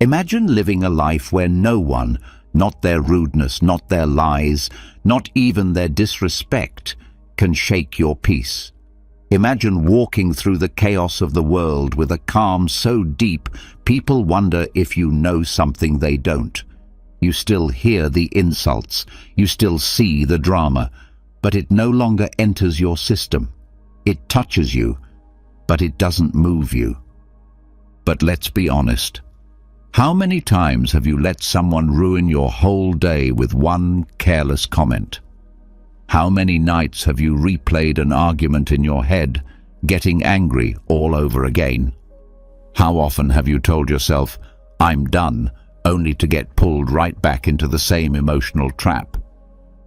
Imagine living a life where no one, not their rudeness, not their lies, not even their disrespect, can shake your peace. Imagine walking through the chaos of the world with a calm so deep, people wonder if you know something they don't. You still hear the insults, you still see the drama, but it no longer enters your system. It touches you, but it doesn't move you. But let's be honest. How many times have you let someone ruin your whole day with one careless comment? How many nights have you replayed an argument in your head, getting angry all over again? How often have you told yourself, "I'm done," only to get pulled right back into the same emotional trap?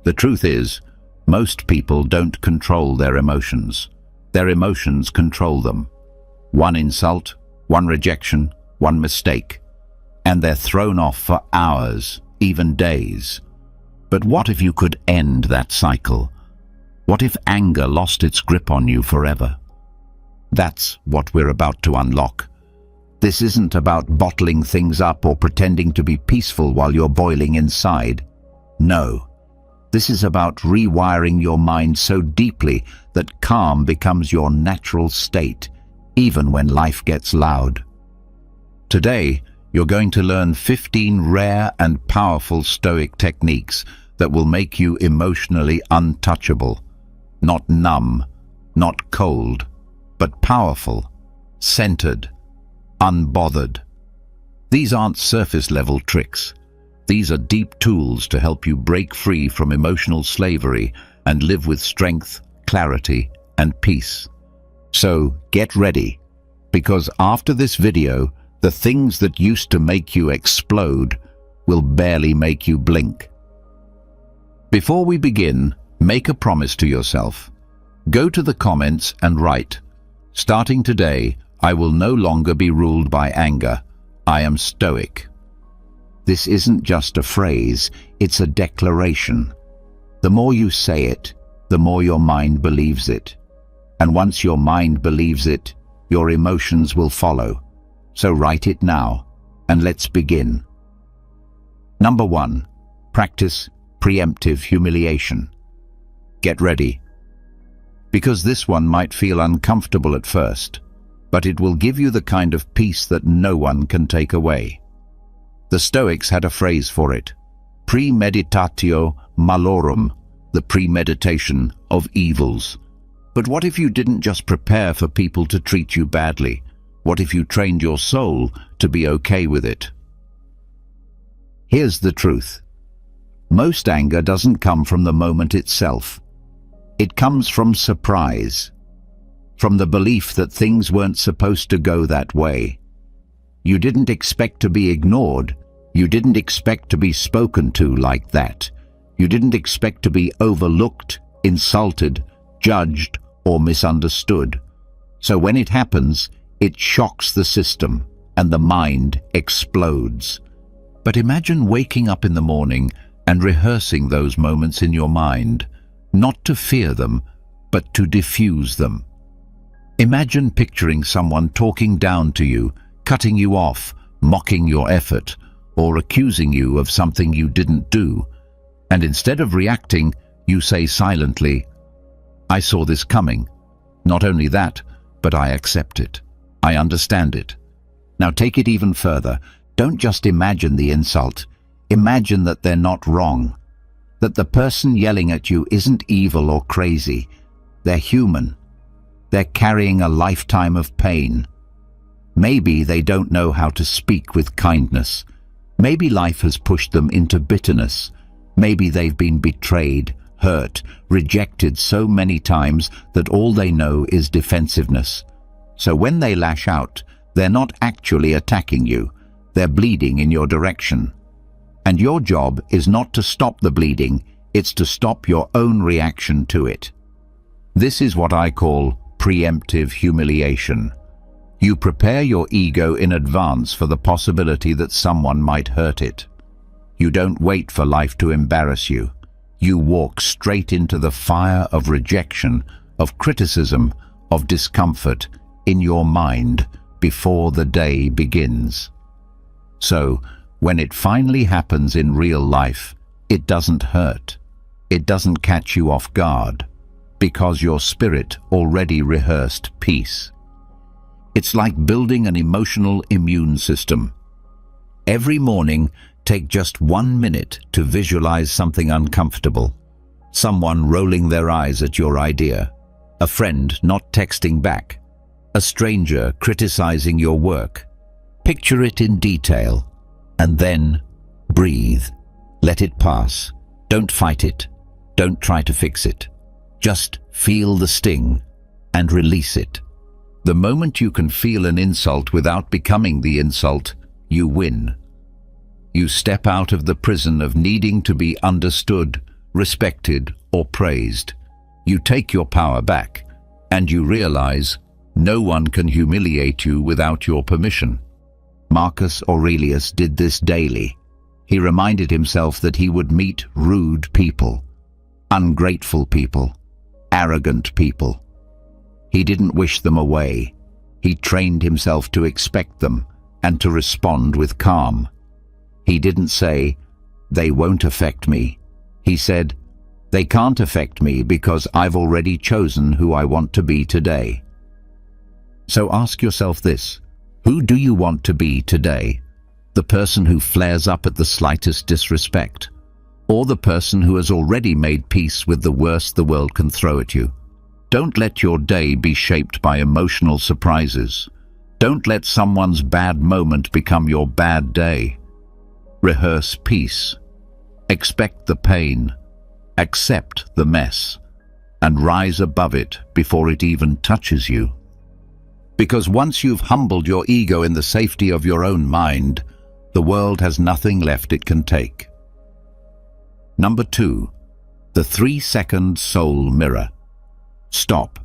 The truth is, most people don't control their emotions. Their emotions control them. One insult, one rejection, one mistake, and they're thrown off for hours, even days. But what if you could end that cycle? What if anger lost its grip on you forever? That's what we're about to unlock. This isn't about bottling things up or pretending to be peaceful while you're boiling inside. No. This is about rewiring your mind so deeply that calm becomes your natural state, even when life gets loud. Today, you're going to learn 15 rare and powerful Stoic techniques that will make you emotionally untouchable. Not numb, not cold, but powerful, centered, unbothered. These aren't surface-level tricks. These are deep tools to help you break free from emotional slavery and live with strength, clarity, and peace. So get ready, because after this video, the things that used to make you explode will barely make you blink. Before we begin, make a promise to yourself. Go to the comments and write, "Starting today, I will no longer be ruled by anger. I am stoic." This isn't just a phrase, it's a declaration. The more you say it, the more your mind believes it. And once your mind believes it, your emotions will follow. So write it now, and let's begin. Number 1. Practice preemptive humiliation. Get ready. Because this one might feel uncomfortable at first, but it will give you the kind of peace that no one can take away. The Stoics had a phrase for it: premeditatio malorum, the premeditation of evils. But what if you didn't just prepare for people to treat you badly? What if you trained your soul to be okay with it? Here's the truth. Most anger doesn't come from the moment itself. It comes from surprise, from the belief that things weren't supposed to go that way. You didn't expect to be ignored. You didn't expect to be spoken to like that. You didn't expect to be overlooked, insulted, judged, or misunderstood. So when it happens, it shocks the system, and the mind explodes. But imagine waking up in the morning and rehearsing those moments in your mind, not to fear them, but to diffuse them. Imagine picturing someone talking down to you, cutting you off, mocking your effort, or accusing you of something you didn't do. And instead of reacting, you say silently, "I saw this coming. Not only that, but I accept it. I understand it." Now take it even further. Don't just imagine the insult. Imagine that they're not wrong. That the person yelling at you isn't evil or crazy. They're human. They're carrying a lifetime of pain. Maybe they don't know how to speak with kindness. Maybe life has pushed them into bitterness. Maybe they've been betrayed, hurt, rejected so many times that all they know is defensiveness. So when they lash out, they're not actually attacking you. They're bleeding in your direction. And your job is not to stop the bleeding, it's to stop your own reaction to it. This is what I call preemptive humiliation. You prepare your ego in advance for the possibility that someone might hurt it. You don't wait for life to embarrass you. You walk straight into the fire of rejection, of criticism, of discomfort in your mind before the day begins. So, when it finally happens in real life, it doesn't hurt. It doesn't catch you off guard, because your spirit already rehearsed peace. It's like building an emotional immune system. Every morning, take just 1 minute to visualize something uncomfortable. Someone rolling their eyes at your idea, a friend not texting back, a stranger criticizing your work. Picture it in detail, and then breathe. Let it pass. Don't fight it. Don't try to fix it. Just feel the sting and release it. The moment you can feel an insult without becoming the insult, you win. You step out of the prison of needing to be understood, respected, or praised. You take your power back, and you realize no one can humiliate you without your permission. Marcus Aurelius did this daily. He reminded himself that he would meet rude people, ungrateful people, arrogant people. He didn't wish them away. He trained himself to expect them and to respond with calm. He didn't say, "They won't affect me." He said, "They can't affect me because I've already chosen who I want to be today." So ask yourself this: who do you want to be today? The person who flares up at the slightest disrespect, or the person who has already made peace with the worst the world can throw at you? Don't let your day be shaped by emotional surprises. Don't let someone's bad moment become your bad day. Rehearse peace. Expect the pain. Accept the mess. And rise above it before it even touches you. Because once you've humbled your ego in the safety of your own mind, the world has nothing left it can take. Number 2, the 3-second soul mirror. Stop,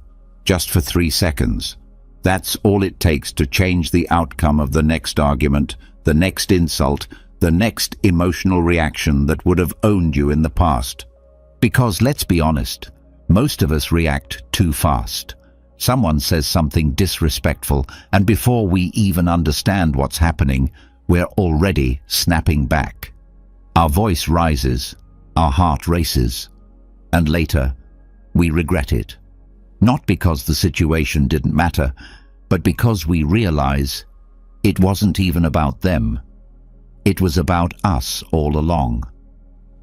just for 3 seconds. That's all it takes to change the outcome of the next argument, the next insult, the next emotional reaction that would have owned you in the past. Because let's be honest, most of us react too fast. Someone says something disrespectful, and before we even understand what's happening, we're already snapping back. Our voice rises, our heart races, and later, we regret it. Not because the situation didn't matter, but because we realize it wasn't even about them. It was about us all along.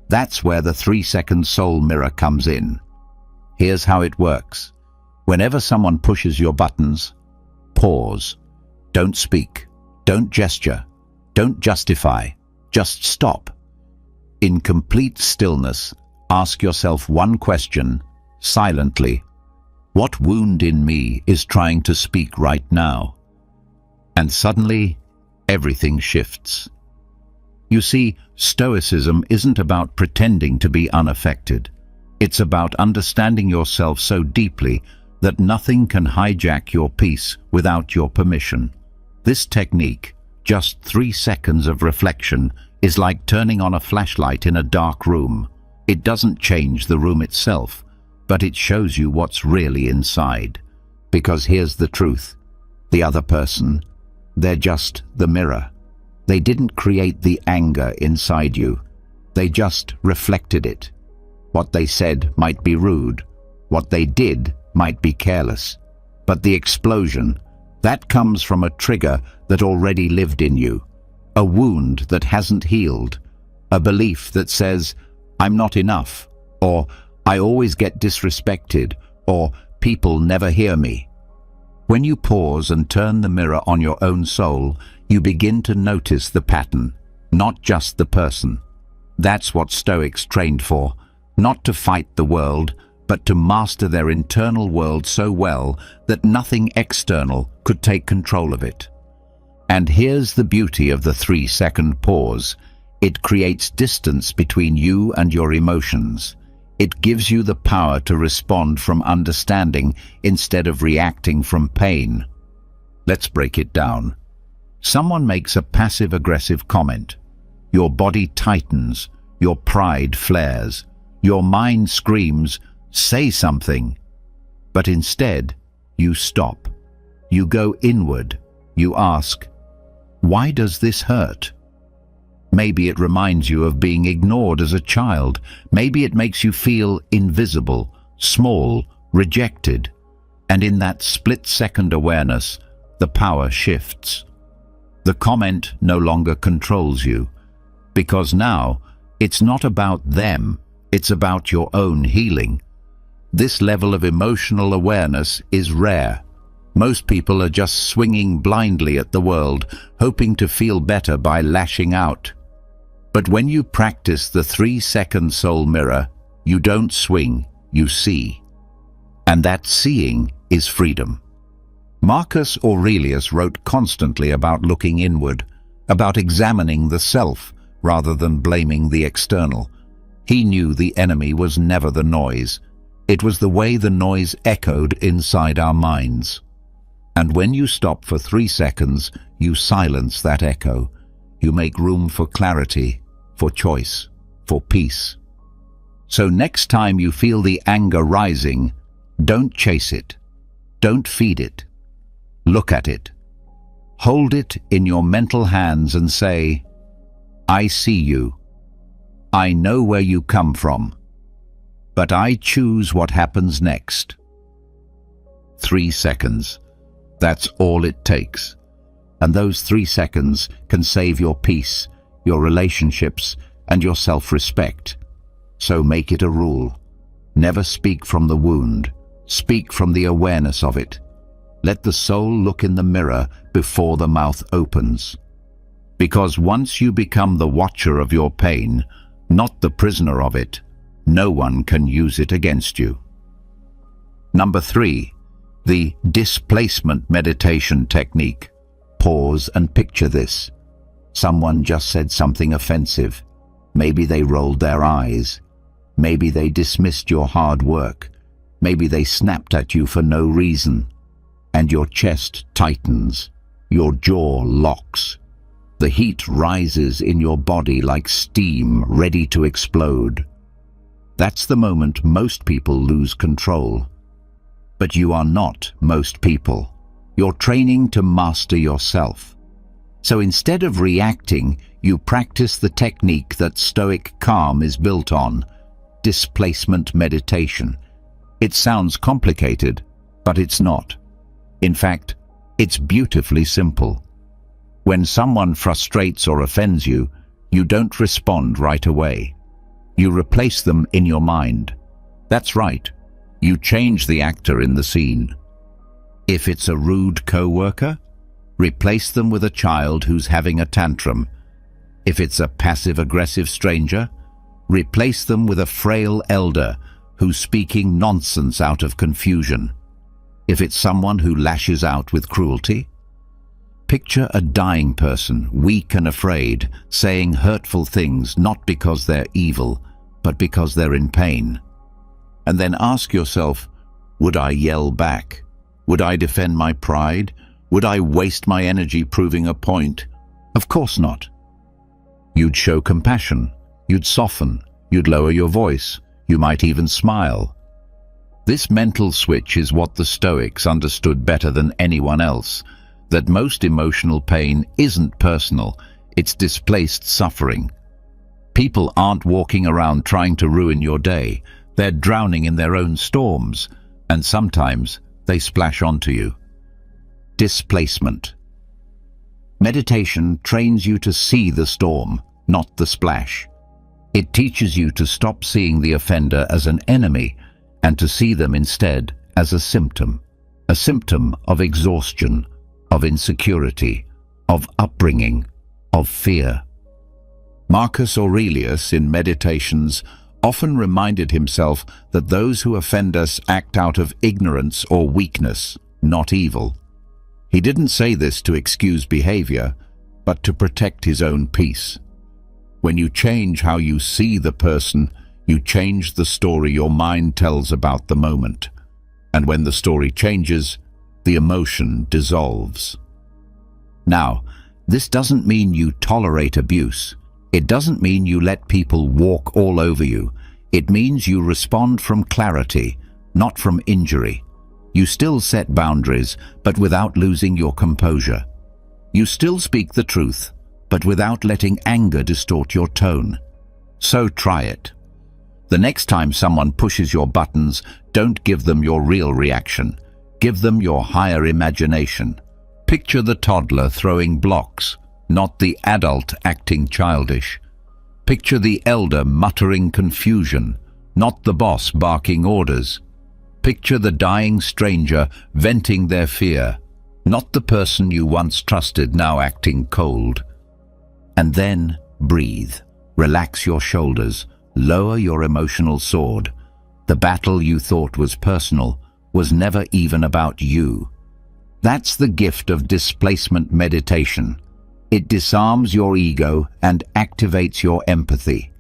That's where the 3-second soul mirror comes in. Here's how it works. Whenever someone pushes your buttons, pause. Don't speak. Don't gesture. Don't justify. Just stop. In complete stillness, ask yourself one question, silently. What wound in me is trying to speak right now? And suddenly, everything shifts. You see, Stoicism isn't about pretending to be unaffected. It's about understanding yourself so deeply that nothing can hijack your peace without your permission. This technique, just 3 seconds of reflection, is like turning on a flashlight in a dark room. It doesn't change the room itself, but it shows you what's really inside. Because here's the truth. The other person, they're just the mirror. They didn't create the anger inside you. They just reflected it. What they said might be rude. What they did might be careless. But the explosion, that comes from a trigger that already lived in you. A wound that hasn't healed. A belief that says, "I'm not enough," or "I always get disrespected," or "people never hear me." When you pause and turn the mirror on your own soul, you begin to notice the pattern, not just the person. That's what Stoics trained for, not to fight the world, but to master their internal world so well that nothing external could take control of it. And here's the beauty of the 3-second pause. It creates distance between you and your emotions. It gives you the power to respond from understanding instead of reacting from pain. Let's break it down. Someone makes a passive-aggressive comment. Your body tightens, your pride flares, your mind screams, "Say something." But instead, you stop. You go inward. You ask, "Why does this hurt?" Maybe it reminds you of being ignored as a child. Maybe it makes you feel invisible, small, rejected. And in that split-second awareness, the power shifts. The comment no longer controls you, because now it's not about them, it's about your own healing. This level of emotional awareness is rare. Most people are just swinging blindly at the world, hoping to feel better by lashing out. But when you practice the 3-second soul mirror, you don't swing, you see. And that seeing is freedom. Marcus Aurelius wrote constantly about looking inward, about examining the self rather than blaming the external. He knew the enemy was never the noise. It was the way the noise echoed inside our minds. And when you stop for 3 seconds, you silence that echo. You make room for clarity, for choice, for peace. So next time you feel the anger rising, don't chase it. Don't feed it. Look at it. Hold it in your mental hands and say, I see you. I know where you come from. But I choose what happens next. 3 seconds. That's all it takes. And those 3 seconds can save your peace, your relationships, and your self-respect. So make it a rule. Never speak from the wound. Speak from the awareness of it. Let the soul look in the mirror before the mouth opens. Because once you become the watcher of your pain, not the prisoner of it, no one can use it against you. Number 3, the displacement meditation technique. Pause and picture this. Someone just said something offensive. Maybe they rolled their eyes. Maybe they dismissed your hard work. Maybe they snapped at you for no reason. And your chest tightens. Your jaw locks. The heat rises in your body like steam ready to explode. That's the moment most people lose control. But you are not most people. You're training to master yourself. So instead of reacting, you practice the technique that Stoic calm is built on, displacement meditation. It sounds complicated, but it's not. In fact, it's beautifully simple. When someone frustrates or offends you, you don't respond right away. You replace them in your mind. That's right. You change the actor in the scene. If it's a rude co-worker, replace them with a child who's having a tantrum. If it's a passive-aggressive stranger, replace them with a frail elder who's speaking nonsense out of confusion. If it's someone who lashes out with cruelty, picture a dying person, weak and afraid, saying hurtful things not because they're evil, but because they're in pain. And then ask yourself, would I yell back? Would I defend my pride? Would I waste my energy proving a point? Of course not. You'd show compassion. You'd soften. You'd lower your voice. You might even smile. This mental switch is what the Stoics understood better than anyone else, that most emotional pain isn't personal, it's displaced suffering. People aren't walking around trying to ruin your day. They're drowning in their own storms, and sometimes they splash onto you. Displacement. Meditation trains you to see the storm, not the splash. It teaches you to stop seeing the offender as an enemy and to see them instead as a symptom of exhaustion, of insecurity, of upbringing, of fear. Marcus Aurelius, in Meditations, often reminded himself that those who offend us act out of ignorance or weakness, not evil. He didn't say this to excuse behavior, but to protect his own peace. When you change how you see the person, you change the story your mind tells about the moment. And when the story changes, the emotion dissolves. Now, this doesn't mean you tolerate abuse. It doesn't mean you let people walk all over you. It means you respond from clarity, not from injury. You still set boundaries, but without losing your composure. You still speak the truth, but without letting anger distort your tone. So try it. The next time someone pushes your buttons, don't give them your real reaction. Give them your higher imagination. Picture the toddler throwing blocks, not the adult acting childish. Picture the elder muttering confusion, not the boss barking orders. Picture the dying stranger venting their fear, not the person you once trusted now acting cold. And then breathe. Relax your shoulders. Lower your emotional sword. The battle you thought was personal was never even about you. That's the gift of displacement meditation. It disarms your ego and activates your empathy.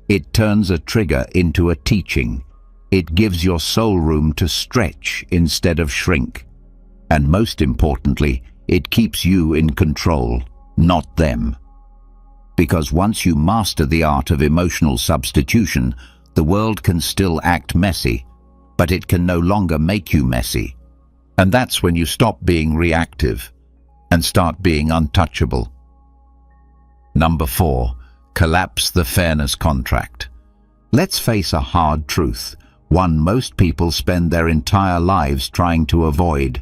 It turns a trigger into a teaching. It gives your soul room to stretch instead of shrink. And most importantly, it keeps you in control, not them. Because once you master the art of emotional substitution, the world can still act messy, but it can no longer make you messy. And that's when you stop being reactive and start being untouchable. Number 4, collapse the fairness contract. Let's face a hard truth, one most people spend their entire lives trying to avoid.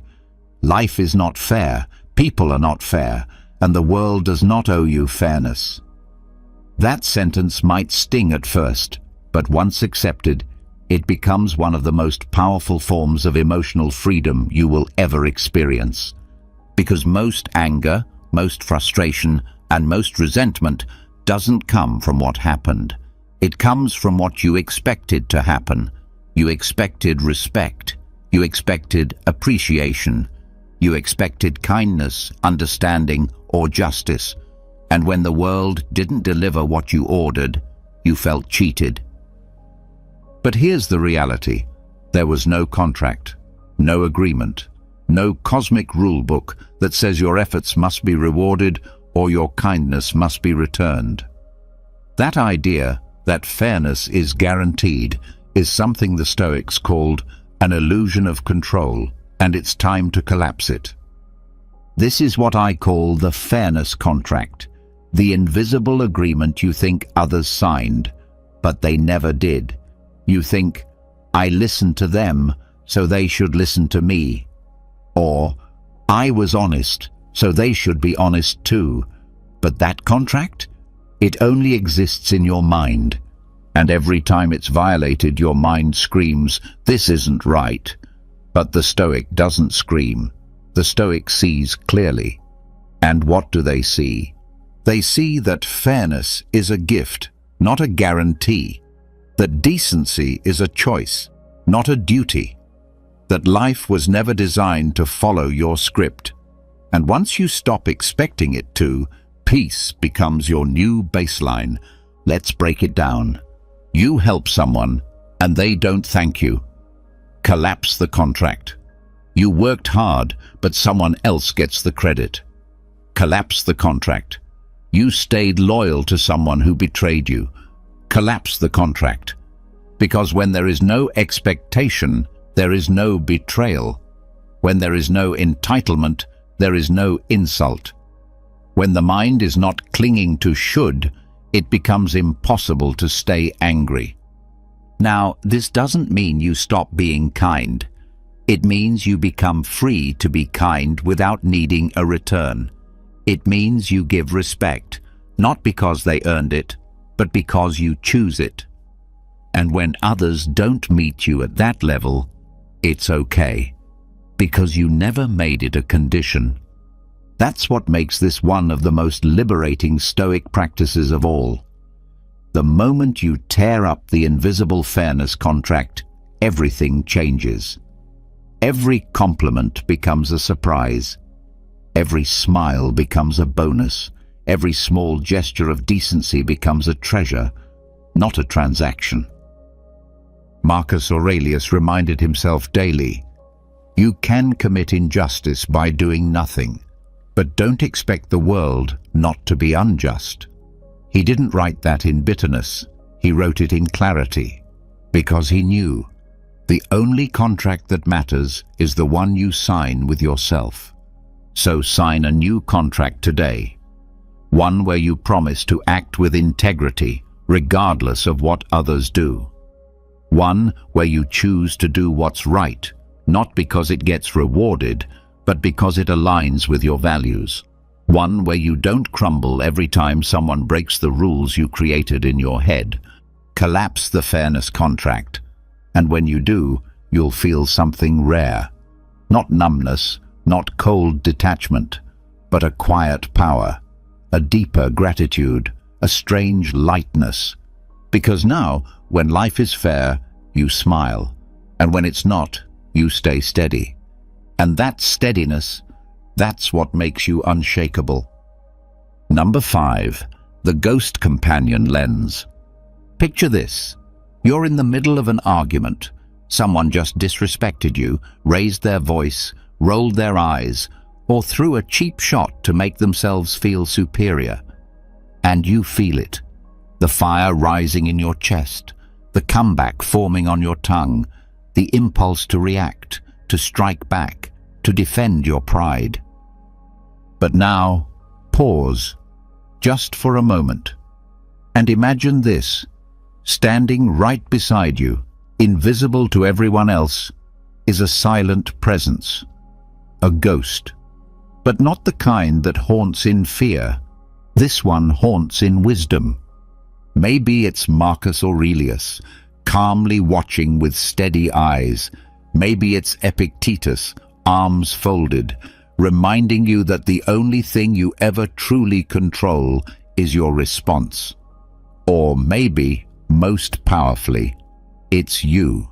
Life is not fair, people are not fair, and the world does not owe you fairness. That sentence might sting at first, but once accepted, it becomes one of the most powerful forms of emotional freedom you will ever experience. Because most anger, most frustration, and most resentment doesn't come from what happened. It comes from what you expected to happen. You expected respect. You expected appreciation. You expected kindness, understanding, or justice. And when the world didn't deliver what you ordered, you felt cheated. But here's the reality. There was no contract, no agreement, no cosmic rulebook that says your efforts must be rewarded or your kindness must be returned. That idea that fairness is guaranteed is something the Stoics called an illusion of control, and it's time to collapse it. This is what I call the fairness contract, the invisible agreement you think others signed, but they never did. You think, I listened to them, so they should listen to me. Or, I was honest, so they should be honest too. But that contract? It only exists in your mind. And every time it's violated, your mind screams, this isn't right. But the Stoic doesn't scream. The Stoic sees clearly. And what do they see? They see that fairness is a gift, not a guarantee. That decency is a choice, not a duty. That life was never designed to follow your script. And once you stop expecting it to, peace becomes your new baseline. Let's break it down. You help someone, and they don't thank you. Collapse the contract. You worked hard, but someone else gets the credit. Collapse the contract. You stayed loyal to someone who betrayed you. Collapse the contract. Because when there is no expectation, there is no betrayal. When there is no entitlement, there is no insult. When the mind is not clinging to should, it becomes impossible to stay angry. Now, this doesn't mean you stop being kind. It means you become free to be kind without needing a return. It means you give respect, not because they earned it, but because you choose it. And when others don't meet you at that level, it's okay, because you never made it a condition. That's what makes this one of the most liberating Stoic practices of all. The moment you tear up the invisible fairness contract, everything changes. Every compliment becomes a surprise. Every smile becomes a bonus. Every small gesture of decency becomes a treasure, not a transaction. Marcus Aurelius reminded himself daily, you can commit injustice by doing nothing, but don't expect the world not to be unjust. He didn't write that in bitterness, he wrote it in clarity, because he knew the only contract that matters is the one you sign with yourself. So sign a new contract today. One where you promise to act with integrity, regardless of what others do. One where you choose to do what's right, not because it gets rewarded, but because it aligns with your values. One where you don't crumble every time someone breaks the rules you created in your head. Collapse the fairness contract, and when you do, you'll feel something rare. Not numbness, not cold detachment, but a quiet power, a deeper gratitude, a strange lightness. Because now, when life is fair, you smile, and when it's not, you stay steady. And that steadiness, that's what makes you unshakable. Number 5, the ghost companion lens. Picture this. You're in the middle of an argument. Someone just disrespected you, raised their voice, rolled their eyes, or threw a cheap shot to make themselves feel superior. And you feel it. The fire rising in your chest, the comeback forming on your tongue, the impulse to react, to strike back, to defend your pride. But now, pause, just for a moment, and imagine this. Standing right beside you, invisible to everyone else, is a silent presence, a ghost. But not the kind that haunts in fear. This one haunts in wisdom. Maybe it's Marcus Aurelius, calmly watching with steady eyes. Maybe it's Epictetus, arms folded, reminding you that the only thing you ever truly control is your response. Or maybe, most powerfully, it's you.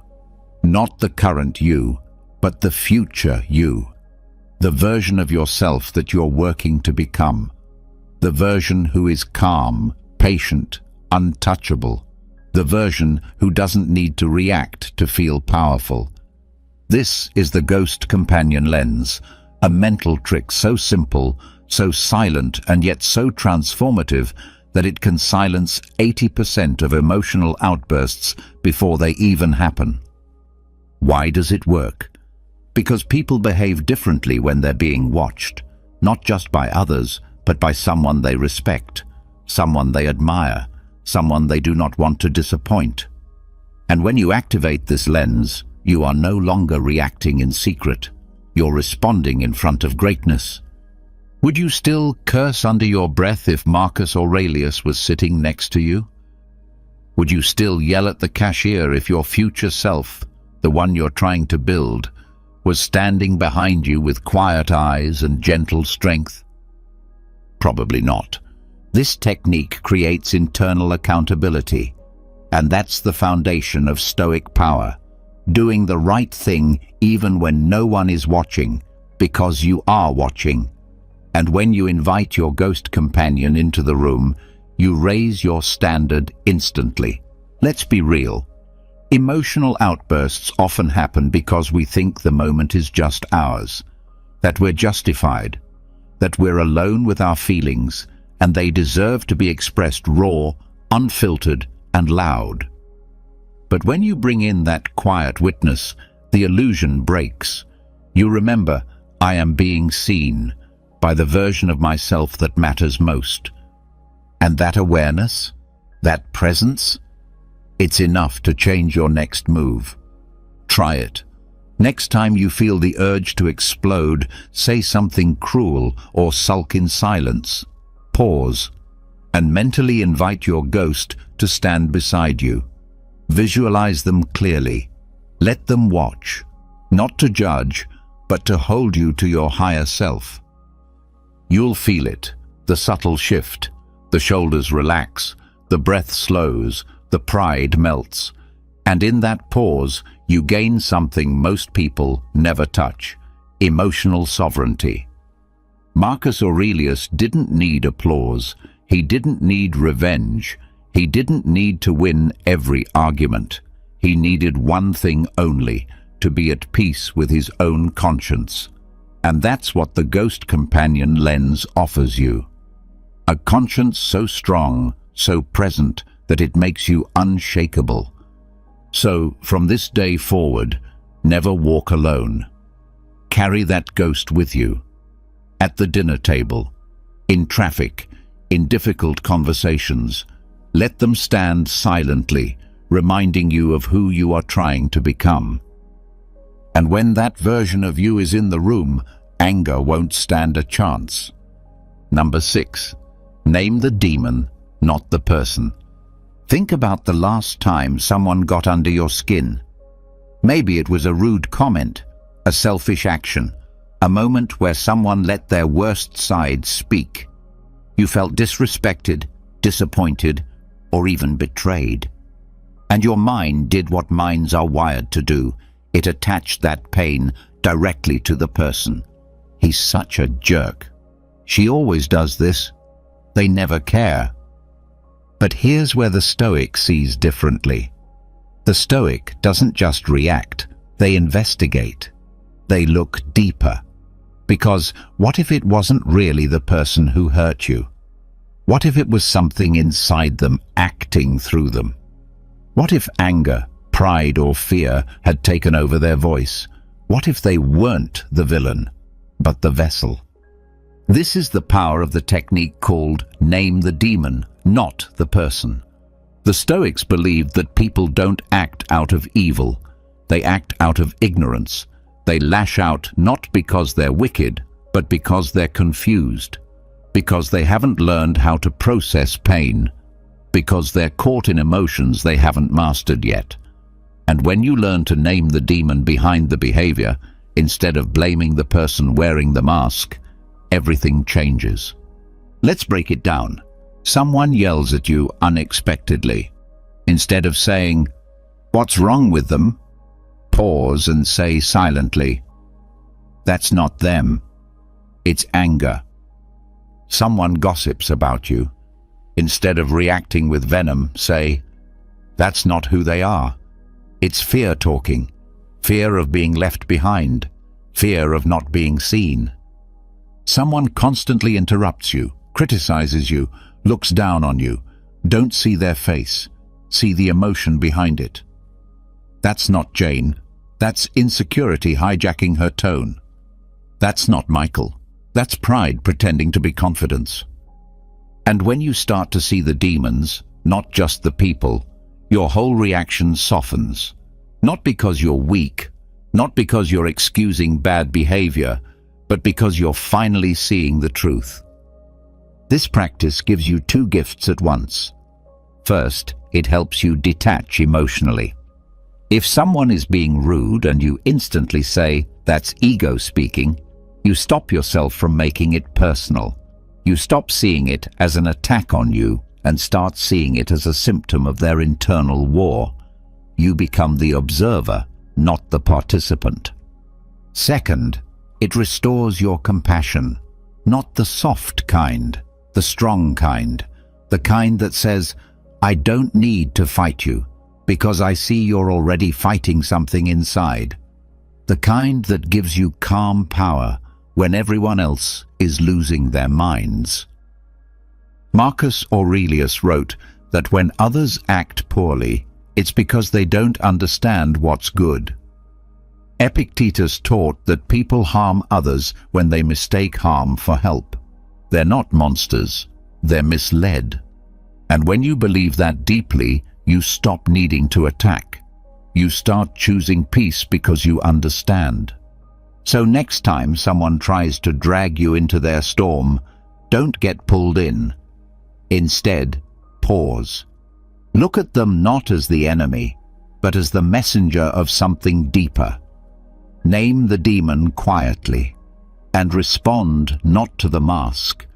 Not the current you, but the future you. The version of yourself that you're working to become. The version who is calm, patient, untouchable. The version who doesn't need to react to feel powerful. This is the ghost companion lens, a mental trick so simple, so silent, and yet so transformative that it can silence 80% of emotional outbursts before they even happen. Why does it work? Because people behave differently when they're being watched, not just by others, but by someone they respect, someone they admire, someone they do not want to disappoint. And when you activate this lens, you are no longer reacting in secret. You're responding in front of greatness. Would you still curse under your breath if Marcus Aurelius was sitting next to you? Would you still yell at the cashier if your future self, the one you're trying to build, was standing behind you with quiet eyes and gentle strength? Probably not. This technique creates internal accountability, and that's the foundation of Stoic power. Doing the right thing even when no one is watching, because you are watching. And when you invite your ghost companion into the room, you raise your standard instantly. Let's be real. Emotional outbursts often happen because we think the moment is just ours, that we're justified, that we're alone with our feelings, and they deserve to be expressed raw, unfiltered, and loud. But when you bring in that quiet witness, the illusion breaks. You remember, I am being seen by the version of myself that matters most. And that awareness, that presence, it's enough to change your next move. Try it. Next time you feel the urge to explode, say something cruel or sulk in silence. Pause, and mentally invite your ghost to stand beside you. Visualize them clearly. Let them watch, not to judge, but to hold you to your higher self. You'll feel it, the subtle shift. The shoulders relax, the breath slows, the pride melts. And in that pause, you gain something most people never touch: emotional sovereignty. Marcus Aurelius didn't need applause. He didn't need revenge. He didn't need to win every argument. He needed one thing only: to be at peace with his own conscience. And that's what the ghost companion lens offers you. A conscience so strong, so present, that it makes you unshakable. So, from this day forward, never walk alone. Carry that ghost with you. At the dinner table, in traffic, In difficult conversations, let them stand silently, reminding you of who you are trying to become. And when that version of you is in the room, anger won't stand a chance. Number 6. Name the demon, not the person. Think about the last time someone got under your skin. Maybe it was a rude comment, a selfish action, a moment where someone let their worst side speak. You felt disrespected, disappointed, or even betrayed. And your mind did what minds are wired to do. It attached that pain directly to the person. He's such a jerk. She always does this. They never care. But here's where the Stoic sees differently. The Stoic doesn't just react, they investigate. They look deeper. Because what if it wasn't really the person who hurt you? What if it was something inside them acting through them? What if anger, pride, or fear had taken over their voice? What if they weren't the villain, but the vessel? This is the power of the technique called name the demon, not the person. The Stoics believed that people don't act out of evil. They act out of ignorance. They lash out not because they're wicked, but because they're confused. Because they haven't learned how to process pain. Because they're caught in emotions they haven't mastered yet. And when you learn to name the demon behind the behavior, instead of blaming the person wearing the mask, everything changes. Let's break it down. Someone yells at you unexpectedly. Instead of saying, "What's wrong with them?" pause and say silently, "That's not them. It's anger." Someone gossips about you. Instead of reacting with venom, say, "That's not who they are. It's fear talking. Fear of being left behind. Fear of not being seen." Someone constantly interrupts you, criticizes you, looks down on you. Don't see their face. See the emotion behind it. That's not Jane. That's insecurity hijacking her tone. That's not Michael. That's pride pretending to be confidence. And when you start to see the demons, not just the people, your whole reaction softens. Not because you're weak, not because you're excusing bad behavior, but because you're finally seeing the truth. This practice gives you two gifts at once. First, it helps you detach emotionally. If someone is being rude and you instantly say, "That's ego speaking," you stop yourself from making it personal. You stop seeing it as an attack on you and start seeing it as a symptom of their internal war. You become the observer, not the participant. Second, it restores your compassion, not the soft kind, the strong kind, the kind that says, "I don't need to fight you because I see you're already fighting something inside." The kind that gives you calm power when everyone else is losing their minds. Marcus Aurelius wrote that when others act poorly, it's because they don't understand what's good. Epictetus taught that people harm others when they mistake harm for help. They're not monsters, they're misled. And when you believe that deeply, you stop needing to attack. You start choosing peace because you understand. So next time someone tries to drag you into their storm, don't get pulled in. Instead, pause. Look at them not as the enemy, but as the messenger of something deeper. Name the demon quietly, and respond not to the mask,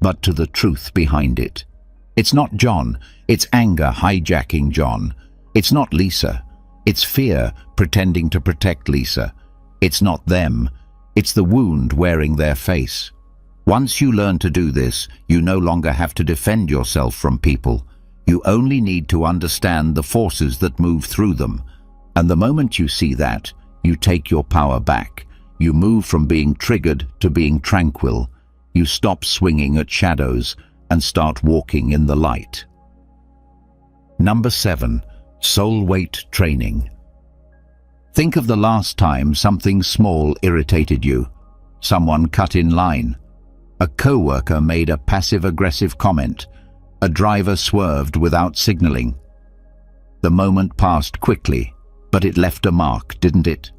but to the truth behind it. It's not John, it's anger hijacking John. It's not Lisa, it's fear pretending to protect Lisa. It's not them, it's the wound wearing their face. Once you learn to do this, you no longer have to defend yourself from people. You only need to understand the forces that move through them. And the moment you see that, you take your power back. You move from being triggered to being tranquil. You stop swinging at shadows and start walking in the light. Number 7. Soul weight training. Think of the last time something small irritated you. Someone cut in line. A coworker made a passive-aggressive comment. A driver swerved without signaling. The moment passed quickly, but it left a mark, didn't it?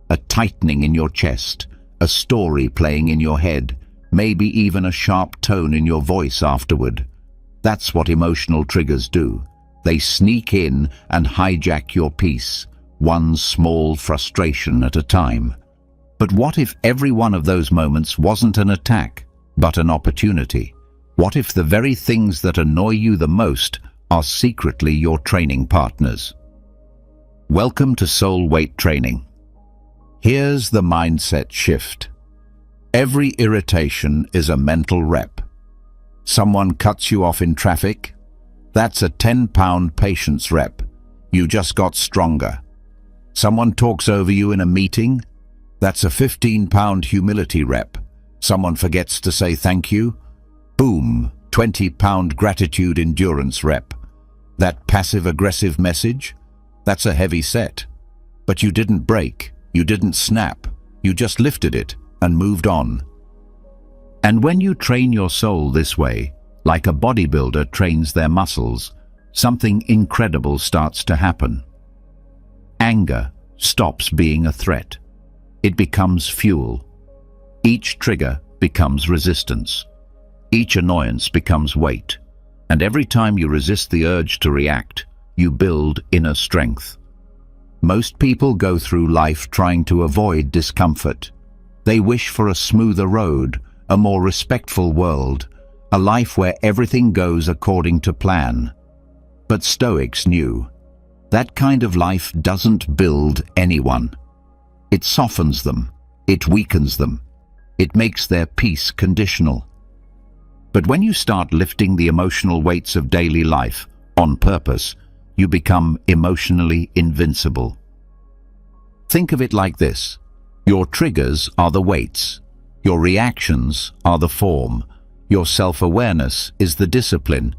A tightening in your chest, a story playing in your head, maybe even a sharp tone in your voice afterward. That's what emotional triggers do. They sneak in and hijack your peace, one small frustration at a time. But what if every one of those moments wasn't an attack, but an opportunity? What if the very things that annoy you the most are secretly your training partners? Welcome to Soul Weight Training. Here's the mindset shift. Every irritation is a mental rep. Someone cuts you off in traffic? That's a 10-pound patience rep. You just got stronger. Someone talks over you in a meeting? That's a 15-pound humility rep. Someone forgets to say thank you? Boom, 20-pound gratitude endurance rep. That passive-aggressive message? That's a heavy set. But you didn't break, you didn't snap, you just lifted it and moved on. And when you train your soul this way, like a bodybuilder trains their muscles, something incredible starts to happen. Anger stops being a threat. It becomes fuel. Each trigger becomes resistance. Each annoyance becomes weight. And every time you resist the urge to react, you build inner strength. Most people go through life trying to avoid discomfort. They wish for a smoother road, a more respectful world, a life where everything goes according to plan. But Stoics knew that kind of life doesn't build anyone. It softens them, it weakens them, it makes their peace conditional. But when you start lifting the emotional weights of daily life on purpose, you become emotionally invincible. Think of it like this. Your triggers are the weights. Your reactions are the form. Your self-awareness is the discipline.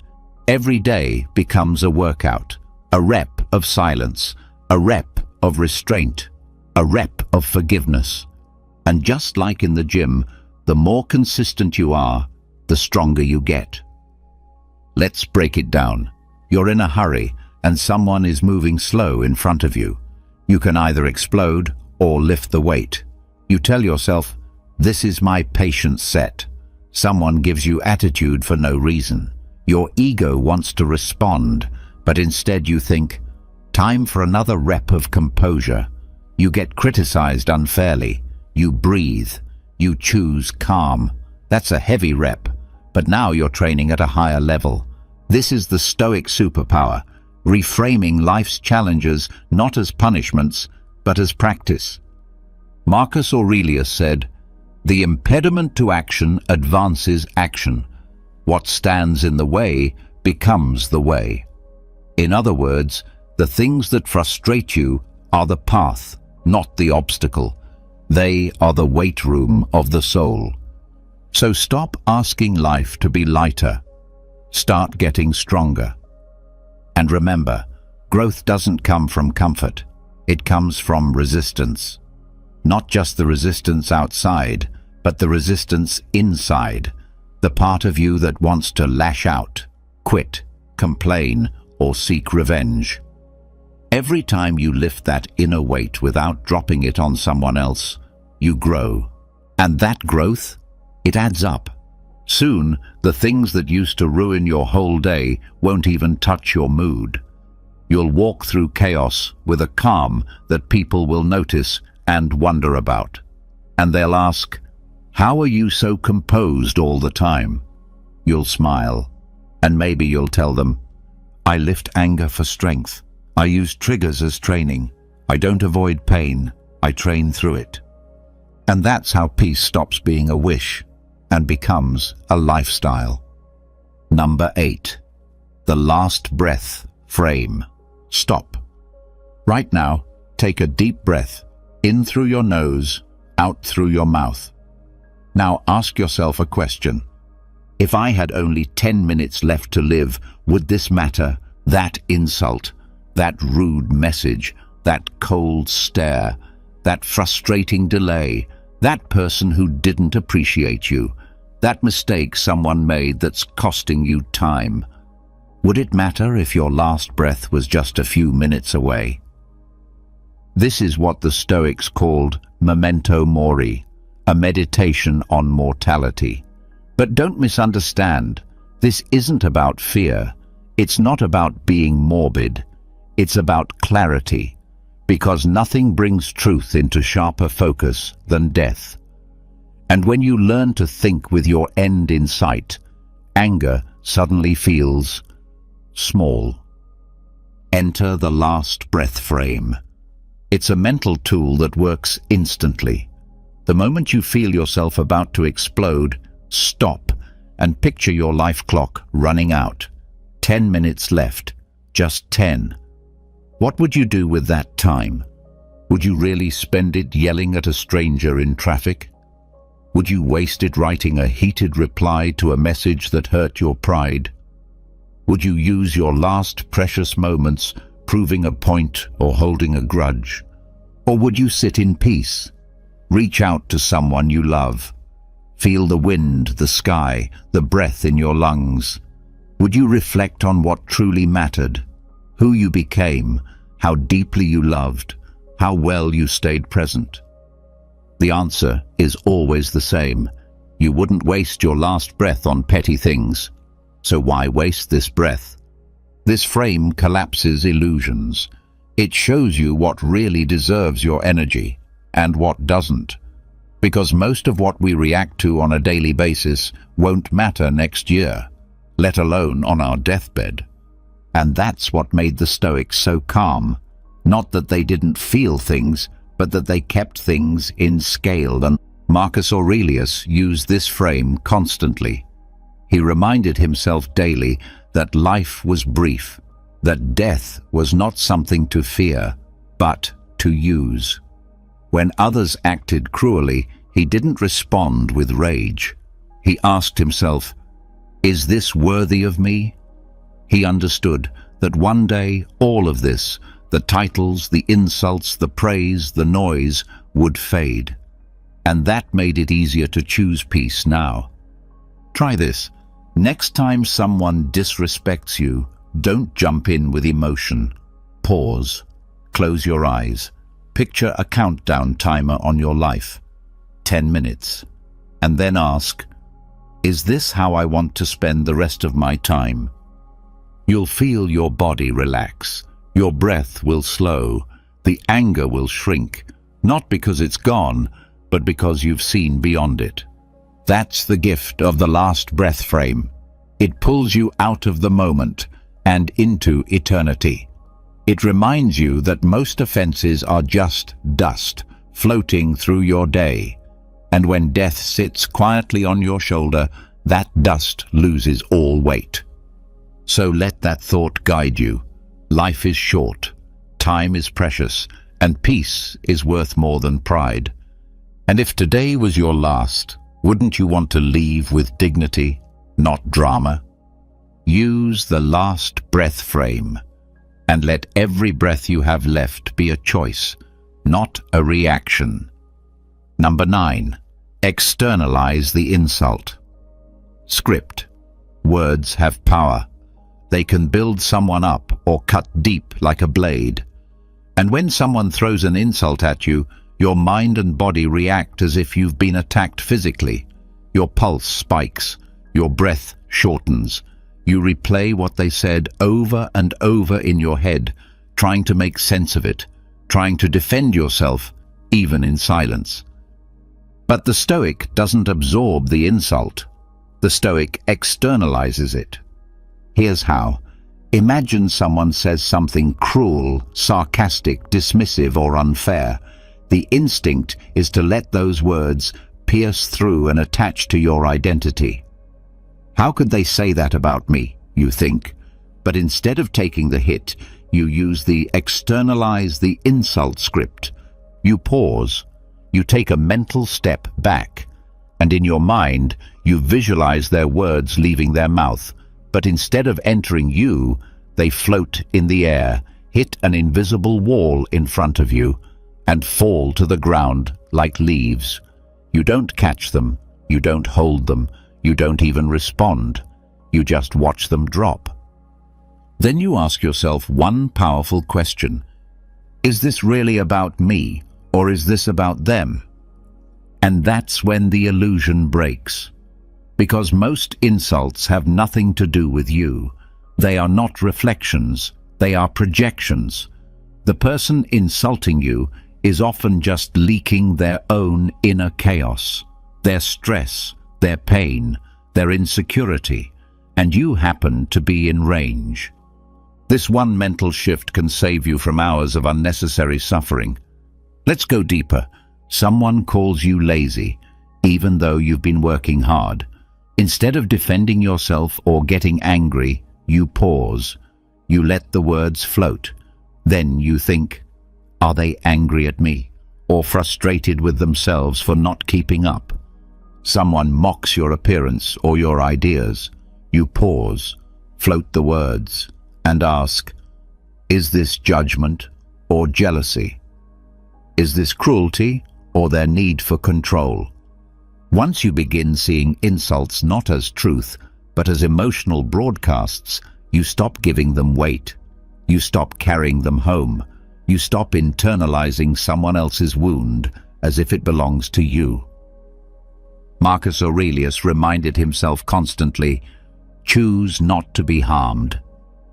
Every day becomes a workout, a rep of silence, a rep of restraint, a rep of forgiveness. And just like in the gym, the more consistent you are, the stronger you get. Let's break it down. You're in a hurry and someone is moving slow in front of you. You can either explode or lift the weight. You tell yourself, "This is my patience set." Someone gives you attitude for no reason. Your ego wants to respond, but instead you think, "Time for another rep of composure." You get criticized unfairly. You breathe. You choose calm. That's a heavy rep, but now you're training at a higher level. This is the Stoic superpower, reframing life's challenges not as punishments, but as practice. Marcus Aurelius said, "The impediment to action advances action. What stands in the way becomes the way." In other words, the things that frustrate you are the path, not the obstacle. They are the weight room of the soul. So stop asking life to be lighter. Start getting stronger. And remember, growth doesn't come from comfort. It comes from resistance. Not just the resistance outside, but the resistance inside. The part of you that wants to lash out, quit, complain, or seek revenge. Every time you lift that inner weight without dropping it on someone else, you grow. And that growth, it adds up. Soon, the things that used to ruin your whole day won't even touch your mood. You'll walk through chaos with a calm that people will notice and wonder about. And they'll ask, "How are you so composed all the time?" You'll smile, and maybe you'll tell them, "I lift anger for strength. I use triggers as training. I don't avoid pain. I train through it." And that's how peace stops being a wish and becomes a lifestyle. Number 8. The last breath frame. Stop. Right now, take a deep breath, in through your nose, out through your mouth. Now ask yourself a question. If I had only 10 minutes left to live, would this matter? That insult, that rude message, that cold stare, that frustrating delay, that person who didn't appreciate you, That mistake someone made that's costing you time. Would it matter if your last breath was just a few minutes away? This is what the Stoics called memento mori, a meditation on mortality. But don't misunderstand, this isn't about fear. It's not about being morbid. It's about clarity, because nothing brings truth into sharper focus than death. And when you learn to think with your end in sight, anger suddenly feels small. Enter the last breath frame. It's a mental tool that works instantly. The moment you feel yourself about to explode, stop and picture your life clock running out. 10 minutes left, just 10. What would you do with that time? Would you really spend it yelling at a stranger in traffic? Would you waste it writing a heated reply to a message that hurt your pride? Would you use your last precious moments proving a point or holding a grudge? Or would you sit in peace, reach out to someone you love, feel the wind, the sky, the breath in your lungs? Would you reflect on what truly mattered, who you became, how deeply you loved, how well you stayed present? The answer is always the same. You wouldn't waste your last breath on petty things. So why waste this breath? This frame collapses illusions. It shows you what really deserves your energy and what doesn't. Because most of what we react to on a daily basis won't matter next year, let alone on our deathbed. And that's what made the Stoics so calm. Not that they didn't feel things, but that they kept things in scale. And Marcus Aurelius used this frame constantly. He reminded himself daily that life was brief, that death was not something to fear, but to use. When others acted cruelly, he didn't respond with rage. He asked himself, "Is this worthy of me?" He understood that one day all of this, the titles, the insults, the praise, the noise, would fade. And that made it easier to choose peace now. Try this. Next time someone disrespects you, don't jump in with emotion. Pause. Close your eyes. Picture a countdown timer on your life. 10 minutes. And then ask, is this how I want to spend the rest of my time? You'll feel your body relax. Your breath will slow. The anger will shrink. Not because it's gone, but because you've seen beyond it. That's the gift of the last breath frame. It pulls you out of the moment and into eternity. It reminds you that most offenses are just dust floating through your day. And when death sits quietly on your shoulder, that dust loses all weight. So let that thought guide you. Life is short, time is precious, and peace is worth more than pride. And if today was your last, wouldn't you want to leave with dignity, not drama? Use the last breath frame, and let every breath you have left be a choice, not a reaction. Number 9. Externalize the insult. Script. Words have power. They can build someone up or cut deep like a blade. And when someone throws an insult at you, your mind and body react as if you've been attacked physically. Your pulse spikes, your breath shortens. You replay what they said over and over in your head, trying to make sense of it, trying to defend yourself, even in silence. But the Stoic doesn't absorb the insult. The Stoic externalizes it. Here's how. Imagine someone says something cruel, sarcastic, dismissive, or unfair. The instinct is to let those words pierce through and attach to your identity. How could they say that about me, you think? But instead of taking the hit, you use the externalize the insult script. You pause. You take a mental step back. And in your mind, you visualize their words leaving their mouth. But instead of entering you, they float in the air, hit an invisible wall in front of you, and fall to the ground like leaves. You don't catch them, you don't hold them, You don't even respond. You just watch them drop. Then you ask yourself one powerful question. Is this really about me, or is this about them? And that's when the illusion breaks. Because most insults have nothing to do with you. They are not reflections, they are projections. The person insulting you is often just leaking their own inner chaos, their stress, their pain, their insecurity, and you happen to be in range. This one mental shift can save you from hours of unnecessary suffering. Let's go deeper. Someone calls you lazy, even though you've been working hard. Instead of defending yourself or getting angry, you pause. You let the words float. Then you think, are they angry at me, or frustrated with themselves for not keeping up? Someone mocks your appearance or your ideas. You pause, float the words, and ask, is this judgment or jealousy? Is this cruelty or their need for control? Once you begin seeing insults not as truth, but as emotional broadcasts, you stop giving them weight. You stop carrying them home. You stop internalizing someone else's wound as if it belongs to you. Marcus Aurelius reminded himself constantly, choose not to be harmed,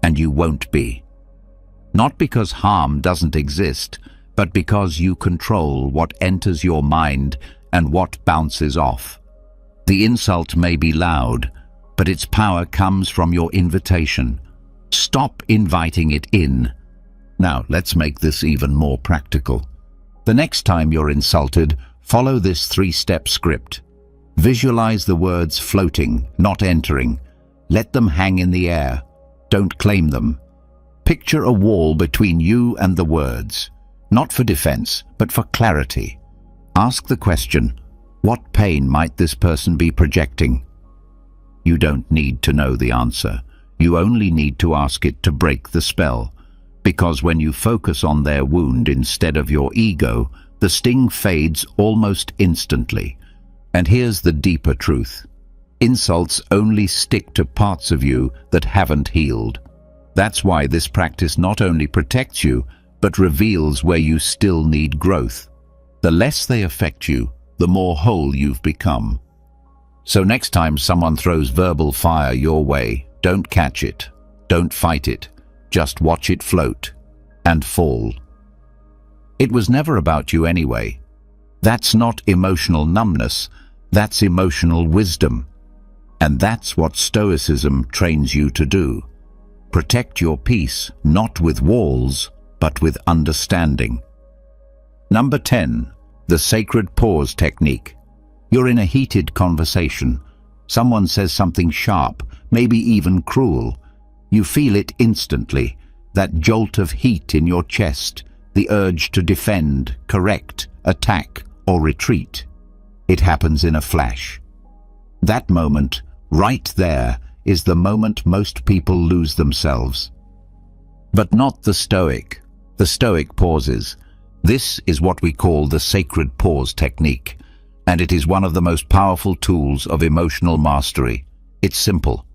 and you won't be. Not because harm doesn't exist, but because you control what enters your mind and what bounces off. The insult may be loud, but its power comes from your invitation. Stop inviting it in. Now, let's make this even more practical. The next time you're insulted, follow this 3-step script. Visualize the words floating, not entering. Let them hang in the air. Don't claim them. Picture a wall between you and the words, not for defense, but for clarity. Ask the question, what pain might this person be projecting? You don't need to know the answer. You only need to ask it to break the spell. Because when you focus on their wound instead of your ego, the sting fades almost instantly. And here's the deeper truth. Insults only stick to parts of you that haven't healed. That's why this practice not only protects you, but reveals where you still need growth. The less they affect you, the more whole you've become. So next time someone throws verbal fire your way, don't catch it, don't fight it, just watch it float and fall. It was never about you anyway. That's not emotional numbness, that's emotional wisdom. And that's what Stoicism trains you to do. Protect your peace, not with walls, but with understanding. Number 10, the sacred pause technique. You're in a heated conversation. Someone says something sharp, maybe even cruel. You feel it instantly, that jolt of heat in your chest, the urge to defend, correct, attack, or retreat. It happens in a flash. That moment, right there, is the moment most people lose themselves. But not the Stoic. The Stoic pauses. This is what we call the sacred pause technique, and it is one of the most powerful tools of emotional mastery. It's simple,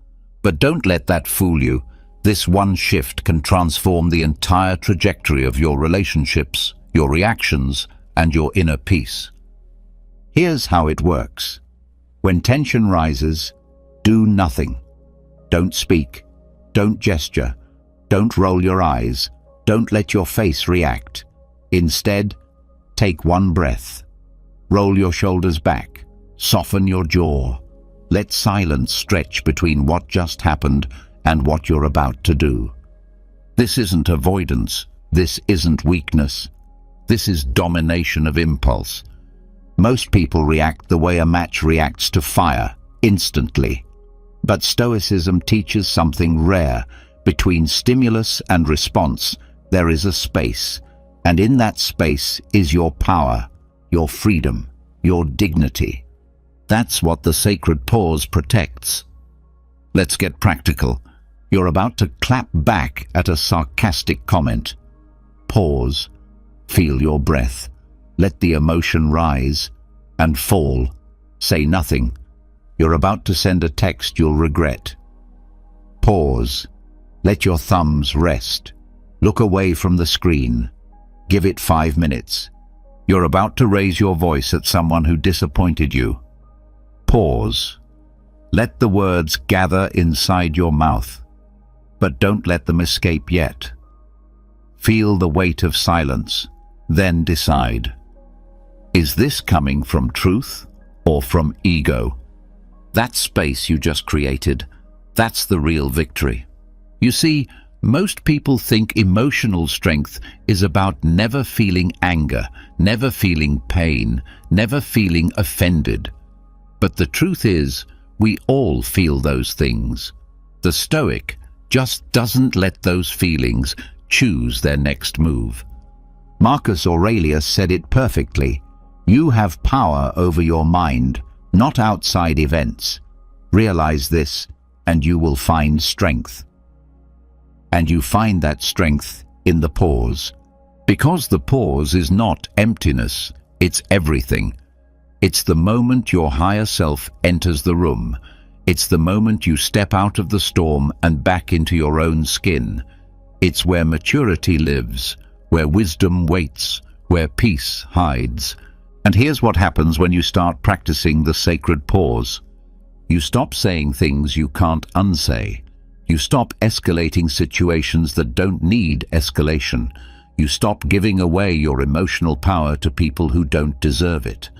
but don't let that fool you. This one shift can transform the entire trajectory of your relationships, your reactions, and your inner peace. Here's how it works. When tension rises, do nothing. Don't speak. Don't gesture. Don't roll your eyes. Don't let your face react. Instead, take one breath. Roll your shoulders back. Soften your jaw. Let silence stretch between what just happened and what you're about to do. This isn't avoidance. This isn't weakness. This is domination of impulse. Most people react the way a match reacts to fire, instantly. But Stoicism teaches something rare. Between stimulus and response, there is a space. And in that space is your power, your freedom, your dignity. That's what the sacred pause protects. Let's get practical. You're about to clap back at a sarcastic comment. Pause. Feel your breath. Let the emotion rise and fall. Say nothing. You're about to send a text you'll regret. Pause. Let your thumbs rest. Look away from the screen. Give it 5 minutes. You're about to raise your voice at someone who disappointed you. Pause. Let the words gather inside your mouth, but don't let them escape yet. Feel the weight of silence, then decide. Is this coming from truth or from ego? That space you just created, that's the real victory. You see, most people think emotional strength is about never feeling anger, never feeling pain, never feeling offended. But the truth is, we all feel those things. The Stoic just doesn't let those feelings choose their next move. Marcus Aurelius said it perfectly. You have power over your mind, not outside events. Realize this, and you will find strength. And you find that strength in the pause. Because the pause is not emptiness, it's everything. It's the moment your higher self enters the room. It's the moment you step out of the storm and back into your own skin. It's where maturity lives, where wisdom waits, where peace hides. And here's what happens when you start practicing the sacred pause. You stop saying things you can't unsay. You stop escalating situations that don't need escalation. You stop giving away your emotional power to people who don't deserve it.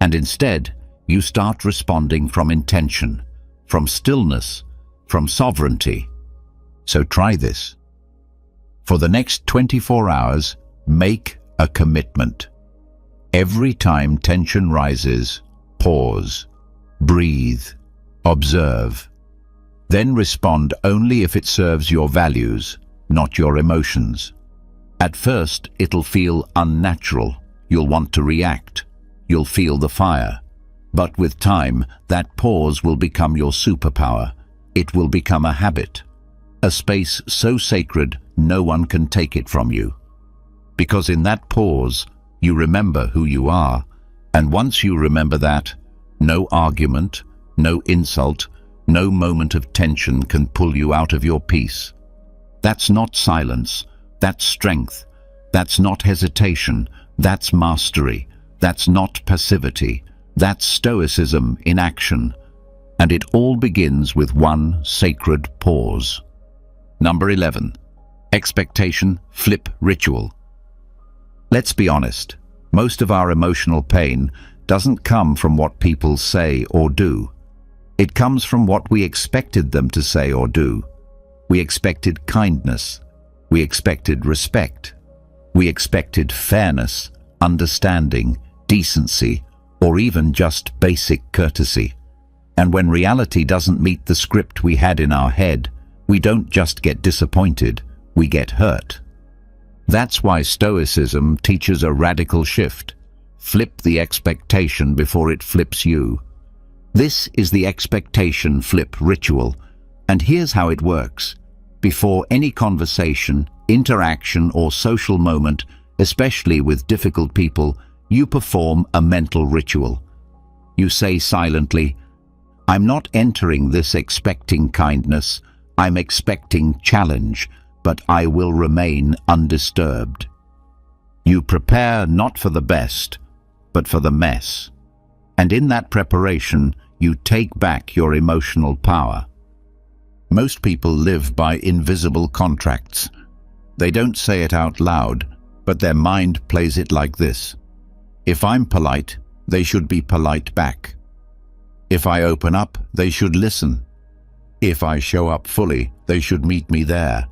And instead, you start responding from intention, from stillness, from sovereignty. So try this. For the next 24 hours, make a commitment. Every time tension rises, pause, breathe, observe. Then respond only if it serves your values, not your emotions. At first, it'll feel unnatural. You'll want to react. You'll feel the fire. But with time, that pause will become your superpower. It will become a habit. A space so sacred, no one can take it from you. Because in that pause, you remember who you are. And once you remember that, no argument, no insult, no moment of tension can pull you out of your peace. That's not silence. That's strength. That's not hesitation. That's mastery. That's not passivity. That's Stoicism in action. And it all begins with one sacred pause. Number 11. Expectation flip ritual. Let's be honest. Most of our emotional pain doesn't come from what people say or do. It comes from what we expected them to say or do. We expected kindness. We expected respect. We expected fairness, understanding, decency, or even just basic courtesy. And when reality doesn't meet the script we had in our head, we don't just get disappointed, we get hurt. That's why Stoicism teaches a radical shift. Flip the expectation before it flips you. This is the expectation flip ritual, and here's how it works. Before any conversation, interaction, or social moment, especially with difficult people, you perform a mental ritual. You say silently, I'm not entering this expecting kindness, I'm expecting challenge, but I will remain undisturbed. You prepare not for the best, but for the mess. And in that preparation, you take back your emotional power. Most people live by invisible contracts. They don't say it out loud, but their mind plays it like this. If I'm polite, they should be polite back. If I open up, they should listen. If I show up fully, they should meet me there.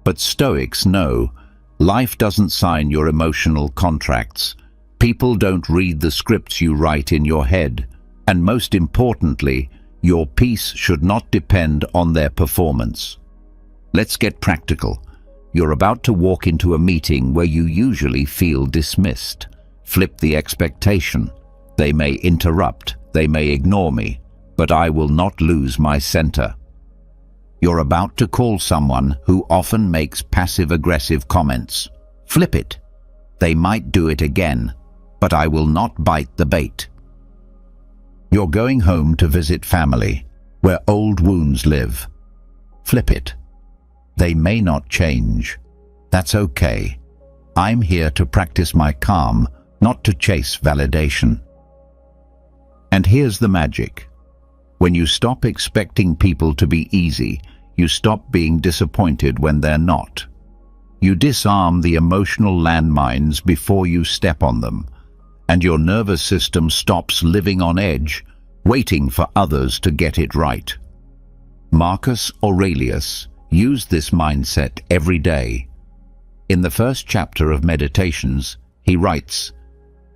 But Stoics know, life doesn't sign your emotional contracts. People don't read the scripts you write in your head. And most importantly, your peace should not depend on their performance. Let's get practical. You're about to walk into a meeting where you usually feel dismissed. Flip the expectation. They may interrupt, they may ignore me, but I will not lose my center. You're about to call someone who often makes passive-aggressive comments. Flip it. They might do it again, but I will not bite the bait. You're going home to visit family, where old wounds live. Flip it. They may not change. That's okay. I'm here to practice my calm, not to chase validation. And here's the magic. When you stop expecting people to be easy, you stop being disappointed when they're not. You disarm the emotional landmines before you step on them, and your nervous system stops living on edge, waiting for others to get it right. Marcus Aurelius used this mindset every day. In the first chapter of Meditations, he writes,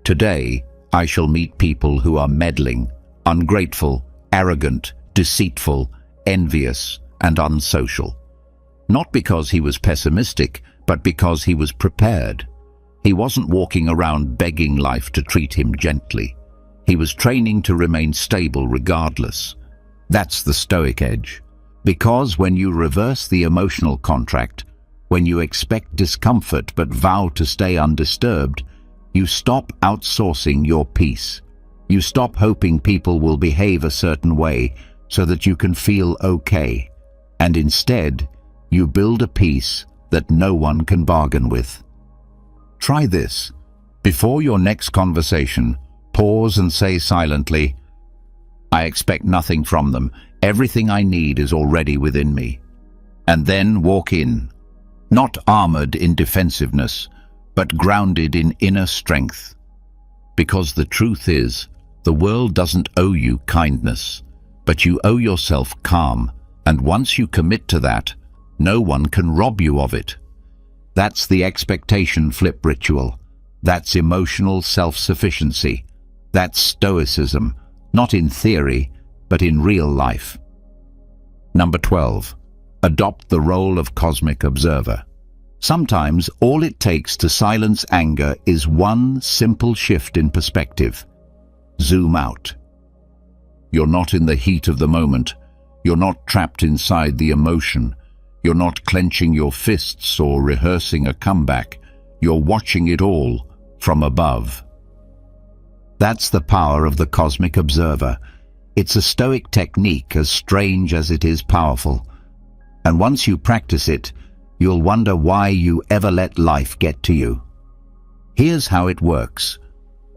"Today I shall meet people who are meddling, ungrateful, arrogant, deceitful, envious, and unsocial." Not because he was pessimistic, but because he was prepared. He wasn't walking around begging life to treat him gently. He was training to remain stable regardless. That's the Stoic edge. Because when you reverse the emotional contract, when you expect discomfort but vow to stay undisturbed, you stop outsourcing your peace. You stop hoping people will behave a certain way so that you can feel okay. And instead, you build a peace that no one can bargain with. Try this. Before your next conversation, pause and say silently, "I expect nothing from them. Everything I need is already within me." And then walk in, not armored in defensiveness, but grounded in inner strength. Because the truth is, the world doesn't owe you kindness, but you owe yourself calm, and once you commit to that, no one can rob you of it. That's the expectation flip ritual. That's emotional self-sufficiency. That's Stoicism, not in theory, but in real life. Number 12. Adopt the role of cosmic observer. Sometimes all it takes to silence anger is one simple shift in perspective. Zoom out. You're not in the heat of the moment. You're not trapped inside the emotion. You're not clenching your fists or rehearsing a comeback. You're watching it all from above. That's the power of the cosmic observer. It's a Stoic technique as strange as it is powerful. And once you practice it, you'll wonder why you ever let life get to you. Here's how it works.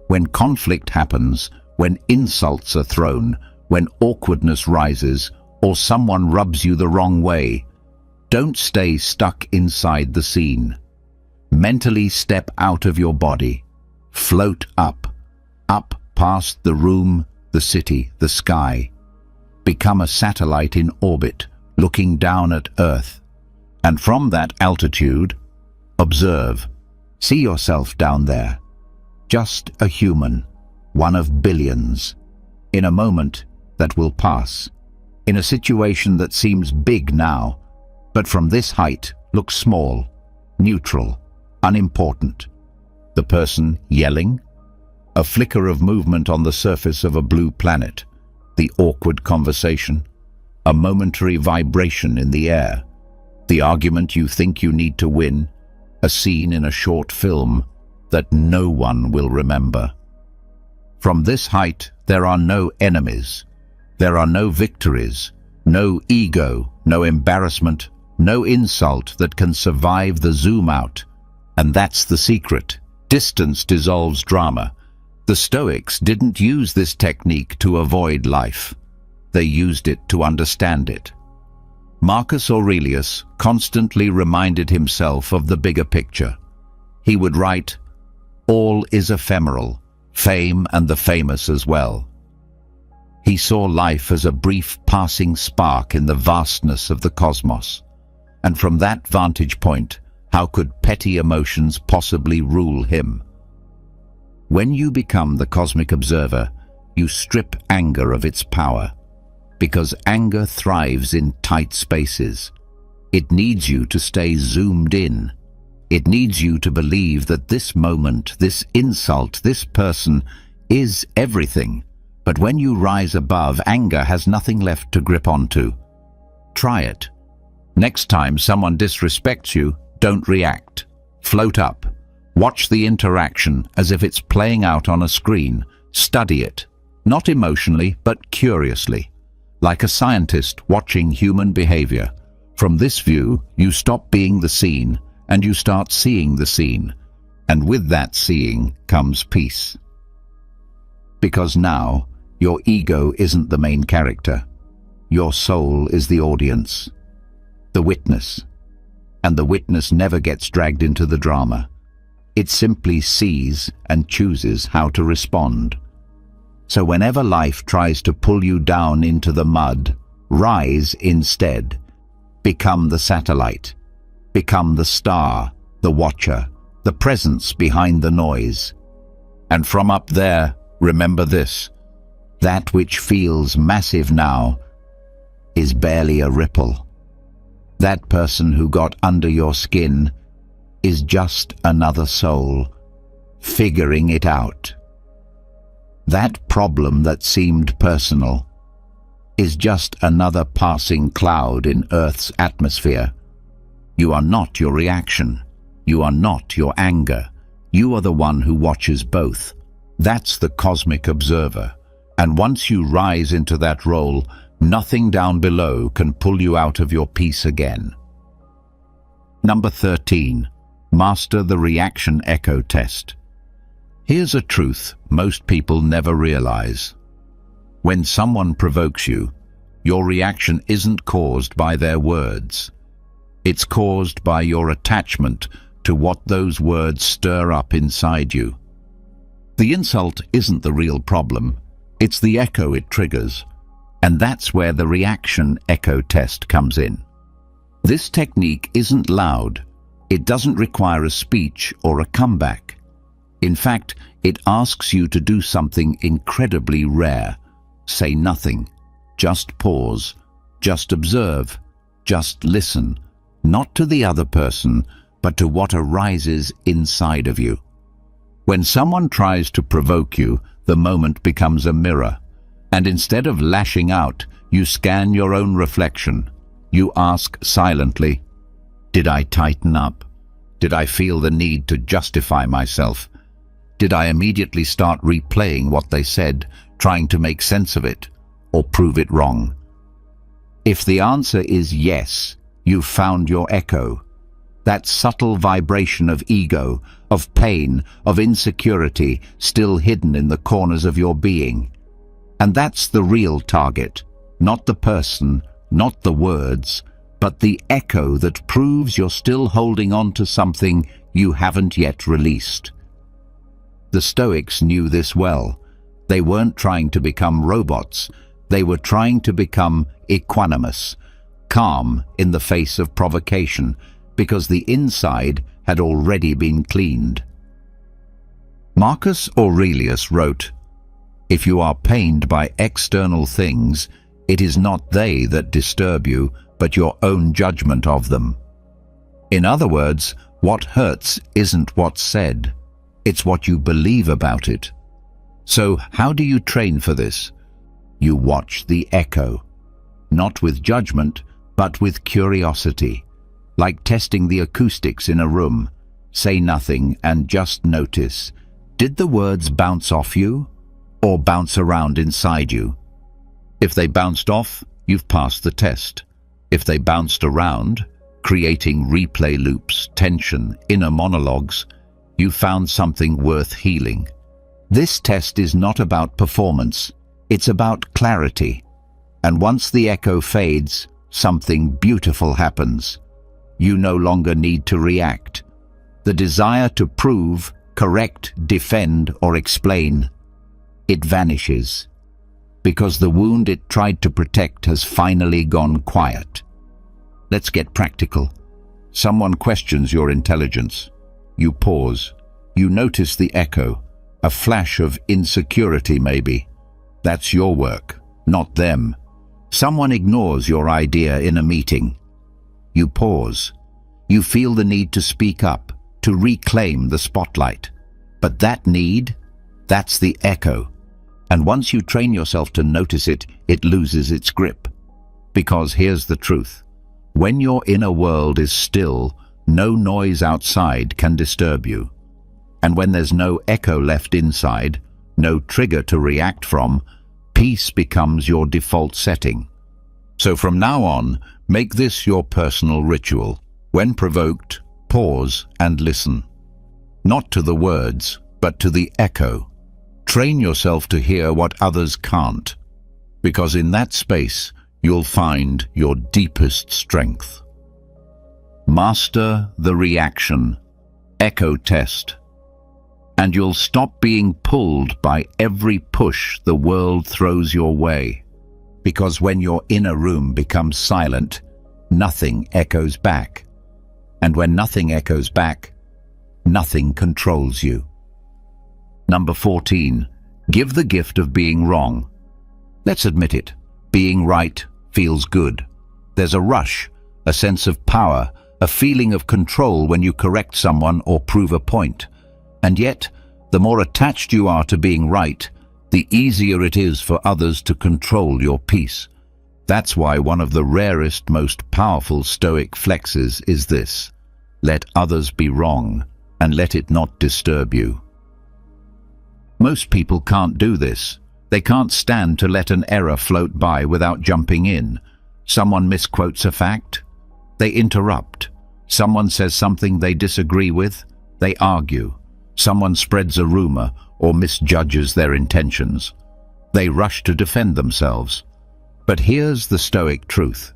When conflict happens, when insults are thrown, when awkwardness rises, or someone rubs you the wrong way, don't stay stuck inside the scene. Mentally step out of your body. Float up past the room, the city, the sky. Become a satellite in orbit, looking down at Earth. And from that altitude, observe. See yourself down there. Just a human, one of billions. In a moment that will pass. In a situation that seems big now, but from this height looks small, neutral, unimportant. The person yelling? A flicker of movement on the surface of a blue planet. The awkward conversation? A momentary vibration in the air. The argument you think you need to win? A scene in a short film that no one will remember. From this height, there are no enemies. There are no victories, no ego, no embarrassment, no insult that can survive the zoom out. And that's the secret. Distance dissolves drama. The Stoics didn't use this technique to avoid life. They used it to understand it. Marcus Aurelius constantly reminded himself of the bigger picture. He would write, "All is ephemeral, fame and the famous as well." He saw life as a brief passing spark in the vastness of the cosmos. And from that vantage point, how could petty emotions possibly rule him? When you become the cosmic observer, you strip anger of its power. Because anger thrives in tight spaces. It needs you to stay zoomed in. It needs you to believe that this moment, this insult, this person is everything. But when you rise above, anger has nothing left to grip onto. Try it. Next time someone disrespects you, don't react. Float up. Watch the interaction as if it's playing out on a screen. Study it. not emotionally, but curiously, like a scientist watching human behavior. From this view, you stop being the scene and you start seeing the scene, and with that seeing comes peace. Because now, your ego isn't the main character. Your soul is the audience, the witness, and the witness never gets dragged into the drama. It simply sees and chooses how to respond. So whenever life tries to pull you down into the mud, rise instead. Become the satellite. Become the star, the watcher, the presence behind the noise. And from up there, remember this: that which feels massive now is barely a ripple. That person who got under your skin is just another soul, figuring it out. That problem that seemed personal is just another passing cloud in Earth's atmosphere. You are not your reaction. You are not your anger. You are the one who watches both. That's the cosmic observer. And once you rise into that role, nothing down below can pull you out of your peace again. Number 13. Master the reaction echo test. Here's a truth most people never realize. When someone provokes you, your reaction isn't caused by their words. It's caused by your attachment to what those words stir up inside you. The insult isn't the real problem. It's the echo it triggers. And that's where the reaction echo test comes in. This technique isn't loud. It doesn't require a speech or a comeback. In fact, it asks you to do something incredibly rare. Say nothing. Just pause. Just observe. Just listen. Not to the other person, but to what arises inside of you. When someone tries to provoke you, the moment becomes a mirror. And instead of lashing out, you scan your own reflection. You ask silently, did I tighten up? Did I feel the need to justify myself? Did I immediately start replaying what they said, trying to make sense of it, or prove it wrong? If the answer is yes, you've found your echo. That subtle vibration of ego, of pain, of insecurity, still hidden in the corners of your being. And that's the real target, not the person, not the words, but the echo that proves you're still holding on to something you haven't yet released. The Stoics knew this well. They weren't trying to become robots. They were trying to become equanimous, calm in the face of provocation, because the inside had already been cleaned. Marcus Aurelius wrote, "If you are pained by external things, it is not they that disturb you, but your own judgment of them." In other words, what hurts isn't what's said, it's what you believe about it. So how do you train for this? You watch the echo, not with judgment, but with curiosity, like testing the acoustics in a room. Say nothing and just notice. Did the words bounce off you, or bounce around inside you? If they bounced off, you've passed the test. If they bounced around, creating replay loops, tension, inner monologues, you found something worth healing. This test is not about performance, it's about clarity. And once the echo fades, something beautiful happens. You no longer need to react. The desire to prove, correct, defend, or explain, it vanishes. Because the wound it tried to protect has finally gone quiet. Let's get practical. Someone questions your intelligence. You pause. You notice the echo, a flash of insecurity maybe. That's your work, not them. Someone ignores your idea in a meeting. You pause. You feel the need to speak up, to reclaim the spotlight. But that need, that's the echo. And once you train yourself to notice it, it loses its grip. Because here's the truth. When your inner world is still, no noise outside can disturb you. And when there's no echo left inside, no trigger to react from, Peace becomes your default setting. So from now on, make this your personal ritual. When provoked, pause and listen. Not to the words, but to the echo. Train yourself to hear what others can't, because in that space, you'll find your deepest strength. Master the reaction. Echo test. And you'll stop being pulled by every push the world throws your way. Because when your inner room becomes silent, nothing echoes back. And when nothing echoes back, nothing controls you. Number 14. Give the gift of being wrong. Let's admit it. Being right feels good. There's a rush, a sense of power, a feeling of control when you correct someone or prove a point. And yet, the more attached you are to being right, the easier it is for others to control your peace. That's why one of the rarest, most powerful Stoic flexes is this: let others be wrong, and let it not disturb you. Most people can't do this. They can't stand to let an error float by without jumping in. Someone misquotes a fact, they interrupt. Someone says something they disagree with, they argue. Someone spreads a rumor or misjudges their intentions. They rush to defend themselves. But here's the Stoic truth.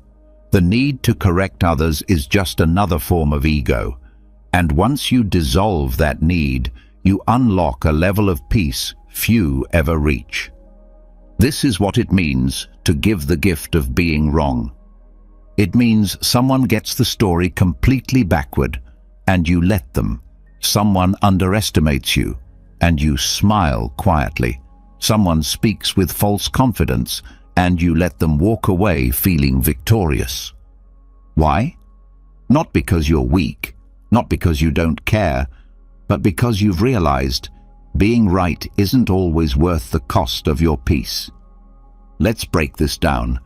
The need to correct others is just another form of ego. And once you dissolve that need, you unlock a level of peace few ever reach. This is what it means to give the gift of being wrong. It means someone gets the story completely backward, and you let them. Someone underestimates you, and you smile quietly. Someone speaks with false confidence, and you let them walk away feeling victorious. Why? Not because you're weak, not because you don't care, but because you've realized being right isn't always worth the cost of your peace. Let's break this down.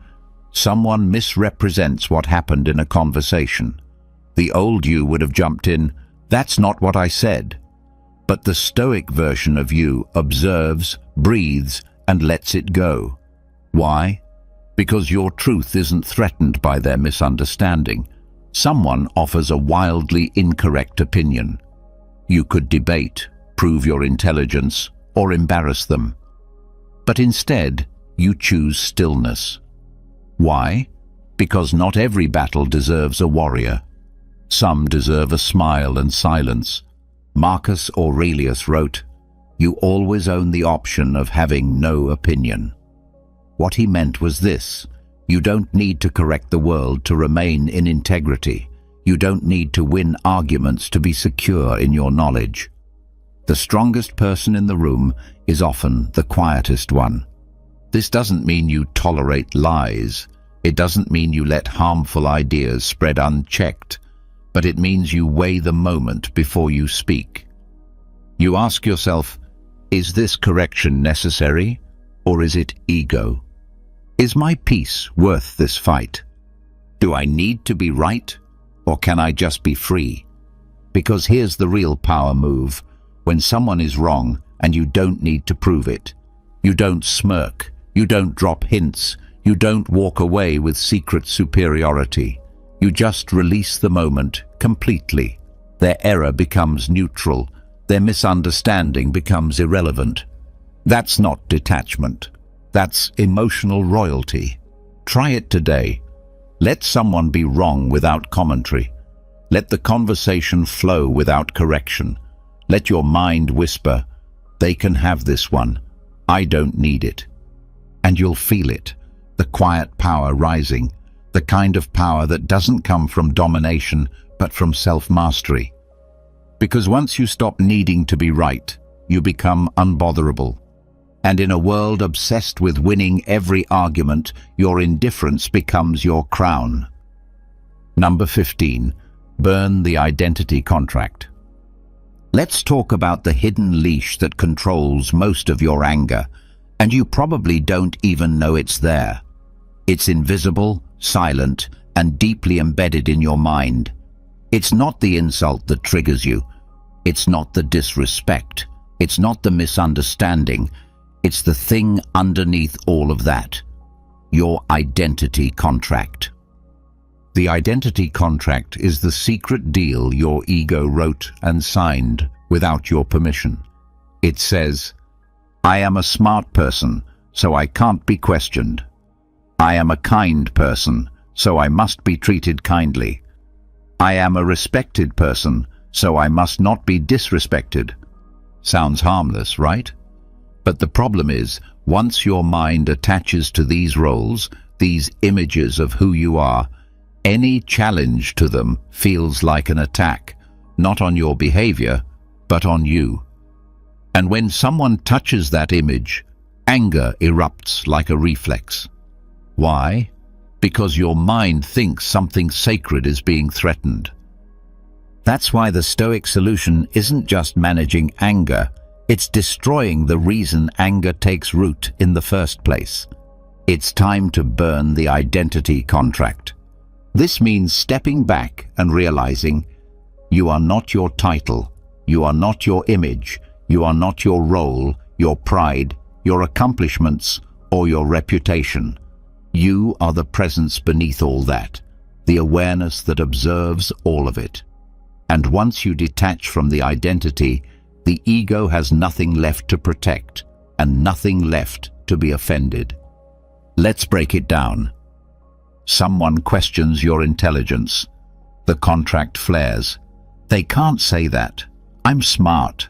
Someone misrepresents what happened in a conversation. The old you would have jumped in, "That's not what I said." But the Stoic version of you observes, breathes, and lets it go. Why? Because your truth isn't threatened by their misunderstanding. Someone offers a wildly incorrect opinion. You could debate, prove your intelligence, or embarrass them. But instead, you choose stillness. Why? Because not every battle deserves a warrior. Some deserve a smile and silence. Marcus Aurelius wrote, "You always own the option of having no opinion." What he meant was this: you don't need to correct the world to remain in integrity. You don't need to win arguments to be secure in your knowledge. The strongest person in the room is often the quietest one. This doesn't mean you tolerate lies. It doesn't mean you let harmful ideas spread unchecked. But it means you weigh the moment before you speak. You ask yourself, is this correction necessary, or is it ego? Is my peace worth this fight? Do I need to be right, or can I just be free? Because here's the real power move. When someone is wrong and you don't need to prove it, you don't smirk, you don't drop hints, you don't walk away with secret superiority. You just release the moment completely. Their error becomes neutral. Their misunderstanding becomes irrelevant. That's not detachment. That's emotional royalty. Try it today. Let someone be wrong without commentary. Let the conversation flow without correction. Let your mind whisper, "They can have this one. I don't need it." And you'll feel it, the quiet power rising, the kind of power that doesn't come from domination, but from self-mastery. Because once you stop needing to be right, you become unbotherable. And in a world obsessed with winning every argument, your indifference becomes your crown. Number 15. Burn the identity contract. Let's talk about the hidden leash that controls most of your anger, and you probably don't even know it's there. It's invisible, silent, and deeply embedded in your mind. It's not the insult that triggers you. It's not the disrespect. It's not the misunderstanding. It's the thing underneath all of that, your identity contract. The identity contract is the secret deal your ego wrote and signed without your permission. It says, I am a smart person, so I can't be questioned. I am a kind person, so I must be treated kindly. I am a respected person, so I must not be disrespected. Sounds harmless, right? But the problem is, once your mind attaches to these roles, these images of who you are, any challenge to them feels like an attack, not on your behavior, but on you. And when someone touches that image, anger erupts like a reflex. Why? Because your mind thinks something sacred is being threatened. That's why the Stoic solution isn't just managing anger, it's destroying the reason anger takes root in the first place. It's time to burn the identity contract. This means stepping back and realizing you are not your title, you are not your image, you are not your role, your pride, your accomplishments, or your reputation. You are the presence beneath all that, the awareness that observes all of it. And once you detach from the identity, the ego has nothing left to protect and nothing left to be offended. Let's break it down. Someone questions your intelligence. The contract flares. They can't say that. I'm smart.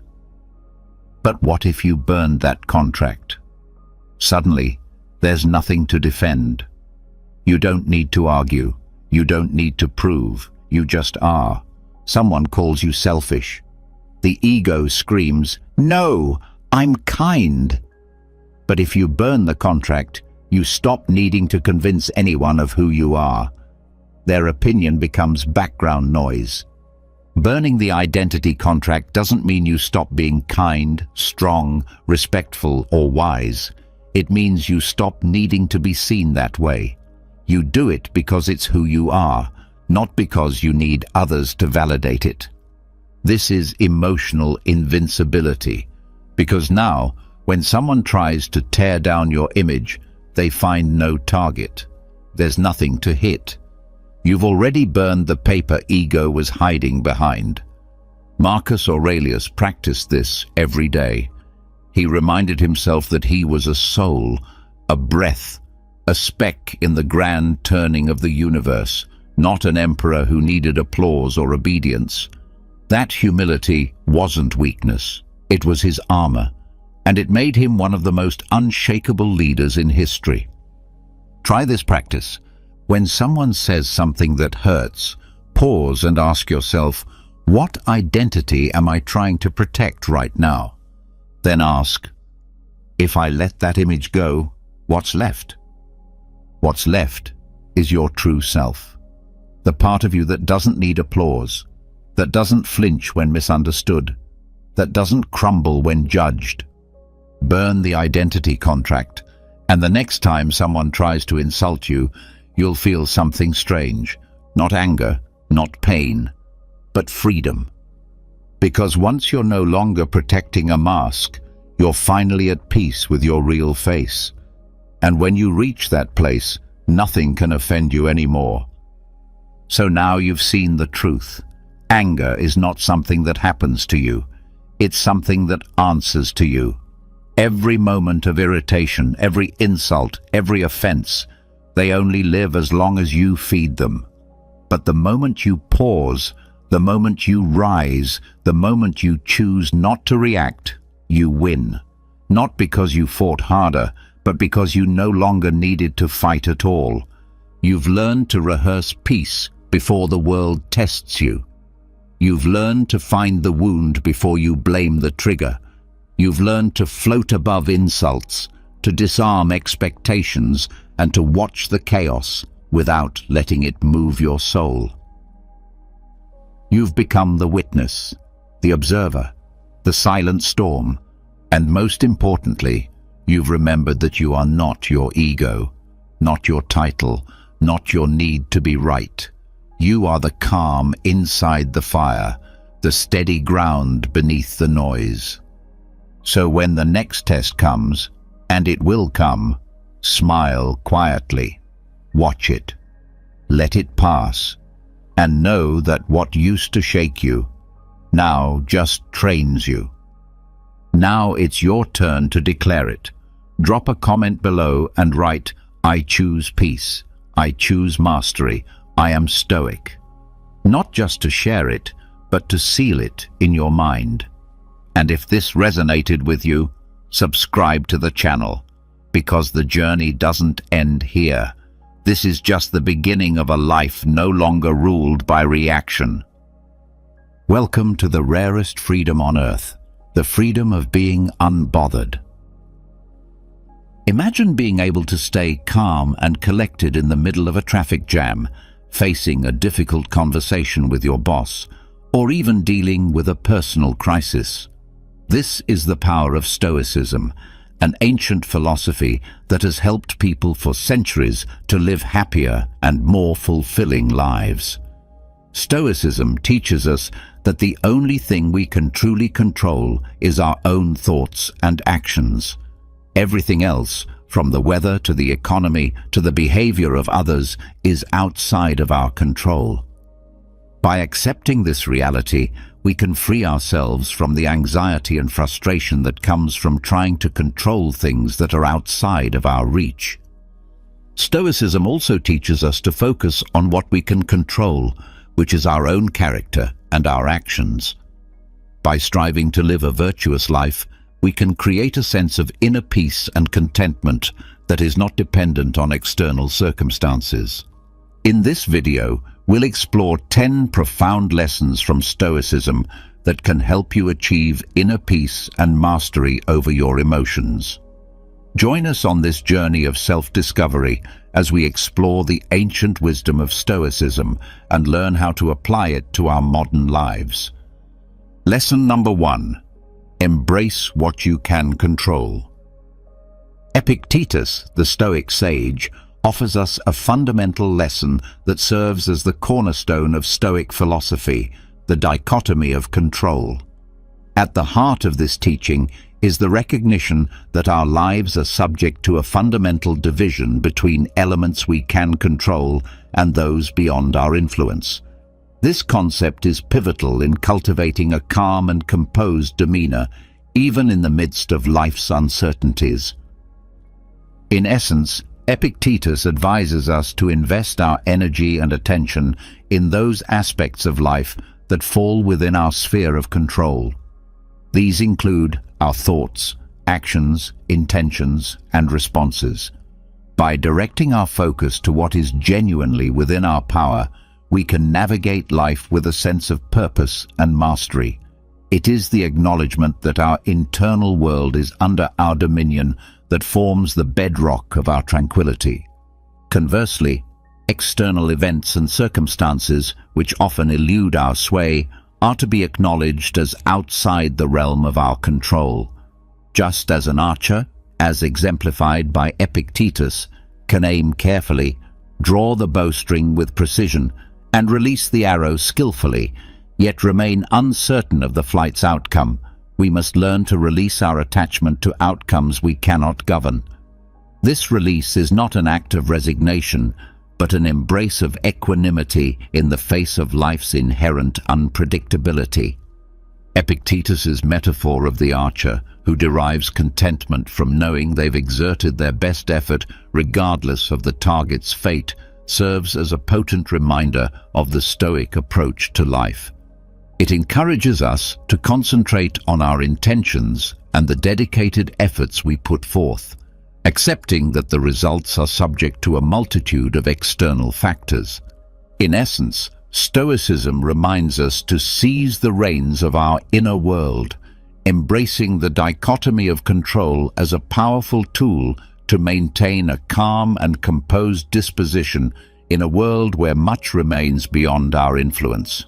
But what if you burned that contract? Suddenly, there's nothing to defend. You don't need to argue. You don't need to prove. You just are. Someone calls you selfish. The ego screams, no, I'm kind. But if you burn the contract, you stop needing to convince anyone of who you are. Their opinion becomes background noise. Burning the identity contract doesn't mean you stop being kind, strong, respectful, or wise. It means you stop needing to be seen that way. You do it because it's who you are, not because you need others to validate it. This is emotional invincibility, because now, when someone tries to tear down your image, they find no target. There's nothing to hit. You've already burned the paper ego was hiding behind. Marcus Aurelius practiced this every day. He reminded himself that he was a soul, a breath, a speck in the grand turning of the universe, not an emperor who needed applause or obedience. That humility wasn't weakness, it was his armor, and it made him one of the most unshakable leaders in history. Try this practice. When someone says something that hurts, pause and ask yourself, what identity am I trying to protect right now? Then ask, if I let that image go, what's left? What's left is your true self, the part of you that doesn't need applause, that doesn't flinch when misunderstood, that doesn't crumble when judged. Burn the identity contract, and the next time someone tries to insult you, you'll feel something strange, not anger, not pain, but freedom. Because once you're no longer protecting a mask, you're finally at peace with your real face. And when you reach that place, nothing can offend you anymore. So now you've seen the truth. Anger is not something that happens to you. It's something that answers to you. Every moment of irritation, every insult, every offense, they only live as long as you feed them. But the moment you pause, the moment you rise, the moment you choose not to react, you win. Not because you fought harder, but because you no longer needed to fight at all. You've learned to rehearse peace before the world tests you. You've learned to find the wound before you blame the trigger. You've learned to float above insults, to disarm expectations, and to watch the chaos without letting it move your soul. You've become the witness, the observer, the silent storm, and most importantly, you've remembered that you are not your ego, not your title, not your need to be right. You are the calm inside the fire, the steady ground beneath the noise. So when the next test comes, And it will come. Smile quietly. Watch it. Let it pass. And know that what used to shake you now just trains you. Now it's your turn to declare it. Drop a comment below and write, "I choose peace. I choose mastery. I am stoic." Not just to share it, but to seal it in your mind. And if this resonated with you, subscribe to the channel, because the journey doesn't end here. This is just the beginning of a life no longer ruled by reaction. Welcome to the rarest freedom on earth, the freedom of being unbothered. Imagine being able to stay calm and collected in the middle of a traffic jam, facing a difficult conversation with your boss, or even dealing with a personal crisis. This is the power of Stoicism, an ancient philosophy that has helped people for centuries to live happier and more fulfilling lives. Stoicism teaches us that the only thing we can truly control is our own thoughts and actions. Everything else, from the weather to the economy to the behavior of others, is outside of our control. By accepting this reality, we can free ourselves from the anxiety and frustration that comes from trying to control things that are outside of our reach. Stoicism also teaches us to focus on what we can control, which is our own character and our actions. By striving to live a virtuous life, we can create a sense of inner peace and contentment that is not dependent on external circumstances. In this video, we'll explore 10 profound lessons from Stoicism that can help you achieve inner peace and mastery over your emotions. Join us on this journey of self-discovery as we explore the ancient wisdom of Stoicism and learn how to apply it to our modern lives. Lesson number 1. Embrace what you can control. Epictetus, the Stoic sage, offers us a fundamental lesson that serves as the cornerstone of Stoic philosophy, the dichotomy of control. At the heart of this teaching is the recognition that our lives are subject to a fundamental division between elements we can control and those beyond our influence. This concept is pivotal in cultivating a calm and composed demeanor, even in the midst of life's uncertainties. In essence, Epictetus advises us to invest our energy and attention in those aspects of life that fall within our sphere of control. These include our thoughts, actions, intentions, and responses. By directing our focus to what is genuinely within our power, we can navigate life with a sense of purpose and mastery. It is the acknowledgement that our internal world is under our dominion that forms the bedrock of our tranquility. Conversely, external events and circumstances, which often elude our sway, are to be acknowledged as outside the realm of our control. Just as an archer, as exemplified by Epictetus, can aim carefully, draw the bowstring with precision, and release the arrow skillfully, yet remain uncertain of the flight's outcome, we must learn to release our attachment to outcomes we cannot govern. This release is not an act of resignation, but an embrace of equanimity in the face of life's inherent unpredictability. Epictetus's metaphor of the archer, who derives contentment from knowing they've exerted their best effort regardless of the target's fate, serves as a potent reminder of the Stoic approach to life. It encourages us to concentrate on our intentions and the dedicated efforts we put forth, accepting that the results are subject to a multitude of external factors. In essence, Stoicism reminds us to seize the reins of our inner world, embracing the dichotomy of control as a powerful tool to maintain a calm and composed disposition in a world where much remains beyond our influence.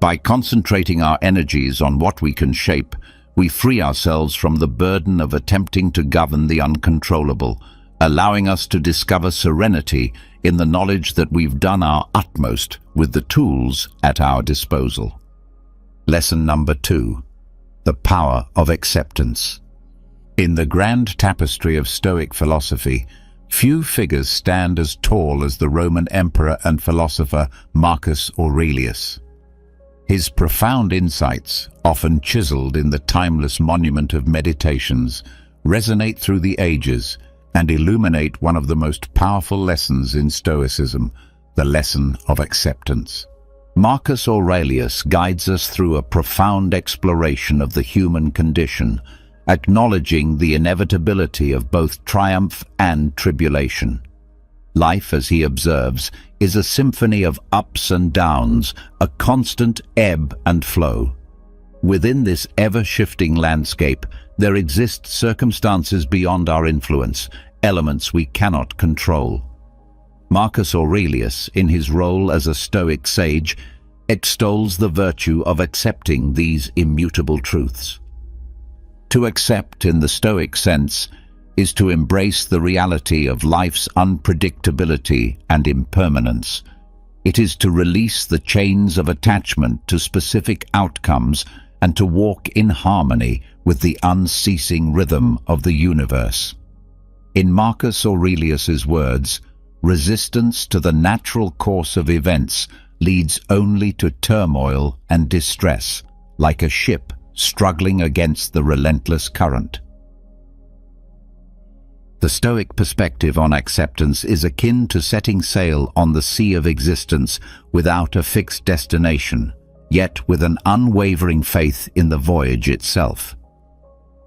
By concentrating our energies on what we can shape, we free ourselves from the burden of attempting to govern the uncontrollable, allowing us to discover serenity in the knowledge that we've done our utmost with the tools at our disposal. Lesson number 2. The power of acceptance. In the grand tapestry of Stoic philosophy, few figures stand as tall as the Roman emperor and philosopher Marcus Aurelius. His profound insights, often chiseled in the timeless monument of Meditations, resonate through the ages and illuminate one of the most powerful lessons in Stoicism, the lesson of acceptance. Marcus Aurelius guides us through a profound exploration of the human condition, acknowledging the inevitability of both triumph and tribulation. Life, as he observes, is a symphony of ups and downs, a constant ebb and flow. Within this ever-shifting landscape, there exist circumstances beyond our influence, elements we cannot control. Marcus Aurelius, in his role as a Stoic sage, extols the virtue of accepting these immutable truths. To accept, in the Stoic sense, is to embrace the reality of life's unpredictability and impermanence. It is to release the chains of attachment to specific outcomes and to walk in harmony with the unceasing rhythm of the universe. In Marcus Aurelius's words, resistance to the natural course of events leads only to turmoil and distress, like a ship struggling against the relentless current. The Stoic perspective on acceptance is akin to setting sail on the sea of existence without a fixed destination, yet with an unwavering faith in the voyage itself.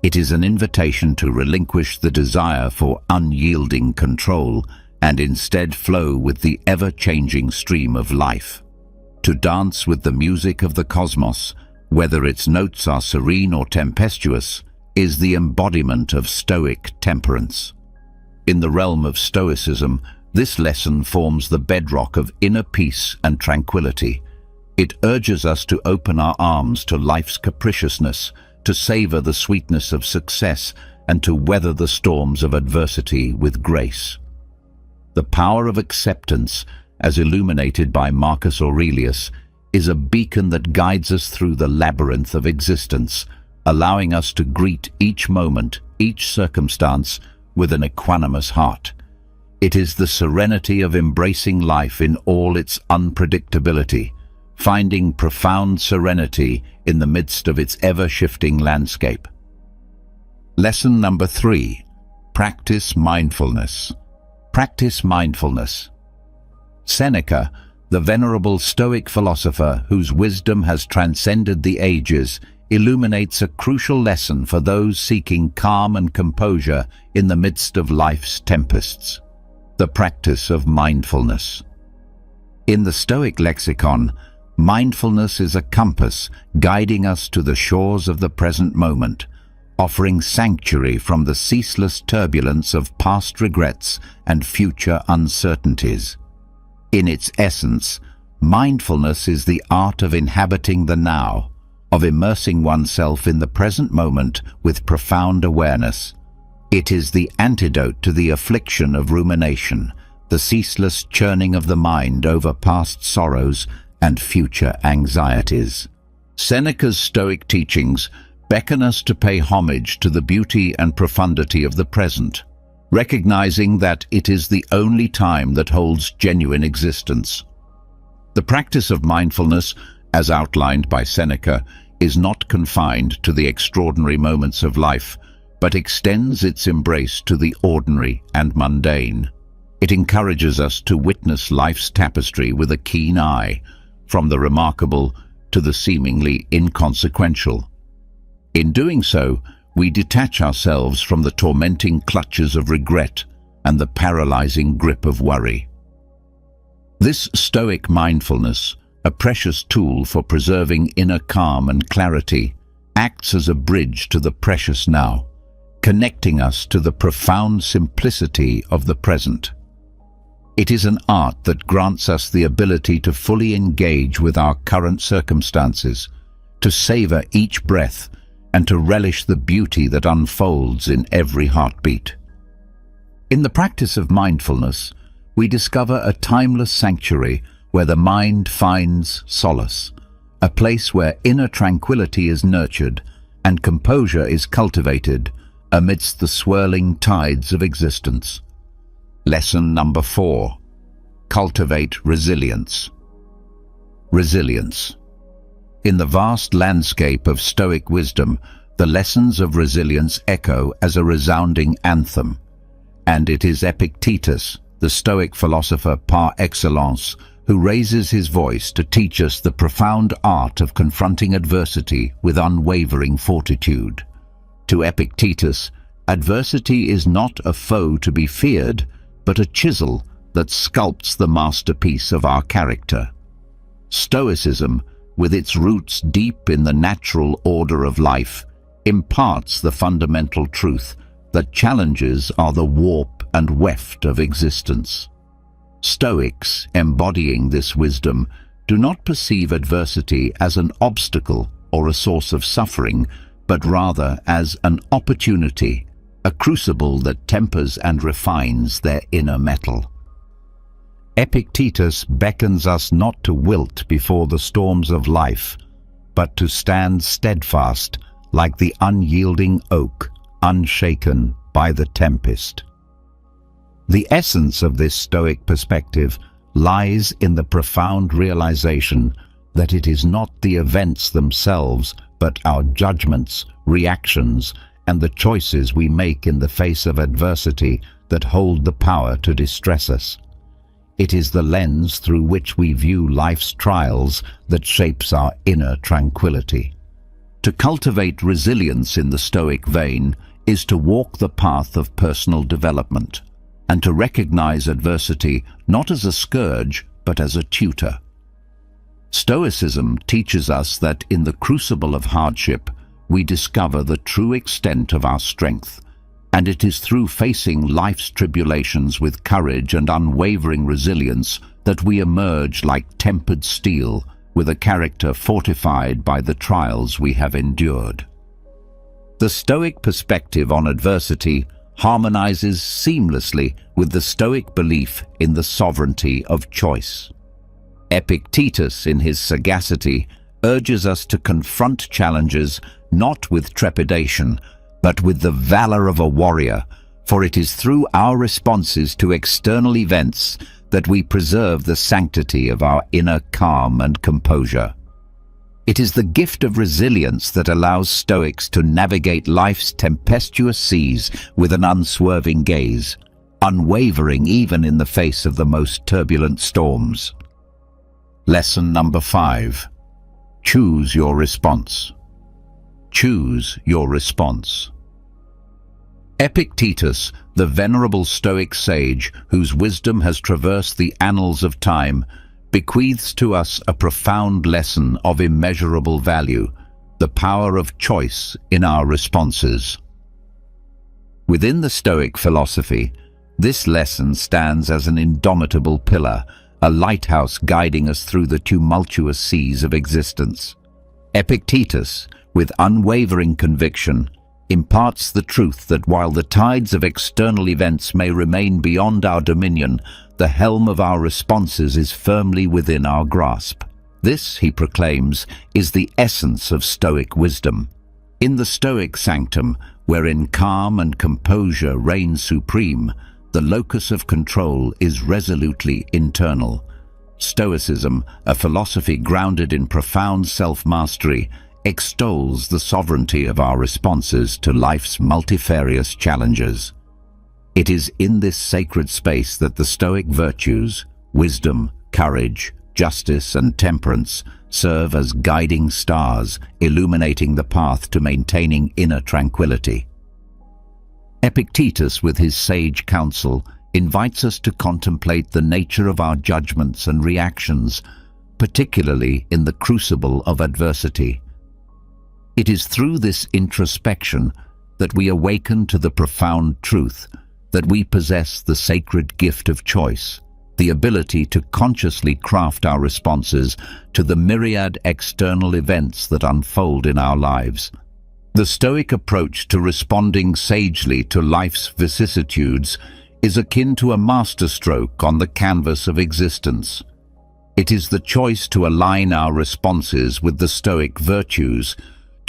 It is an invitation to relinquish the desire for unyielding control and instead flow with the ever-changing stream of life. To dance with the music of the cosmos, whether its notes are serene or tempestuous, is the embodiment of Stoic temperance. In the realm of Stoicism, this lesson forms the bedrock of inner peace and tranquility. It urges us to open our arms to life's capriciousness, to savor the sweetness of success, and to weather the storms of adversity with grace. The power of acceptance, as illuminated by Marcus Aurelius, is a beacon that guides us through the labyrinth of existence, allowing us to greet each moment, each circumstance, with an equanimous heart. It is the serenity of embracing life in all its unpredictability, finding profound serenity in the midst of its ever-shifting landscape. Lesson number 3. Practice mindfulness. Practice mindfulness. Seneca, the venerable Stoic philosopher whose wisdom has transcended the ages, illuminates a crucial lesson for those seeking calm and composure in the midst of life's tempests: the practice of mindfulness. In the Stoic lexicon, mindfulness is a compass guiding us to the shores of the present moment, offering sanctuary from the ceaseless turbulence of past regrets and future uncertainties. In its essence, mindfulness is the art of inhabiting the now, of immersing oneself in the present moment with profound awareness. It is the antidote to the affliction of rumination, the ceaseless churning of the mind over past sorrows and future anxieties. Seneca's Stoic teachings beckon us to pay homage to the beauty and profundity of the present, recognizing that it is the only time that holds genuine existence. The practice of mindfulness, as outlined by Seneca, is not confined to the extraordinary moments of life, but extends its embrace to the ordinary and mundane. It encourages us to witness life's tapestry with a keen eye, from the remarkable to the seemingly inconsequential. In doing so, we detach ourselves from the tormenting clutches of regret and the paralyzing grip of worry. This Stoic mindfulness, a precious tool for preserving inner calm and clarity, acts as a bridge to the precious now, connecting us to the profound simplicity of the present. It is an art that grants us the ability to fully engage with our current circumstances, to savor each breath, and to relish the beauty that unfolds in every heartbeat. In the practice of mindfulness, we discover a timeless sanctuary where the mind finds solace, a place where inner tranquility is nurtured and composure is cultivated, amidst the swirling tides of existence. Lesson number 4. Cultivate resilience. Resilience. In the vast landscape of Stoic wisdom, the lessons of resilience echo as a resounding anthem. And it is Epictetus, the Stoic philosopher par excellence, who raises his voice to teach us the profound art of confronting adversity with unwavering fortitude. To Epictetus, adversity is not a foe to be feared, but a chisel that sculpts the masterpiece of our character. Stoicism, with its roots deep in the natural order of life, imparts the fundamental truth that challenges are the warp and weft of existence. Stoics, embodying this wisdom, do not perceive adversity as an obstacle or a source of suffering, but rather as an opportunity, a crucible that tempers and refines their inner metal. Epictetus beckons us not to wilt before the storms of life, but to stand steadfast like the unyielding oak, unshaken by the tempest. The essence of this Stoic perspective lies in the profound realization that it is not the events themselves, but our judgments, reactions, and the choices we make in the face of adversity that hold the power to distress us. It is the lens through which we view life's trials that shapes our inner tranquility. To cultivate resilience in the Stoic vein is to walk the path of personal development, and to recognize adversity not as a scourge, but as a tutor. Stoicism teaches us that in the crucible of hardship, we discover the true extent of our strength, and it is through facing life's tribulations with courage and unwavering resilience that we emerge like tempered steel, with a character fortified by the trials we have endured. The Stoic perspective on adversity harmonizes seamlessly with the Stoic belief in the sovereignty of choice. Epictetus, in his sagacity, urges us to confront challenges not with trepidation, but with the valor of a warrior, for it is through our responses to external events that we preserve the sanctity of our inner calm and composure. It is the gift of resilience that allows Stoics to navigate life's tempestuous seas with an unswerving gaze, unwavering even in the face of the most turbulent storms. Lesson number 5. Choose your response. Choose your response. Epictetus, the venerable Stoic sage whose wisdom has traversed the annals of time, bequeaths to us a profound lesson of immeasurable value, the power of choice in our responses. Within the Stoic philosophy, this lesson stands as an indomitable pillar, a lighthouse guiding us through the tumultuous seas of existence. Epictetus, with unwavering conviction, imparts the truth that while the tides of external events may remain beyond our dominion, the helm of our responses is firmly within our grasp. This, he proclaims, is the essence of Stoic wisdom. In the Stoic sanctum, wherein calm and composure reign supreme, the locus of control is resolutely internal. Stoicism, a philosophy grounded in profound self-mastery, extols the sovereignty of our responses to life's multifarious challenges. It is in this sacred space that the Stoic virtues, wisdom, courage, justice, and temperance serve as guiding stars, illuminating the path to maintaining inner tranquility. Epictetus, with his sage counsel, invites us to contemplate the nature of our judgments and reactions, particularly in the crucible of adversity. It is through this introspection that we awaken to the profound truth that we possess the sacred gift of choice, the ability to consciously craft our responses to the myriad external events that unfold in our lives. The Stoic approach to responding sagely to life's vicissitudes is akin to a masterstroke on the canvas of existence. It is the choice to align our responses with the Stoic virtues,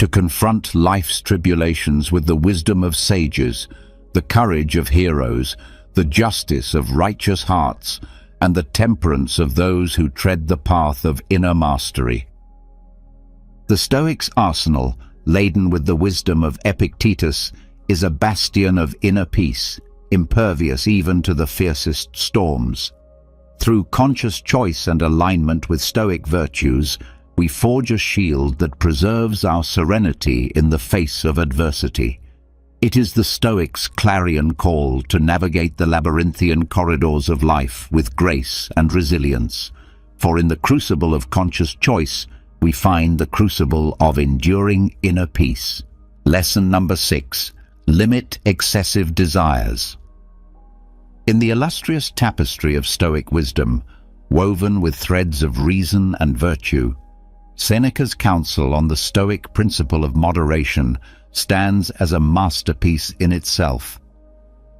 to confront life's tribulations with the wisdom of sages, the courage of heroes, the justice of righteous hearts, and the temperance of those who tread the path of inner mastery. The Stoics' arsenal, laden with the wisdom of Epictetus, is a bastion of inner peace, impervious even to the fiercest storms. Through conscious choice and alignment with Stoic virtues, we forge a shield that preserves our serenity in the face of adversity. It is the Stoics' clarion call to navigate the labyrinthian corridors of life with grace and resilience. For in the crucible of conscious choice, we find the crucible of enduring inner peace. Lesson number 6. Limit excessive desires. In the illustrious tapestry of Stoic wisdom, woven with threads of reason and virtue, Seneca's counsel on the Stoic principle of moderation stands as a masterpiece in itself.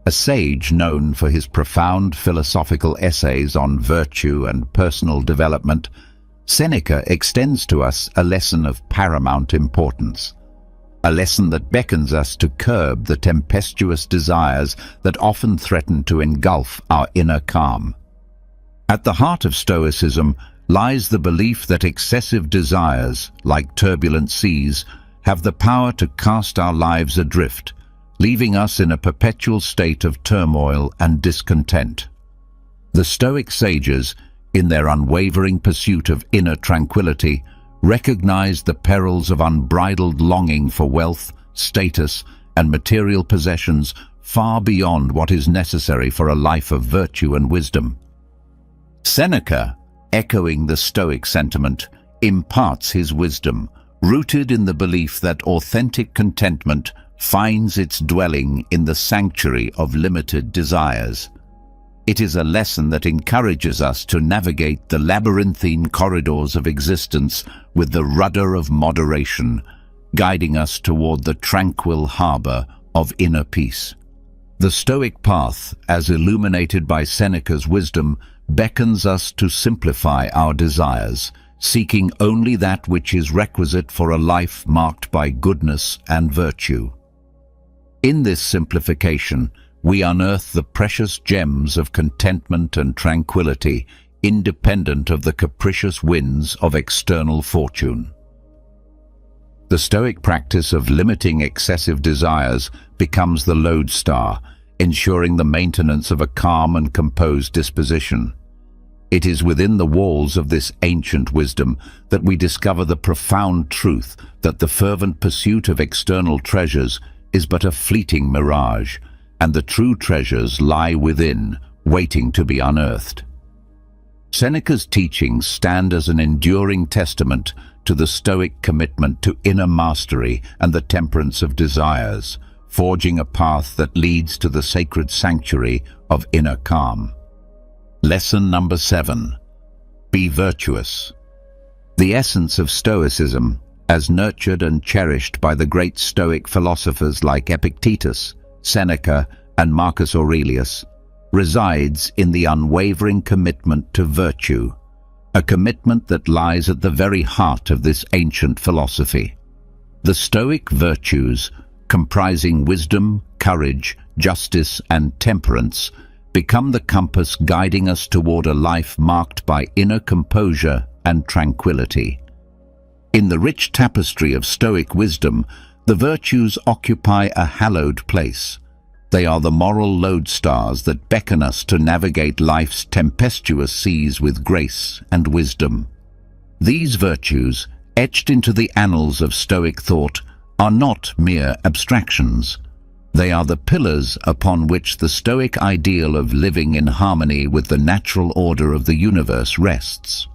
A sage known for his profound philosophical essays on virtue and personal development, Seneca extends to us a lesson of paramount importance. A lesson that beckons us to curb the tempestuous desires that often threaten to engulf our inner calm. At the heart of Stoicism lies the belief that excessive desires, like turbulent seas, have the power to cast our lives adrift, leaving us in a perpetual state of turmoil and discontent. The Stoic sages, in their unwavering pursuit of inner tranquility, recognized the perils of unbridled longing for wealth, status, and material possessions far beyond what is necessary for a life of virtue and wisdom. Seneca, echoing the Stoic sentiment, imparts his wisdom, rooted in the belief that authentic contentment finds its dwelling in the sanctuary of limited desires. It is a lesson that encourages us to navigate the labyrinthine corridors of existence with the rudder of moderation, guiding us toward the tranquil harbor of inner peace. The Stoic path, as illuminated by Seneca's wisdom, beckons us to simplify our desires, seeking only that which is requisite for a life marked by goodness and virtue. In this simplification, we unearth the precious gems of contentment and tranquility, independent of the capricious winds of external fortune. The Stoic practice of limiting excessive desires becomes the lodestar, ensuring the maintenance of a calm and composed disposition. It is within the walls of this ancient wisdom that we discover the profound truth that the fervent pursuit of external treasures is but a fleeting mirage, and the true treasures lie within, waiting to be unearthed. Seneca's teachings stand as an enduring testament to the Stoic commitment to inner mastery and the temperance of desires, forging a path that leads to the sacred sanctuary of inner calm. Lesson number 7. Be virtuous. The essence of Stoicism, as nurtured and cherished by the great Stoic philosophers like Epictetus, Seneca, and Marcus Aurelius, resides in the unwavering commitment to virtue, a commitment that lies at the very heart of this ancient philosophy. The Stoic virtues, comprising wisdom, courage, justice, and temperance, become the compass guiding us toward a life marked by inner composure and tranquility. In the rich tapestry of Stoic wisdom, the virtues occupy a hallowed place. They are the moral lodestars that beckon us to navigate life's tempestuous seas with grace and wisdom. These virtues, etched into the annals of Stoic thought, are not mere abstractions. They are the pillars upon which the Stoic ideal of living in harmony with the natural order of the universe rests.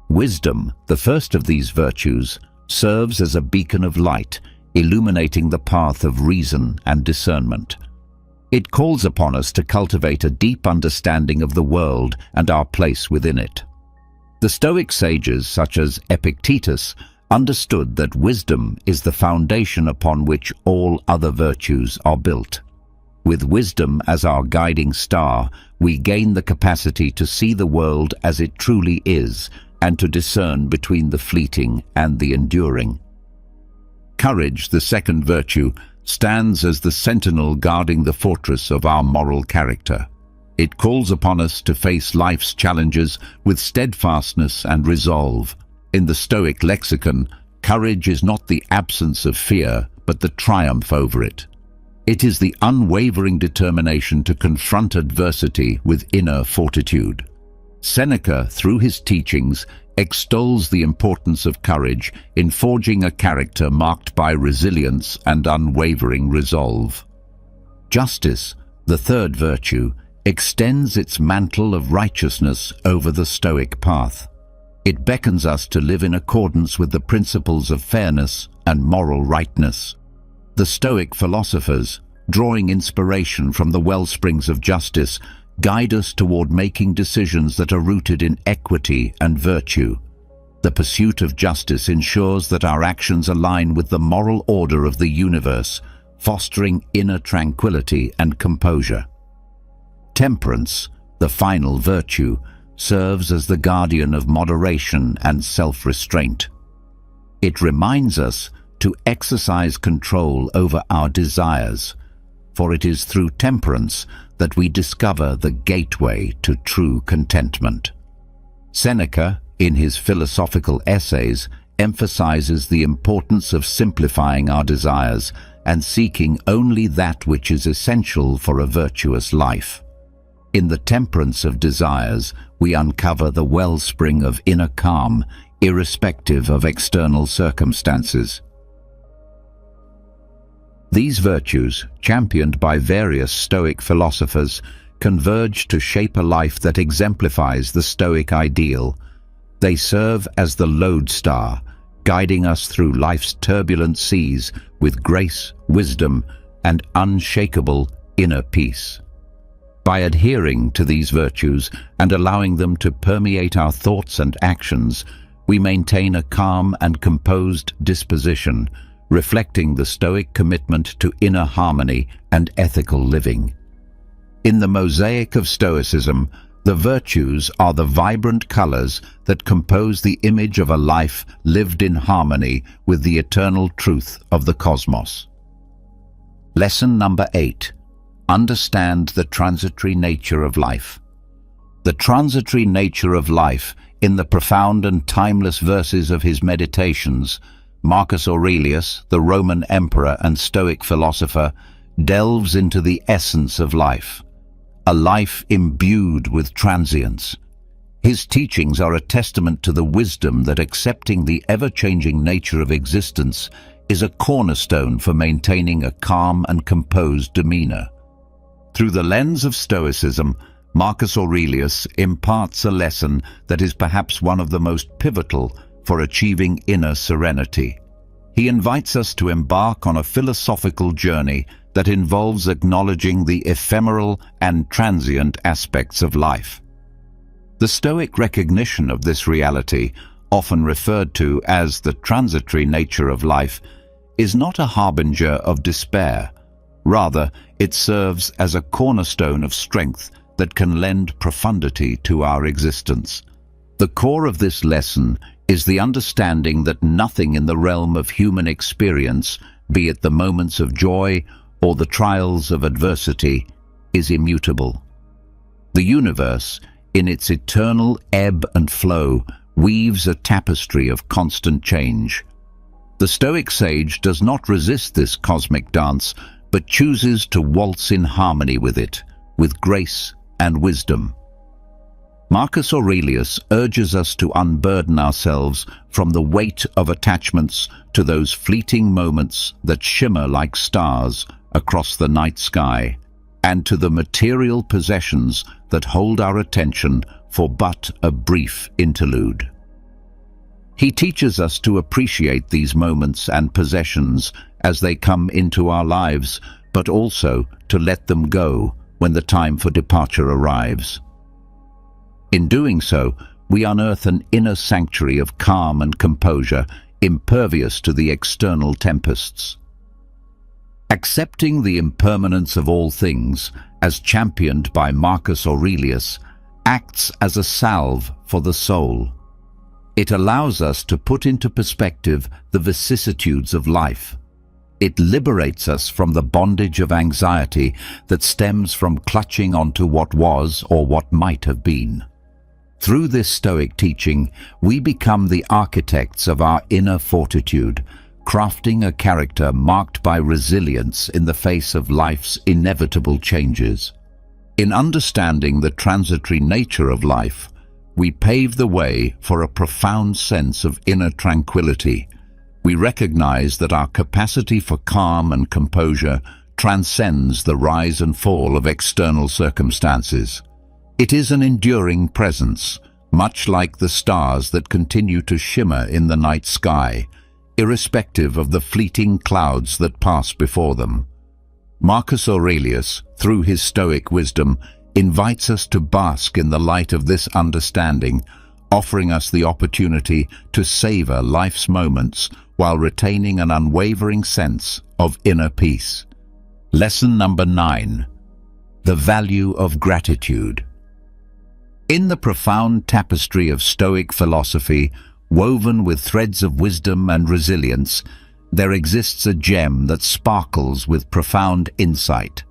Wisdom, the first of these virtues, serves as a beacon of light, illuminating the path of reason and discernment. It calls upon us to cultivate a deep understanding of the world and our place within it. The Stoic sages, such as Epictetus, understood that wisdom is the foundation upon which all other virtues are built. With wisdom as our guiding star, we gain the capacity to see the world as it truly is and to discern between the fleeting and the enduring. Courage, the second virtue, stands as the sentinel guarding the fortress of our moral character. It calls upon us to face life's challenges with steadfastness and resolve. In the Stoic lexicon, courage is not the absence of fear, but the triumph over it. It is the unwavering determination to confront adversity with inner fortitude. Seneca, through his teachings, extols the importance of courage in forging a character marked by resilience and unwavering resolve. Justice, the third virtue, extends its mantle of righteousness over the Stoic path. It beckons us to live in accordance with the principles of fairness and moral rightness. The Stoic philosophers, drawing inspiration from the wellsprings of justice, guide us toward making decisions that are rooted in equity and virtue. The pursuit of justice ensures that our actions align with the moral order of the universe, fostering inner tranquility and composure. Temperance, the final virtue, serves as the guardian of moderation and self-restraint. It reminds us to exercise control over our desires, for it is through temperance that we discover the gateway to true contentment. Seneca, in his philosophical essays, emphasizes the importance of simplifying our desires and seeking only that which is essential for a virtuous life. In the temperance of desires, we uncover the wellspring of inner calm, irrespective of external circumstances. These virtues, championed by various Stoic philosophers, converge to shape a life that exemplifies the Stoic ideal. They serve as the lodestar, guiding us through life's turbulent seas with grace, wisdom, and unshakable inner peace. By adhering to these virtues and allowing them to permeate our thoughts and actions, we maintain a calm and composed disposition, reflecting the Stoic commitment to inner harmony and ethical living. In the mosaic of Stoicism, the virtues are the vibrant colors that compose the image of a life lived in harmony with the eternal truth of the cosmos. Lesson number 8. Understand the transitory nature of life. The transitory nature of life, in the profound and timeless verses of his Meditations, Marcus Aurelius, the Roman emperor and Stoic philosopher, delves into the essence of life, a life imbued with transience. His teachings are a testament to the wisdom that accepting the ever-changing nature of existence is a cornerstone for maintaining a calm and composed demeanor. Through the lens of Stoicism, Marcus Aurelius imparts a lesson that is perhaps one of the most pivotal for achieving inner serenity. He invites us to embark on a philosophical journey that involves acknowledging the ephemeral and transient aspects of life. The Stoic recognition of this reality, often referred to as the transitory nature of life, is not a harbinger of despair. Rather, it serves as a cornerstone of strength that can lend profundity to our existence. The core of this lesson is the understanding that nothing in the realm of human experience, be it the moments of joy or the trials of adversity, is immutable. The universe, in its eternal ebb and flow, weaves a tapestry of constant change. The Stoic sage does not resist this cosmic dance, but chooses to waltz in harmony with it, with grace and wisdom. Marcus Aurelius urges us to unburden ourselves from the weight of attachments to those fleeting moments that shimmer like stars across the night sky, and to the material possessions that hold our attention for but a brief interlude. He teaches us to appreciate these moments and possessions as they come into our lives, but also to let them go when the time for departure arrives. In doing so, we unearth an inner sanctuary of calm and composure, impervious to the external tempests. Accepting the impermanence of all things, as championed by Marcus Aurelius, acts as a salve for the soul. It allows us to put into perspective the vicissitudes of life. It liberates us from the bondage of anxiety that stems from clutching onto what was or what might have been. Through this Stoic teaching, we become the architects of our inner fortitude, crafting a character marked by resilience in the face of life's inevitable changes. In understanding the transitory nature of life, we pave the way for a profound sense of inner tranquility. We recognize that our capacity for calm and composure transcends the rise and fall of external circumstances. It is an enduring presence, much like the stars that continue to shimmer in the night sky, irrespective of the fleeting clouds that pass before them. Marcus Aurelius, through his Stoic wisdom, invites us to bask in the light of this understanding, offering us the opportunity to savor life's moments while retaining an unwavering sense of inner peace. Lesson number 9. The value of gratitude. In the profound tapestry of Stoic philosophy, woven with threads of wisdom and resilience, there exists a gem that sparkles with profound insight: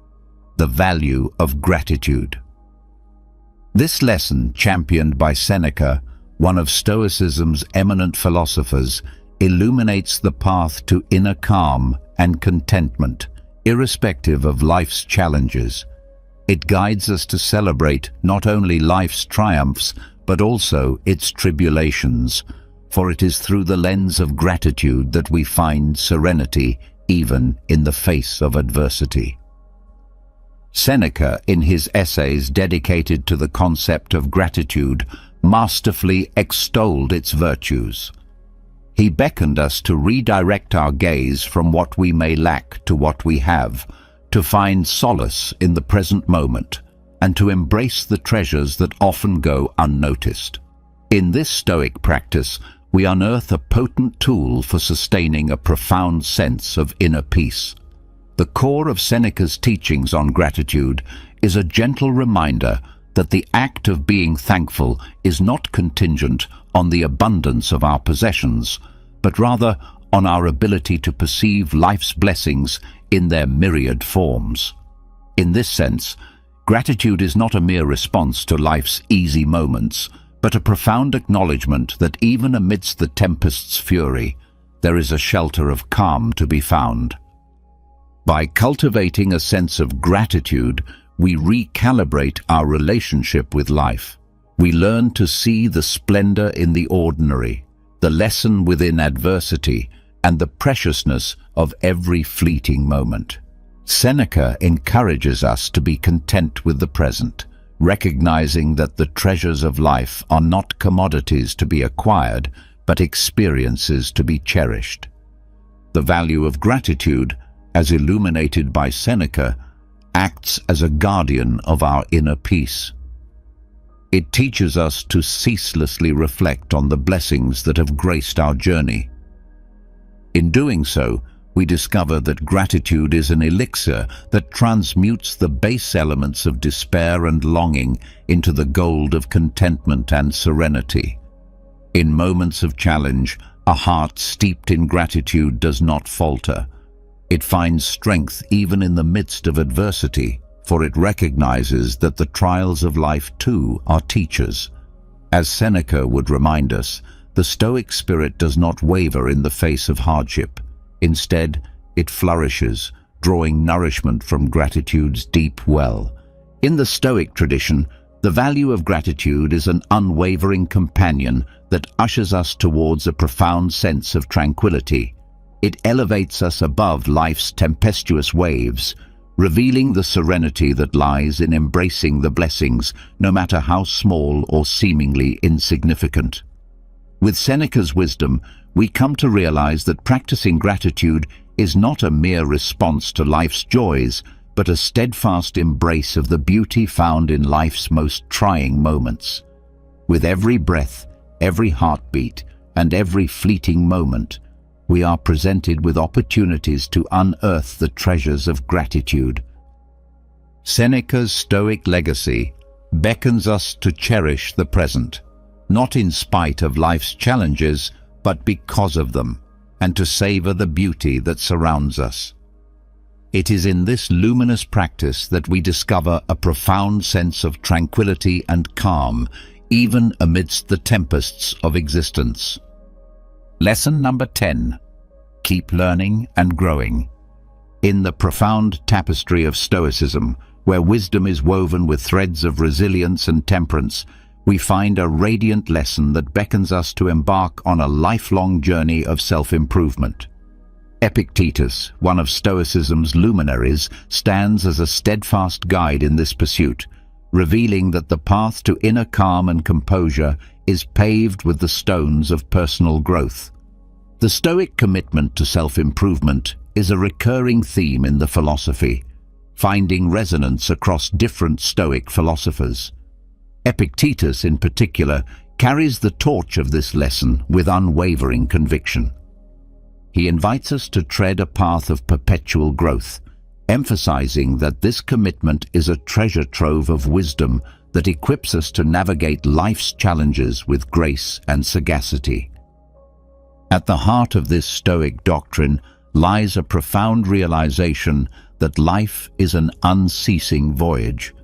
the value of gratitude. This lesson, championed by Seneca, one of Stoicism's eminent philosophers, illuminates the path to inner calm and contentment, irrespective of life's challenges. It guides us to celebrate not only life's triumphs, but also its tribulations, for it is through the lens of gratitude that we find serenity even in the face of adversity. Seneca, in his essays dedicated to the concept of gratitude, masterfully extolled its virtues. He beckoned us to redirect our gaze from what we may lack to what we have, to find solace in the present moment, and to embrace the treasures that often go unnoticed. In this Stoic practice, we unearth a potent tool for sustaining a profound sense of inner peace. The core of Seneca's teachings on gratitude is a gentle reminder that the act of being thankful is not contingent on the abundance of our possessions, but rather on our ability to perceive life's blessings in their myriad forms. In this sense, gratitude is not a mere response to life's easy moments, but a profound acknowledgement that even amidst the tempest's fury, there is a shelter of calm to be found. By cultivating a sense of gratitude, we recalibrate our relationship with life. We learn to see the splendor in the ordinary, the lesson within adversity, and the preciousness of every fleeting moment. Seneca encourages us to be content with the present, recognizing that the treasures of life are not commodities to be acquired, but experiences to be cherished. The value of gratitude, as illuminated by Seneca, acts as a guardian of our inner peace. It teaches us to ceaselessly reflect on the blessings that have graced our journey. In doing so, we discover that gratitude is an elixir that transmutes the base elements of despair and longing into the gold of contentment and serenity. In moments of challenge, a heart steeped in gratitude does not falter. It finds strength even in the midst of adversity, for it recognizes that the trials of life too are teachers. As Seneca would remind us, the Stoic spirit does not waver in the face of hardship. Instead, it flourishes, drawing nourishment from gratitude's deep well. In the Stoic tradition, the value of gratitude is an unwavering companion that ushers us towards a profound sense of tranquility. It elevates us above life's tempestuous waves, revealing the serenity that lies in embracing the blessings, no matter how small or seemingly insignificant. With Seneca's wisdom, we come to realize that practicing gratitude is not a mere response to life's joys, but a steadfast embrace of the beauty found in life's most trying moments. With every breath, every heartbeat, and every fleeting moment, we are presented with opportunities to unearth the treasures of gratitude. Seneca's Stoic legacy beckons us to cherish the present, not in spite of life's challenges, but because of them, and to savor the beauty that surrounds us. It is in this luminous practice that we discover a profound sense of tranquility and calm, even amidst the tempests of existence. Lesson number 10. Keep learning and growing. In the profound tapestry of Stoicism, where wisdom is woven with threads of resilience and temperance, we find a radiant lesson that beckons us to embark on a lifelong journey of self-improvement. Epictetus, one of Stoicism's luminaries, stands as a steadfast guide in this pursuit, revealing that the path to inner calm and composure is paved with the stones of personal growth. The Stoic commitment to self-improvement is a recurring theme in the philosophy, finding resonance across different Stoic philosophers. Epictetus, in particular, carries the torch of this lesson with unwavering conviction. He invites us to tread a path of perpetual growth, emphasizing that this commitment is a treasure trove of wisdom that equips us to navigate life's challenges with grace and sagacity. At the heart of this Stoic doctrine lies a profound realization that life is an unceasing voyage.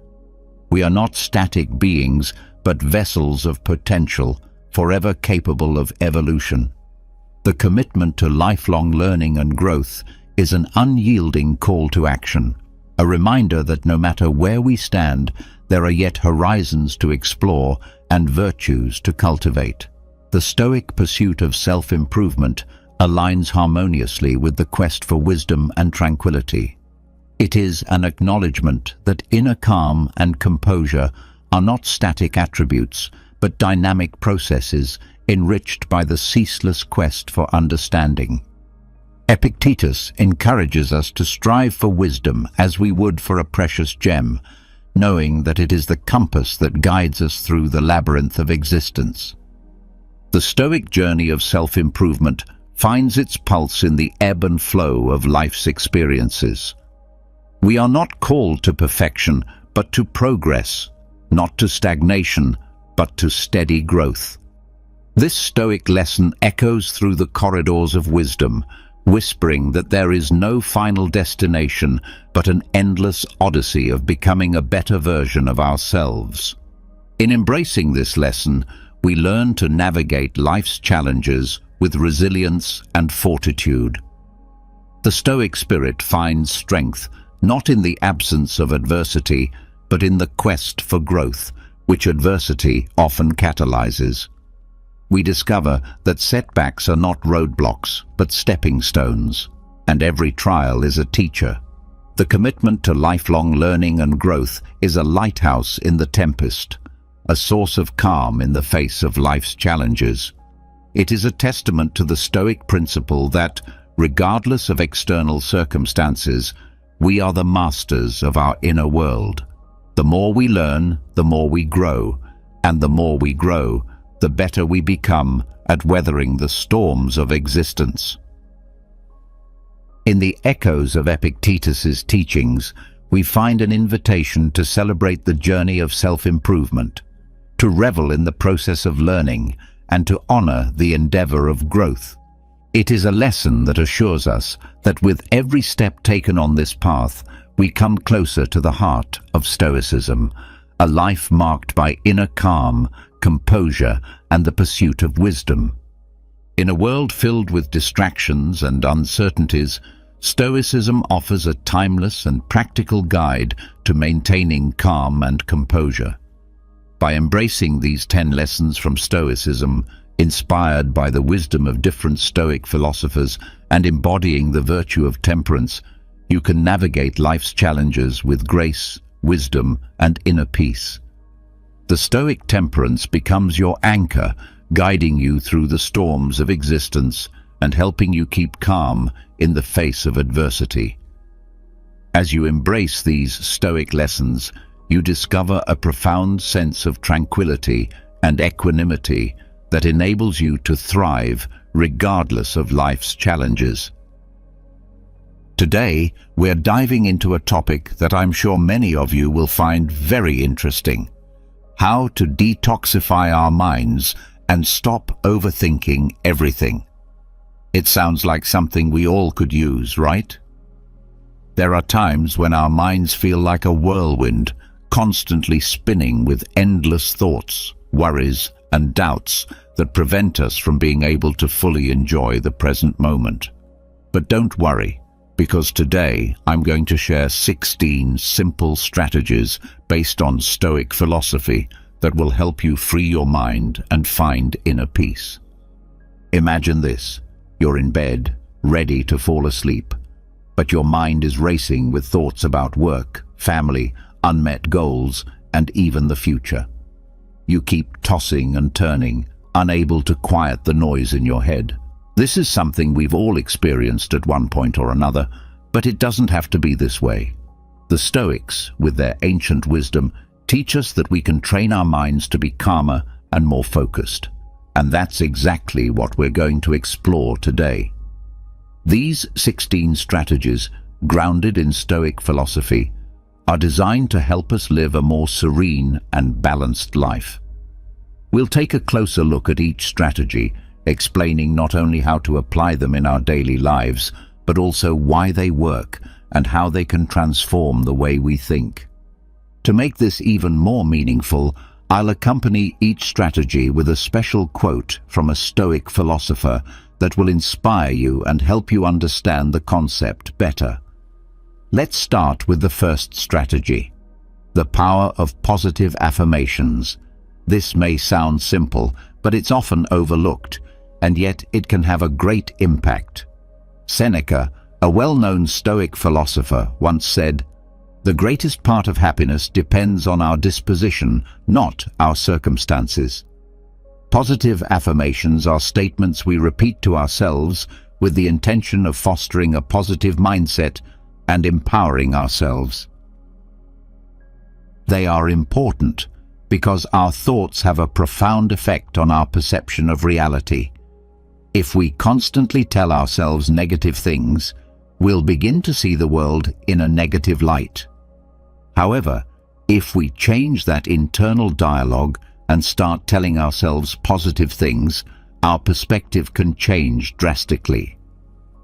We are not static beings, but vessels of potential, forever capable of evolution. The commitment to lifelong learning and growth is an unyielding call to action, a reminder that no matter where we stand, there are yet horizons to explore and virtues to cultivate. The Stoic pursuit of self-improvement aligns harmoniously with the quest for wisdom and tranquility. It is an acknowledgement that inner calm and composure are not static attributes, but dynamic processes enriched by the ceaseless quest for understanding. Epictetus encourages us to strive for wisdom as we would for a precious gem, knowing that it is the compass that guides us through the labyrinth of existence. The Stoic journey of self-improvement finds its pulse in the ebb and flow of life's experiences. We are not called to perfection, but to progress, not to stagnation, but to steady growth. This Stoic lesson echoes through the corridors of wisdom, whispering that there is no final destination, but an endless odyssey of becoming a better version of ourselves. In embracing this lesson, we learn to navigate life's challenges with resilience and fortitude. The Stoic spirit finds strength not in the absence of adversity, but in the quest for growth, which adversity often catalyzes. We discover that setbacks are not roadblocks, but stepping stones, and every trial is a teacher. The commitment to lifelong learning and growth is a lighthouse in the tempest, a source of calm in the face of life's challenges. It is a testament to the Stoic principle that, regardless of external circumstances, we are the masters of our inner world. The more we learn, the more we grow, and the more we grow, the better we become at weathering the storms of existence. In the echoes of Epictetus's teachings, we find an invitation to celebrate the journey of self-improvement, to revel in the process of learning, and to honor the endeavor of growth. It is a lesson that assures us that with every step taken on this path, we come closer to the heart of Stoicism, a life marked by inner calm, composure, and the pursuit of wisdom. In a world filled with distractions and uncertainties, Stoicism offers a timeless and practical guide to maintaining calm and composure. By embracing these 10 lessons from Stoicism, inspired by the wisdom of different Stoic philosophers and embodying the virtue of temperance, you can navigate life's challenges with grace, wisdom, and inner peace. The Stoic temperance becomes your anchor, guiding you through the storms of existence and helping you keep calm in the face of adversity. As you embrace these Stoic lessons, you discover a profound sense of tranquility and equanimity that enables you to thrive regardless of life's challenges. Today, we're diving into a topic that I'm sure many of you will find very interesting: how to detoxify our minds and stop overthinking everything. It sounds like something we all could use, right? There are times when our minds feel like a whirlwind, constantly spinning with endless thoughts, worries, and doubts that prevent us from being able to fully enjoy the present moment. But don't worry, because today I'm going to share 16 simple strategies based on Stoic philosophy that will help you free your mind and find inner peace. Imagine this: you're in bed, ready to fall asleep, but your mind is racing with thoughts about work, family, unmet goals, and even the future. You keep tossing and turning, unable to quiet the noise in your head. This is something we've all experienced at one point or another, but it doesn't have to be this way. The Stoics, with their ancient wisdom, teach us that we can train our minds to be calmer and more focused. And that's exactly what we're going to explore today. These 16 strategies, grounded in Stoic philosophy, are designed to help us live a more serene and balanced life. We'll take a closer look at each strategy, explaining not only how to apply them in our daily lives, but also why they work and how they can transform the way we think. To make this even more meaningful, I'll accompany each strategy with a special quote from a Stoic philosopher that will inspire you and help you understand the concept better. Let's start with the first strategy: the power of positive affirmations. This may sound simple, but it's often overlooked, and yet it can have a great impact. Seneca, a well-known Stoic philosopher, once said, "The greatest part of happiness depends on our disposition, not our circumstances." Positive affirmations are statements we repeat to ourselves with the intention of fostering a positive mindset and empowering ourselves. They are important because our thoughts have a profound effect on our perception of reality. If we constantly tell ourselves negative things, we'll begin to see the world in a negative light. However, if we change that internal dialogue and start telling ourselves positive things, our perspective can change drastically.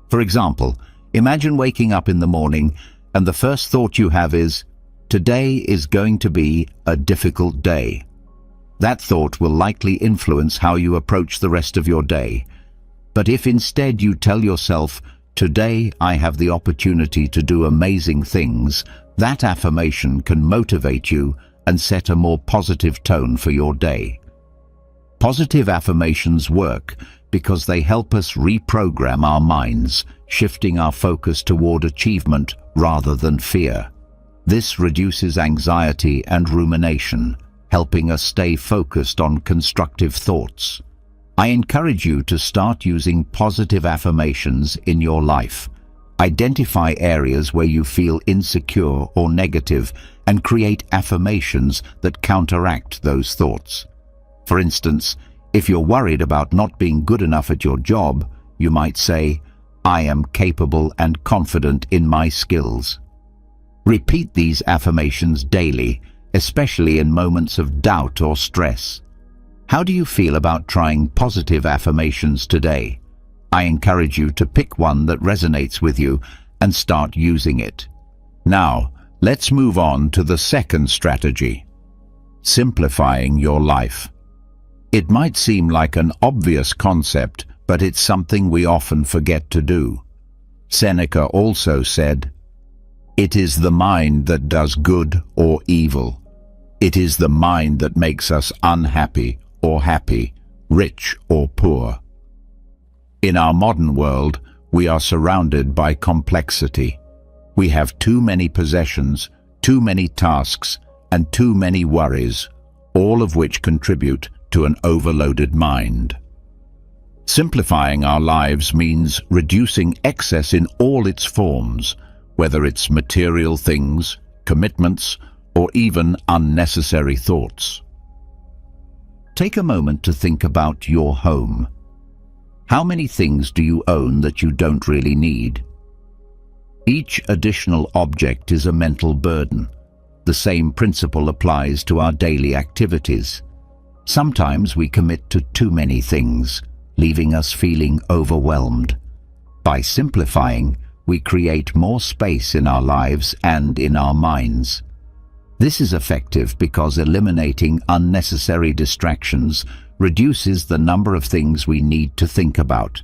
For example, imagine waking up in the morning and the first thought you have is, "Today is going to be a difficult day." That thought will likely influence how you approach the rest of your day. But if instead you tell yourself, "Today I have the opportunity to do amazing things," that affirmation can motivate you and set a more positive tone for your day. Positive affirmations work because they help us reprogram our minds, shifting our focus toward achievement rather than fear. This reduces anxiety and rumination, helping us stay focused on constructive thoughts. I encourage you to start using positive affirmations in your life. Identify areas where you feel insecure or negative and create affirmations that counteract those thoughts. For instance, if you're worried about not being good enough at your job, you might say, "I am capable and confident in my skills." Repeat these affirmations daily, especially in moments of doubt or stress. How do you feel about trying positive affirmations today? I encourage you to pick one that resonates with you and start using it. Now, let's move on to the second strategy: simplifying your life. It might seem like an obvious concept, but it's something we often forget to do. Seneca also said, "It is the mind that does good or evil. It is the mind that makes us unhappy or happy, rich or poor." In our modern world, we are surrounded by complexity. We have too many possessions, too many tasks, and too many worries, all of which contribute to an overloaded mind. Simplifying our lives means reducing excess in all its forms, whether it's material things, commitments, or even unnecessary thoughts. Take a moment to think about your home. How many things do you own that you don't really need? Each additional object is a mental burden. The same principle applies to our daily activities. Sometimes we commit to too many things, leaving us feeling overwhelmed. By simplifying, we create more space in our lives and in our minds. This is effective because eliminating unnecessary distractions reduces the number of things we need to think about.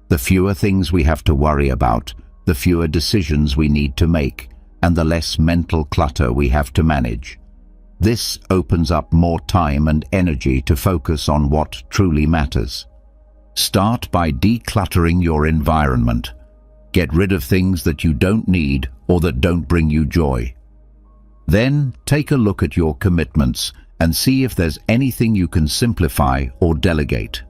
The fewer things we have to worry about, the fewer decisions we need to make, and the less mental clutter we have to manage. This opens up more time and energy to focus on what truly matters. Start by decluttering your environment. Get rid of things that you don't need or that don't bring you joy. Then take a look at your commitments and see if there's anything you can simplify or delegate.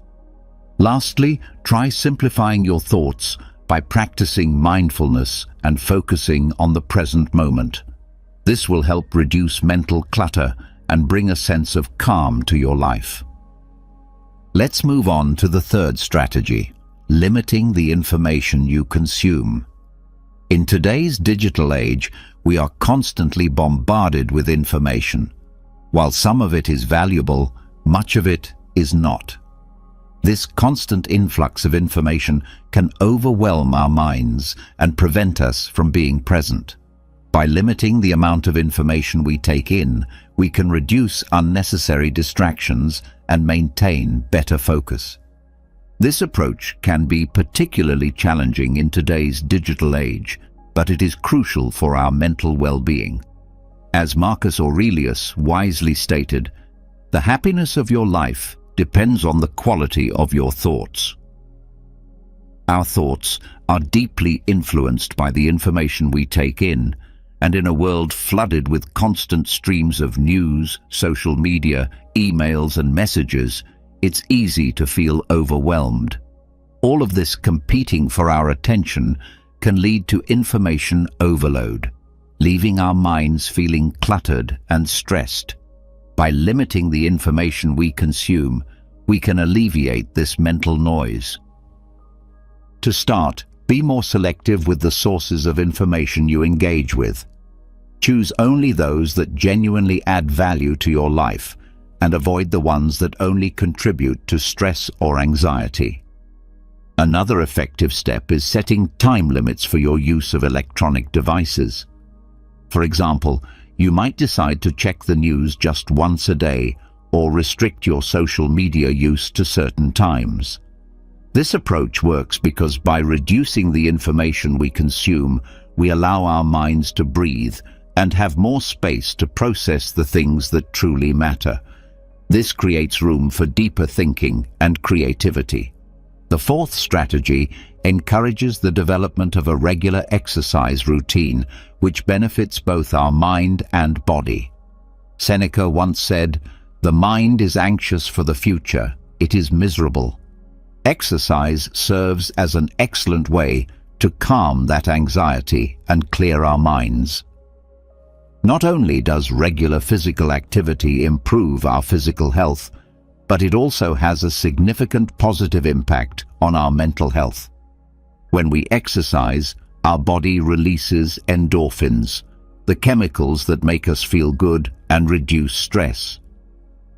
Lastly, try simplifying your thoughts by practicing mindfulness and focusing on the present moment. This will help reduce mental clutter and bring a sense of calm to your life. Let's move on to the third strategy, limiting the information you consume. In today's digital age, we are constantly bombarded with information. While some of it is valuable, much of it is not. This constant influx of information can overwhelm our minds and prevent us from being present. By limiting the amount of information we take in, we can reduce unnecessary distractions and maintain better focus. This approach can be particularly challenging in today's digital age, but it is crucial for our mental well-being. As Marcus Aurelius wisely stated, "The happiness of your life depends on the quality of your thoughts." Our thoughts are deeply influenced by the information we take in, and in a world flooded with constant streams of news, social media, emails and messages, it's easy to feel overwhelmed. All of this competing for our attention can lead to information overload, leaving our minds feeling cluttered and stressed. By limiting the information we consume, we can alleviate this mental noise. To start, be more selective with the sources of information you engage with. Choose only those that genuinely add value to your life, and avoid the ones that only contribute to stress or anxiety. Another effective step is setting time limits for your use of electronic devices. For example, you might decide to check the news just once a day or restrict your social media use to certain times. This approach works because by reducing the information we consume, we allow our minds to breathe and have more space to process the things that truly matter. This creates room for deeper thinking and creativity. The fourth strategy encourages the development of a regular exercise routine, which benefits both our mind and body. Seneca once said, "The mind is anxious for the future, it is miserable." Exercise serves as an excellent way to calm that anxiety and clear our minds. Not only does regular physical activity improve our physical health, but it also has a significant positive impact on our mental health. When we exercise, our body releases endorphins, the chemicals that make us feel good and reduce stress.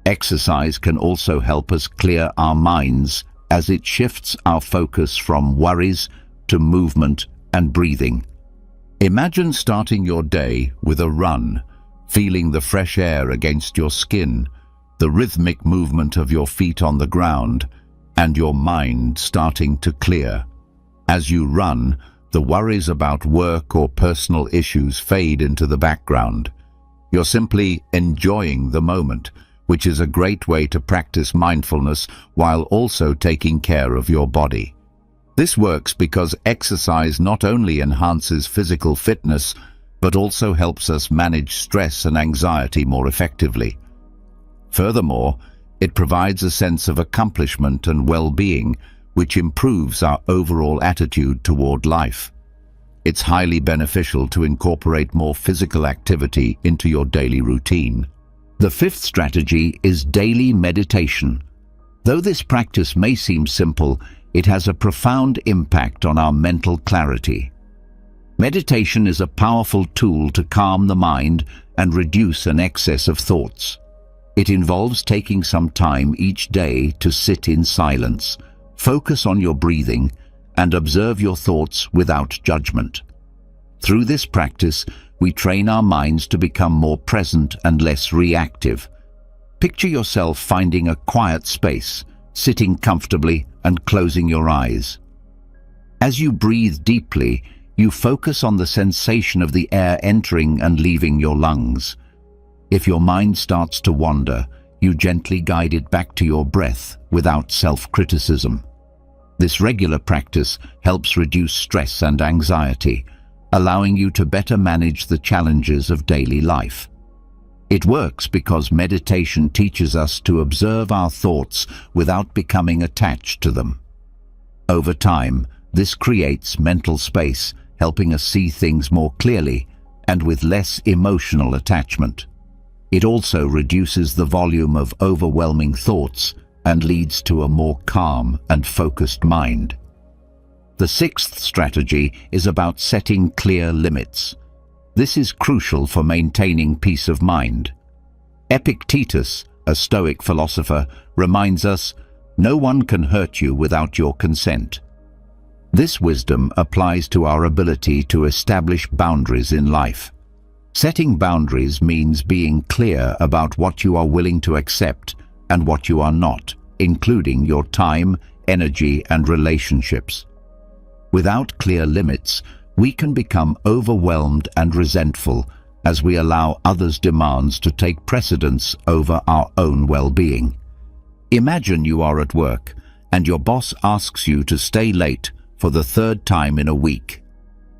Exercise can also help us clear our minds as it shifts our focus from worries to movement and breathing. Imagine starting your day with a run, feeling the fresh air against your skin, the rhythmic movement of your feet on the ground, and your mind starting to clear. As you run, the worries about work or personal issues fade into the background. You're simply enjoying the moment, which is a great way to practice mindfulness while also taking care of your body. This works because exercise not only enhances physical fitness, but also helps us manage stress and anxiety more effectively. Furthermore, it provides a sense of accomplishment and well-being, which improves our overall attitude toward life. It's highly beneficial to incorporate more physical activity into your daily routine. The fifth strategy is daily meditation. Though this practice may seem simple, it has a profound impact on our mental clarity. Meditation is a powerful tool to calm the mind and reduce an excess of thoughts. It involves taking some time each day to sit in silence, focus on your breathing, and observe your thoughts without judgment. Through this practice, we train our minds to become more present and less reactive. Picture yourself finding a quiet space, sitting comfortably and closing your eyes. As you breathe deeply, you focus on the sensation of the air entering and leaving your lungs. If your mind starts to wander, you gently guide it back to your breath without self-criticism. This regular practice helps reduce stress and anxiety, allowing you to better manage the challenges of daily life. It works because meditation teaches us to observe our thoughts without becoming attached to them. Over time, this creates mental space, helping us see things more clearly and with less emotional attachment. It also reduces the volume of overwhelming thoughts and leads to a more calm and focused mind. The sixth strategy is about setting clear limits. This is crucial for maintaining peace of mind. Epictetus, a Stoic philosopher, reminds us, "No one can hurt you without your consent." This wisdom applies to our ability to establish boundaries in life. Setting boundaries means being clear about what you are willing to accept and what you are not, including your time, energy, and relationships. Without clear limits, we can become overwhelmed and resentful as we allow others' demands to take precedence over our own well-being. Imagine you are at work and your boss asks you to stay late for the third time in a week.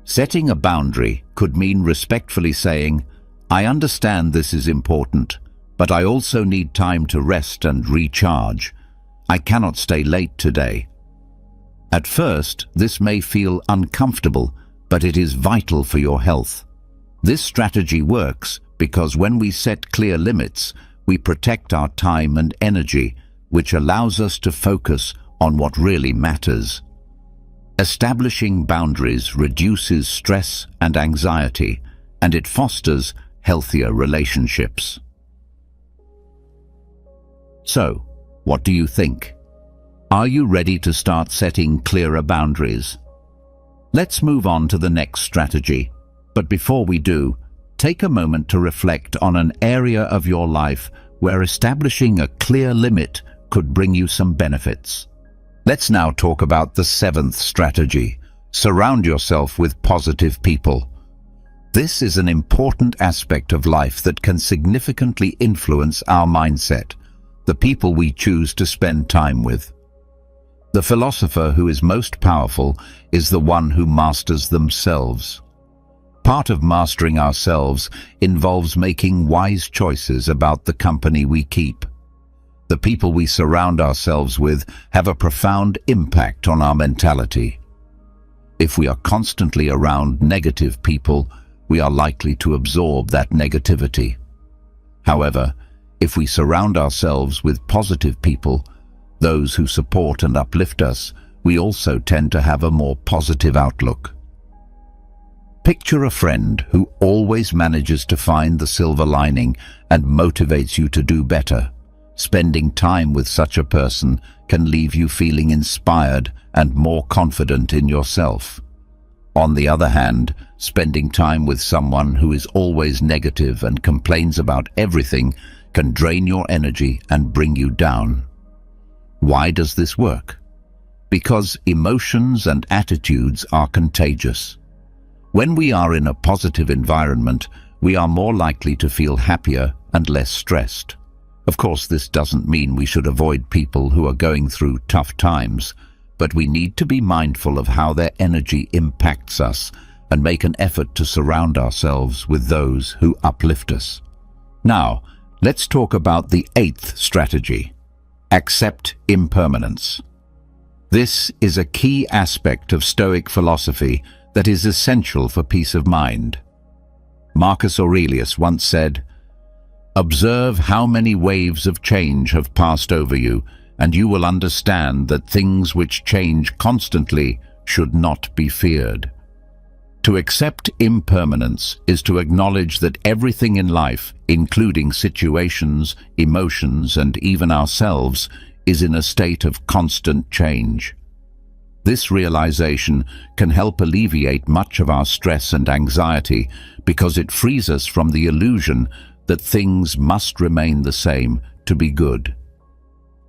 Setting a boundary could mean respectfully saying, "I understand this is important, but I also need time to rest and recharge. I cannot stay late today." At first, this may feel uncomfortable, but it is vital for your health. This strategy works because when we set clear limits, we protect our time and energy, which allows us to focus on what really matters. Establishing boundaries reduces stress and anxiety, and it fosters healthier relationships. So, what do you think? Are you ready to start setting clearer boundaries? Let's move on to the next strategy. But before we do, take a moment to reflect on an area of your life where establishing a clear limit could bring you some benefits. Let's now talk about the seventh strategy. Surround yourself with positive people. This is an important aspect of life that can significantly influence our mindset, the people we choose to spend time with. The philosopher who is most powerful is the one who masters themselves. Part of mastering ourselves involves making wise choices about the company we keep. The people we surround ourselves with have a profound impact on our mentality. If we are constantly around negative people, we are likely to absorb that negativity. However, if we surround ourselves with positive people, those who support and uplift us, we also tend to have a more positive outlook. Picture a friend who always manages to find the silver lining and motivates you to do better. Spending time with such a person can leave you feeling inspired and more confident in yourself. On the other hand, spending time with someone who is always negative and complains about everything can drain your energy and bring you down. Why does this work? Because emotions and attitudes are contagious. When we are in a positive environment, we are more likely to feel happier and less stressed. Of course, this doesn't mean we should avoid people who are going through tough times, but we need to be mindful of how their energy impacts us and make an effort to surround ourselves with those who uplift us. Now, let's talk about the eighth strategy. Accept impermanence. This is a key aspect of Stoic philosophy that is essential for peace of mind. Marcus Aurelius once said, "Observe how many waves of change have passed over you, and you will understand that things which change constantly should not be feared." To accept impermanence is to acknowledge that everything in life, including situations, emotions, and even ourselves, is in a state of constant change. This realization can help alleviate much of our stress and anxiety because it frees us from the illusion that things must remain the same to be good.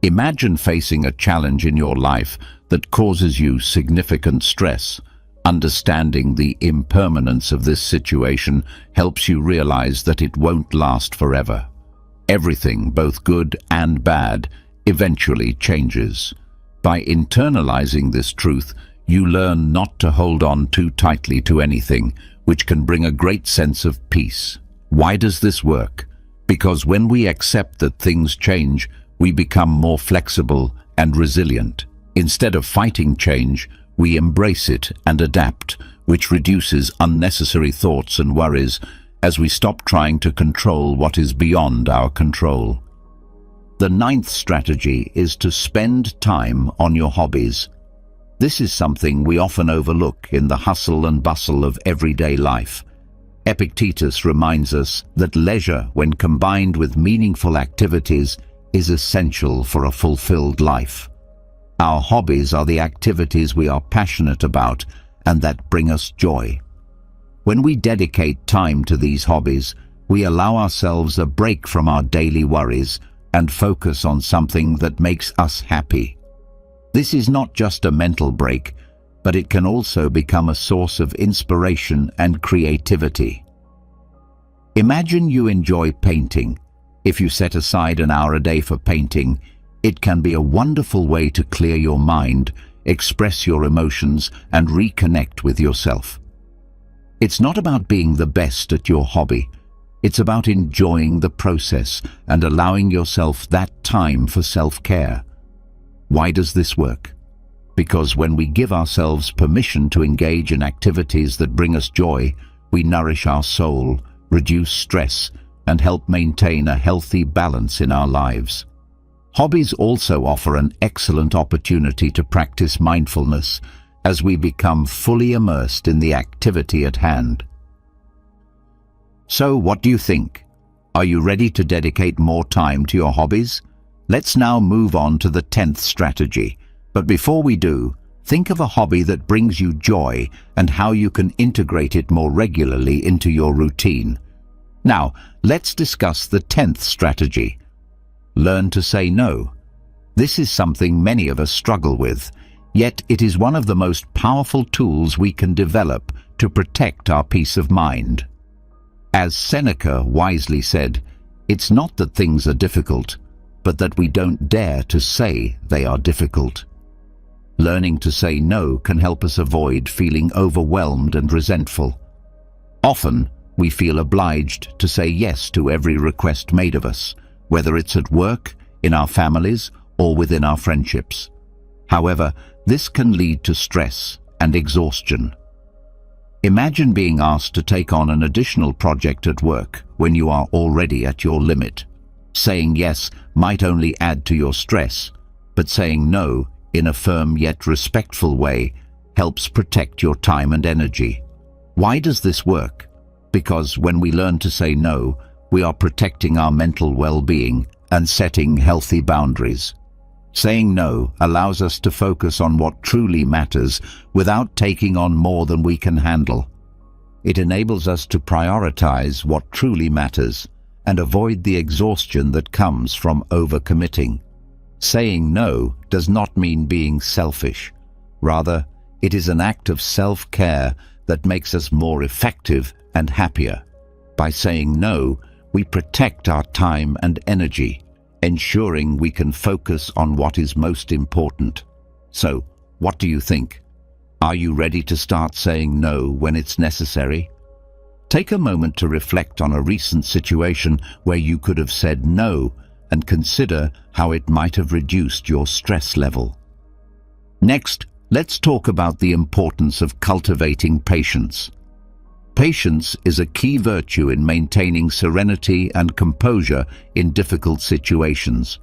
Imagine facing a challenge in your life that causes you significant stress. Understanding the impermanence of this situation helps you realize that it won't last forever. Everything, both good and bad, eventually changes. By internalizing this truth, you learn not to hold on too tightly to anything, which can bring a great sense of peace. Why does this work? Because when we accept that things change, we become more flexible and resilient. Instead of fighting change, we embrace it and adapt, which reduces unnecessary thoughts and worries as we stop trying to control what is beyond our control. The 9th strategy is to spend time on your hobbies. This is something we often overlook in the hustle and bustle of everyday life. Epictetus reminds us that leisure, when combined with meaningful activities, is essential for a fulfilled life. Our hobbies are the activities we are passionate about and that bring us joy. When we dedicate time to these hobbies, we allow ourselves a break from our daily worries and focus on something that makes us happy. This is not just a mental break, but it can also become a source of inspiration and creativity. Imagine you enjoy painting. If you set aside an hour a day for painting, it can be a wonderful way to clear your mind, express your emotions, and reconnect with yourself. It's not about being the best at your hobby. It's about enjoying the process and allowing yourself that time for self-care. Why does this work? Because when we give ourselves permission to engage in activities that bring us joy, we nourish our soul, reduce stress, and help maintain a healthy balance in our lives. Hobbies also offer an excellent opportunity to practice mindfulness as we become fully immersed in the activity at hand. So, what do you think? Are you ready to dedicate more time to your hobbies? Let's now move on to the 10th strategy. But before we do, think of a hobby that brings you joy and how you can integrate it more regularly into your routine. Now, let's discuss the 10th strategy. Learn to say no. This is something many of us struggle with, yet it is one of the most powerful tools we can develop to protect our peace of mind. As Seneca wisely said, it's not that things are difficult, but that we don't dare to say they are difficult. Learning to say no can help us avoid feeling overwhelmed and resentful. Often, we feel obliged to say yes to every request made of us, whether it's at work, in our families, or within our friendships. However, this can lead to stress and exhaustion. Imagine being asked to take on an additional project at work when you are already at your limit. Saying yes might only add to your stress, but saying no in a firm yet respectful way helps protect your time and energy. Why does this work? Because when we learn to say no, we are protecting our mental well-being and setting healthy boundaries. Saying no allows us to focus on what truly matters without taking on more than we can handle. It enables us to prioritize what truly matters and avoid the exhaustion that comes from overcommitting. Saying no does not mean being selfish. Rather, it is an act of self-care that makes us more effective and happier. By saying no, we protect our time and energy, ensuring we can focus on what is most important. So, what do you think? Are you ready to start saying no when it's necessary? Take a moment to reflect on a recent situation where you could have said no and consider how it might have reduced your stress level. Next, let's talk about the importance of cultivating patience. Patience is a key virtue in maintaining serenity and composure in difficult situations.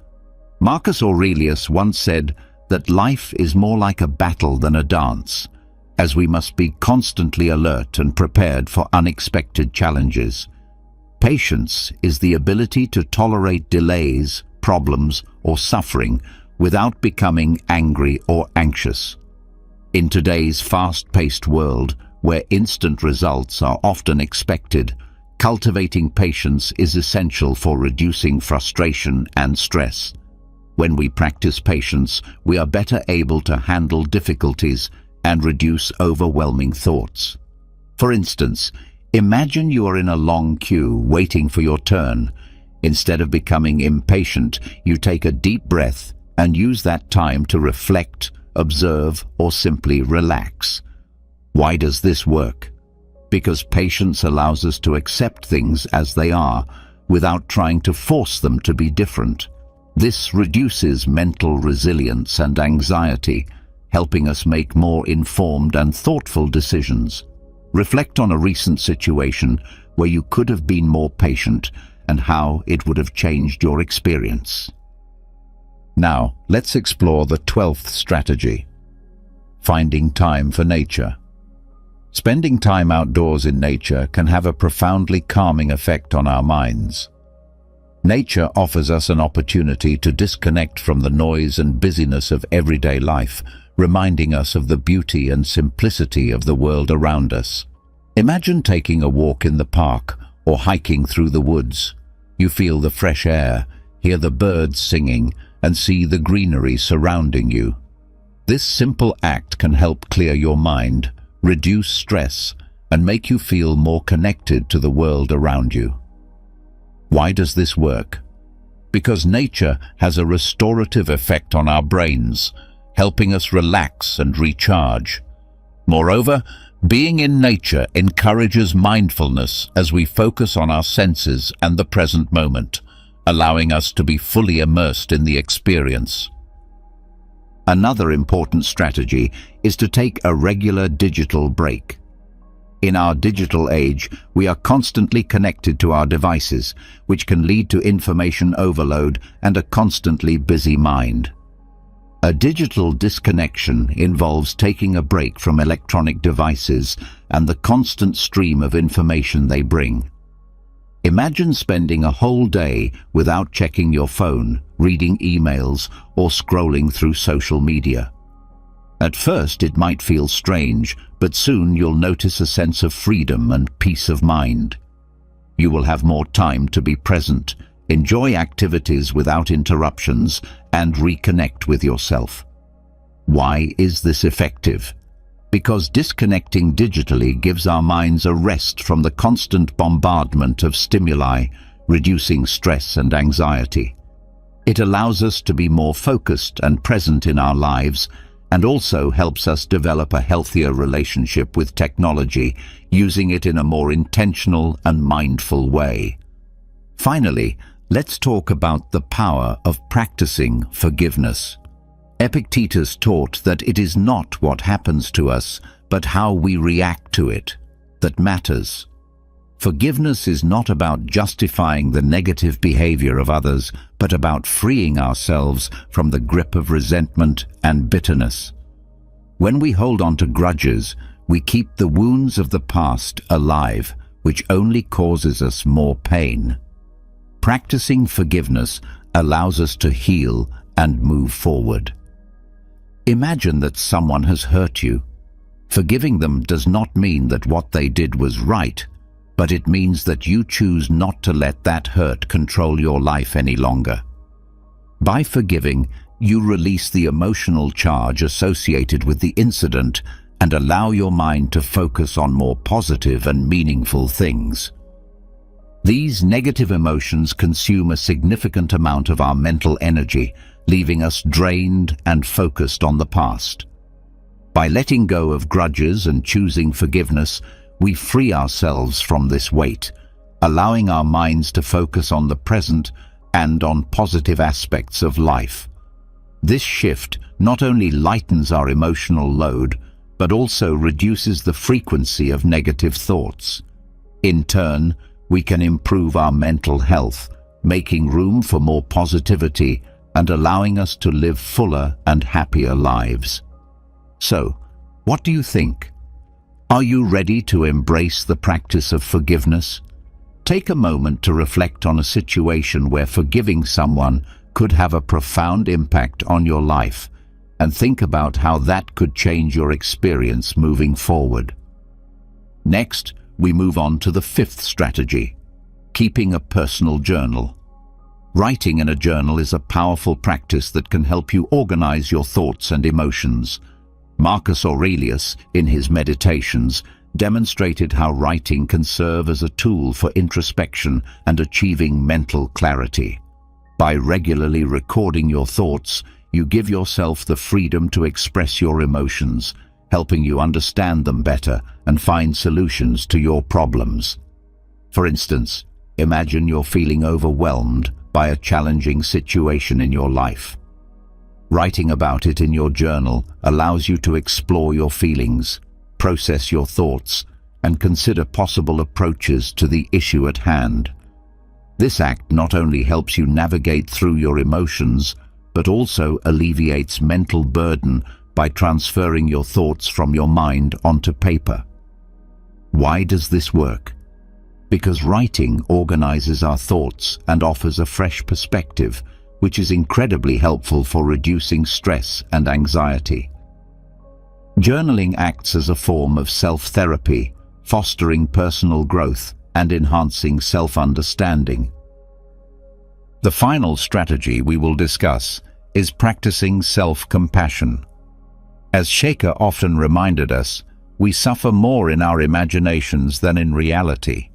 Marcus Aurelius once said that life is more like a battle than a dance, as we must be constantly alert and prepared for unexpected challenges. Patience is the ability to tolerate delays, problems, or suffering without becoming angry or anxious. In today's fast-paced world, where instant results are often expected, cultivating patience is essential for reducing frustration and stress. When we practice patience, we are better able to handle difficulties and reduce overwhelming thoughts. For instance, imagine you are in a long queue waiting for your turn. Instead of becoming impatient, you take a deep breath and use that time to reflect, observe, or simply relax. Why does this work? Because patience allows us to accept things as they are, without trying to force them to be different. This reduces mental resilience and anxiety, helping us make more informed and thoughtful decisions. Reflect on a recent situation where you could have been more patient and how it would have changed your experience. Now, let's explore the 12th strategy: finding time for nature. Spending time outdoors in nature can have a profoundly calming effect on our minds. Nature offers us an opportunity to disconnect from the noise and busyness of everyday life, reminding us of the beauty and simplicity of the world around us. Imagine taking a walk in the park or hiking through the woods. You feel the fresh air, hear the birds singing, and see the greenery surrounding you. This simple act can help clear your mind, reduce stress, and make you feel more connected to the world around you. Why does this work? Because nature has a restorative effect on our brains, helping us relax and recharge. Moreover, being in nature encourages mindfulness as we focus on our senses and the present moment, allowing us to be fully immersed in the experience. Another important strategy is to take a regular digital break. In our digital age, we are constantly connected to our devices, which can lead to information overload and a constantly busy mind. A digital disconnection involves taking a break from electronic devices and the constant stream of information they bring. Imagine spending a whole day without checking your phone, reading emails, or scrolling through social media. At first, it might feel strange, but soon you'll notice a sense of freedom and peace of mind. You will have more time to be present, enjoy activities without interruptions, and reconnect with yourself. Why is this effective? Because disconnecting digitally gives our minds a rest from the constant bombardment of stimuli, reducing stress and anxiety. It allows us to be more focused and present in our lives, and also helps us develop a healthier relationship with technology, using it in a more intentional and mindful way. Finally, let's talk about the power of practicing forgiveness. Epictetus taught that it is not what happens to us, but how we react to it, that matters. Forgiveness is not about justifying the negative behavior of others, but about freeing ourselves from the grip of resentment and bitterness. When we hold on to grudges, we keep the wounds of the past alive, which only causes us more pain. Practicing forgiveness allows us to heal and move forward. Imagine that someone has hurt you. Forgiving them does not mean that what they did was right, but it means that you choose not to let that hurt control your life any longer. By forgiving, you release the emotional charge associated with the incident and allow your mind to focus on more positive and meaningful things. These negative emotions consume a significant amount of our mental energy, leaving us drained and focused on the past. By letting go of grudges and choosing forgiveness, we free ourselves from this weight, allowing our minds to focus on the present and on positive aspects of life. This shift not only lightens our emotional load, but also reduces the frequency of negative thoughts. In turn, we can improve our mental health, making room for more positivity and allowing us to live fuller and happier lives. So, What do you think? Are you ready to embrace the practice of forgiveness? Take a moment to reflect on a situation where forgiving someone could have a profound impact on your life, and think about how that could change your experience moving forward. Next, we move on to the fifth strategy: keeping a personal journal. Writing in a journal is a powerful practice that can help you organize your thoughts and emotions. Marcus Aurelius, in his Meditations, demonstrated how writing can serve as a tool for introspection and achieving mental clarity. By regularly recording your thoughts, you give yourself the freedom to express your emotions, helping you understand them better and find solutions to your problems. For instance, imagine you're feeling overwhelmed by a challenging situation in your life. Writing about it in your journal allows you to explore your feelings, process your thoughts, and consider possible approaches to the issue at hand. This act not only helps you navigate through your emotions, but also alleviates mental burden by transferring your thoughts from your mind onto paper. Why does this work? Because writing organizes our thoughts and offers a fresh perspective, which is incredibly helpful for reducing stress and anxiety. Journaling acts as a form of self-therapy, fostering personal growth and enhancing self-understanding. The final strategy we will discuss is practicing self-compassion. As Shaker often reminded us, we suffer more in our imaginations than in reality.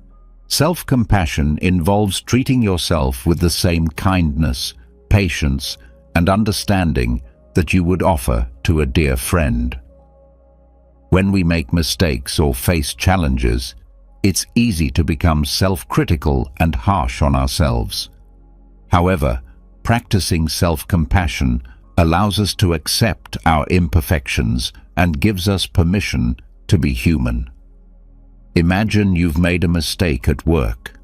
Self-compassion involves treating yourself with the same kindness, patience, and understanding that you would offer to a dear friend. When we make mistakes or face challenges, it's easy to become self-critical and harsh on ourselves. However, practicing self-compassion allows us to accept our imperfections and gives us permission to be human. Imagine you've made a mistake at work.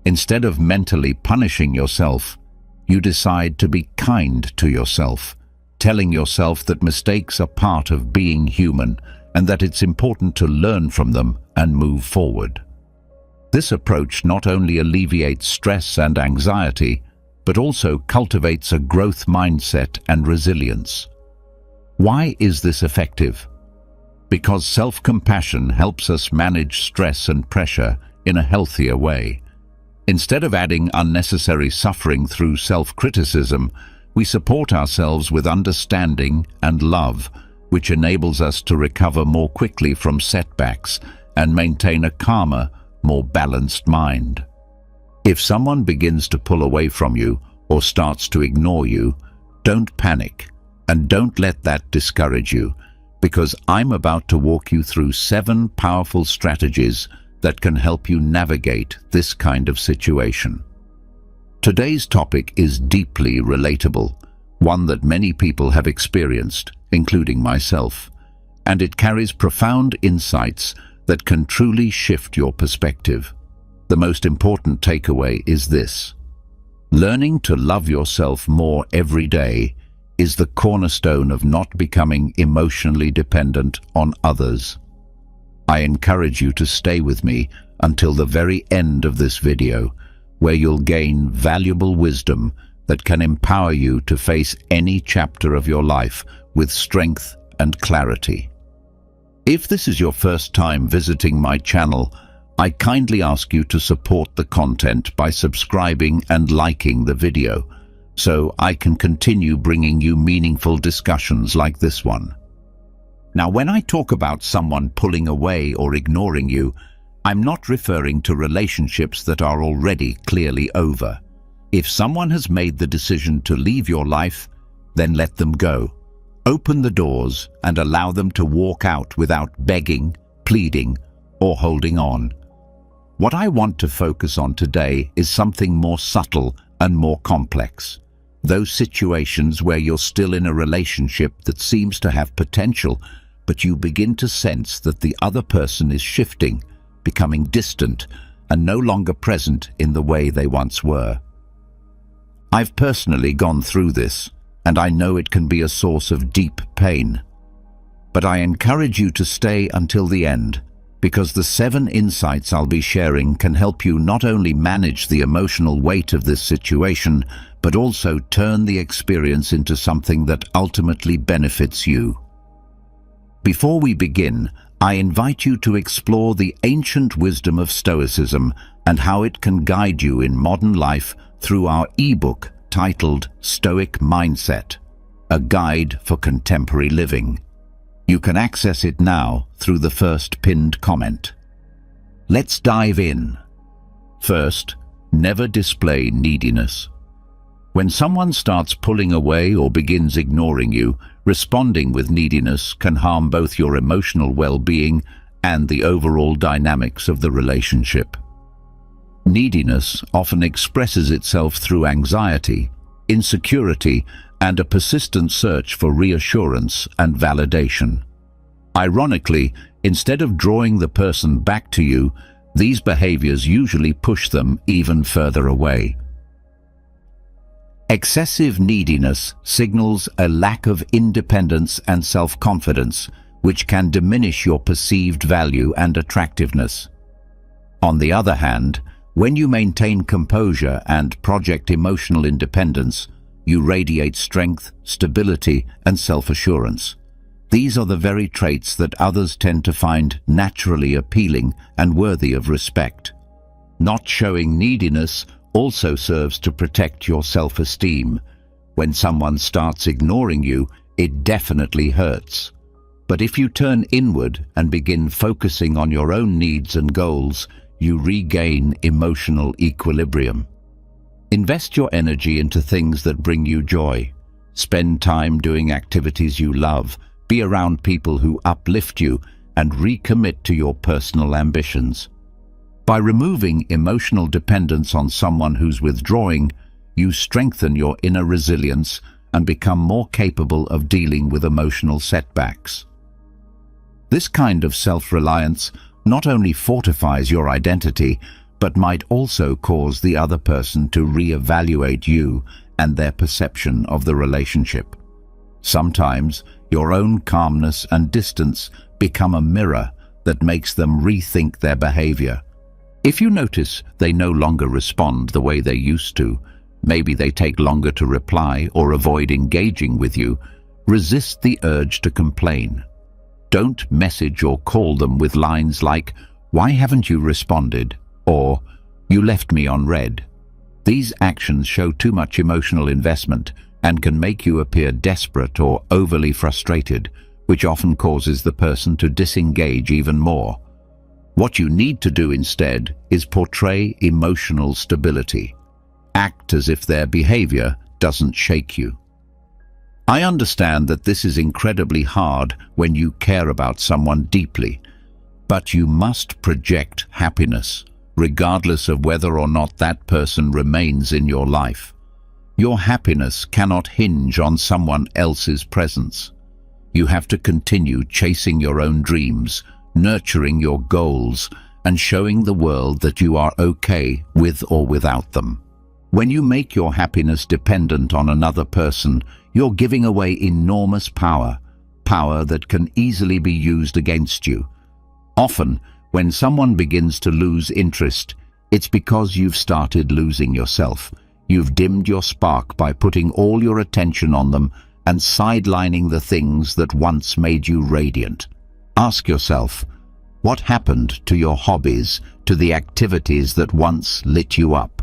Instead of mentally punishing yourself, you decide to be kind to yourself, telling yourself that mistakes are part of being human and that it's important to learn from them and move forward. This approach not only alleviates stress and anxiety, but also cultivates a growth mindset and resilience. Why is this effective? Because self-compassion helps us manage stress and pressure in a healthier way. Instead of adding unnecessary suffering through self-criticism, we support ourselves with understanding and love, which enables us to recover more quickly from setbacks and maintain a calmer, more balanced mind. If someone begins to pull away from you or starts to ignore you, don't panic and don't let that discourage you, because I'm about to walk you through 7 powerful strategies that can help you navigate this kind of situation. Today's topic is deeply relatable, one that many people have experienced, including myself, and it carries profound insights that can truly shift your perspective. The most important takeaway is this: learning to love yourself more every day is the cornerstone of not becoming emotionally dependent on others. I encourage you to stay with me until the very end of this video, where you'll gain valuable wisdom that can empower you to face any chapter of your life with strength and clarity. If this is your first time visiting my channel, I kindly ask you to support the content by subscribing and liking the video, so I can continue bringing you meaningful discussions like this one. Now, when I talk about someone pulling away or ignoring you, I'm not referring to relationships that are already clearly over. If someone has made the decision to leave your life, then let them go. Open the doors and allow them to walk out without begging, pleading, or holding on. What I want to focus on today is something more subtle and more complex. Those situations where you're still in a relationship that seems to have potential, but you begin to sense that the other person is shifting, becoming distant, and no longer present in the way they once were. I've personally gone through this, and I know it can be a source of deep pain. But I encourage you to stay until the end, because the 7 insights I'll be sharing can help you not only manage the emotional weight of this situation, but also turn the experience into something that ultimately benefits you. Before we begin, I invite you to explore the ancient wisdom of Stoicism and how it can guide you in modern life through our ebook titled Stoic Mindset, a guide for contemporary living. You can access it now through the first pinned comment. Let's dive in. First, never display neediness. When someone starts pulling away or begins ignoring you, responding with neediness can harm both your emotional well-being and the overall dynamics of the relationship. Neediness often expresses itself through anxiety, insecurity, and a persistent search for reassurance and validation. Ironically, instead of drawing the person back to you, these behaviors usually push them even further away. Excessive neediness signals a lack of independence and self-confidence, which can diminish your perceived value and attractiveness. On the other hand, when you maintain composure and project emotional independence, you radiate strength, stability, and self-assurance. These are the very traits that others tend to find naturally appealing and worthy of respect. Not showing neediness also serves to protect your self-esteem. When someone starts ignoring you, it definitely hurts. But if you turn inward and begin focusing on your own needs and goals, you regain emotional equilibrium. Invest your energy into things that bring you joy. Spend time doing activities you love, be around people who uplift you, and recommit to your personal ambitions. By removing emotional dependence on someone who's withdrawing, you strengthen your inner resilience and become more capable of dealing with emotional setbacks. This kind of self-reliance not only fortifies your identity, but might also cause the other person to reevaluate you and their perception of the relationship. Sometimes, your own calmness and distance become a mirror that makes them rethink their behavior. If you notice they no longer respond the way they used to, maybe they take longer to reply or avoid engaging with you, resist the urge to complain. Don't message or call them with lines like, "Why haven't you responded?" or "You left me on red." These actions show too much emotional investment and can make you appear desperate or overly frustrated, which often causes the person to disengage even more. What you need to do instead is portray emotional stability. Act as if their behavior doesn't shake you. I understand that this is incredibly hard when you care about someone deeply, but you must project happiness, regardless of whether or not that person remains in your life. Your happiness cannot hinge on someone else's presence. You have to continue chasing your own dreams, nurturing your goals, and showing the world that you are okay with or without them. When you make your happiness dependent on another person, you're giving away enormous power that can easily be used against you. Often, when someone begins to lose interest, it's because you've started losing yourself. You've dimmed your spark by putting all your attention on them and sidelining the things that once made you radiant. Ask yourself, what happened to your hobbies, to the activities that once lit you up?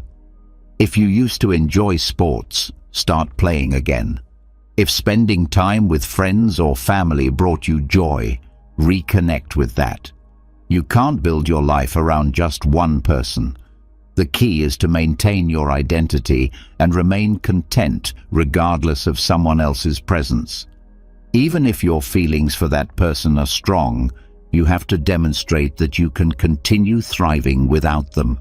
If you used to enjoy sports, start playing again. If spending time with friends or family brought you joy, reconnect with that. You can't build your life around just one person. The key is to maintain your identity and remain content regardless of someone else's presence. Even if your feelings for that person are strong, you have to demonstrate that you can continue thriving without them.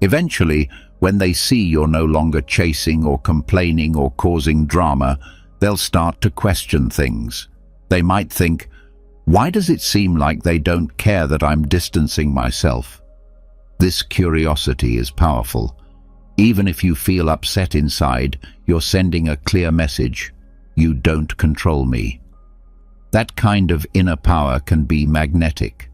Eventually, when they see you're no longer chasing or complaining or causing drama, they'll start to question things. They might think, "Why does it seem like they don't care that I'm distancing myself?" This curiosity is powerful. Even if you feel upset inside, you're sending a clear message. You don't control me. That kind of inner power can be magnetic.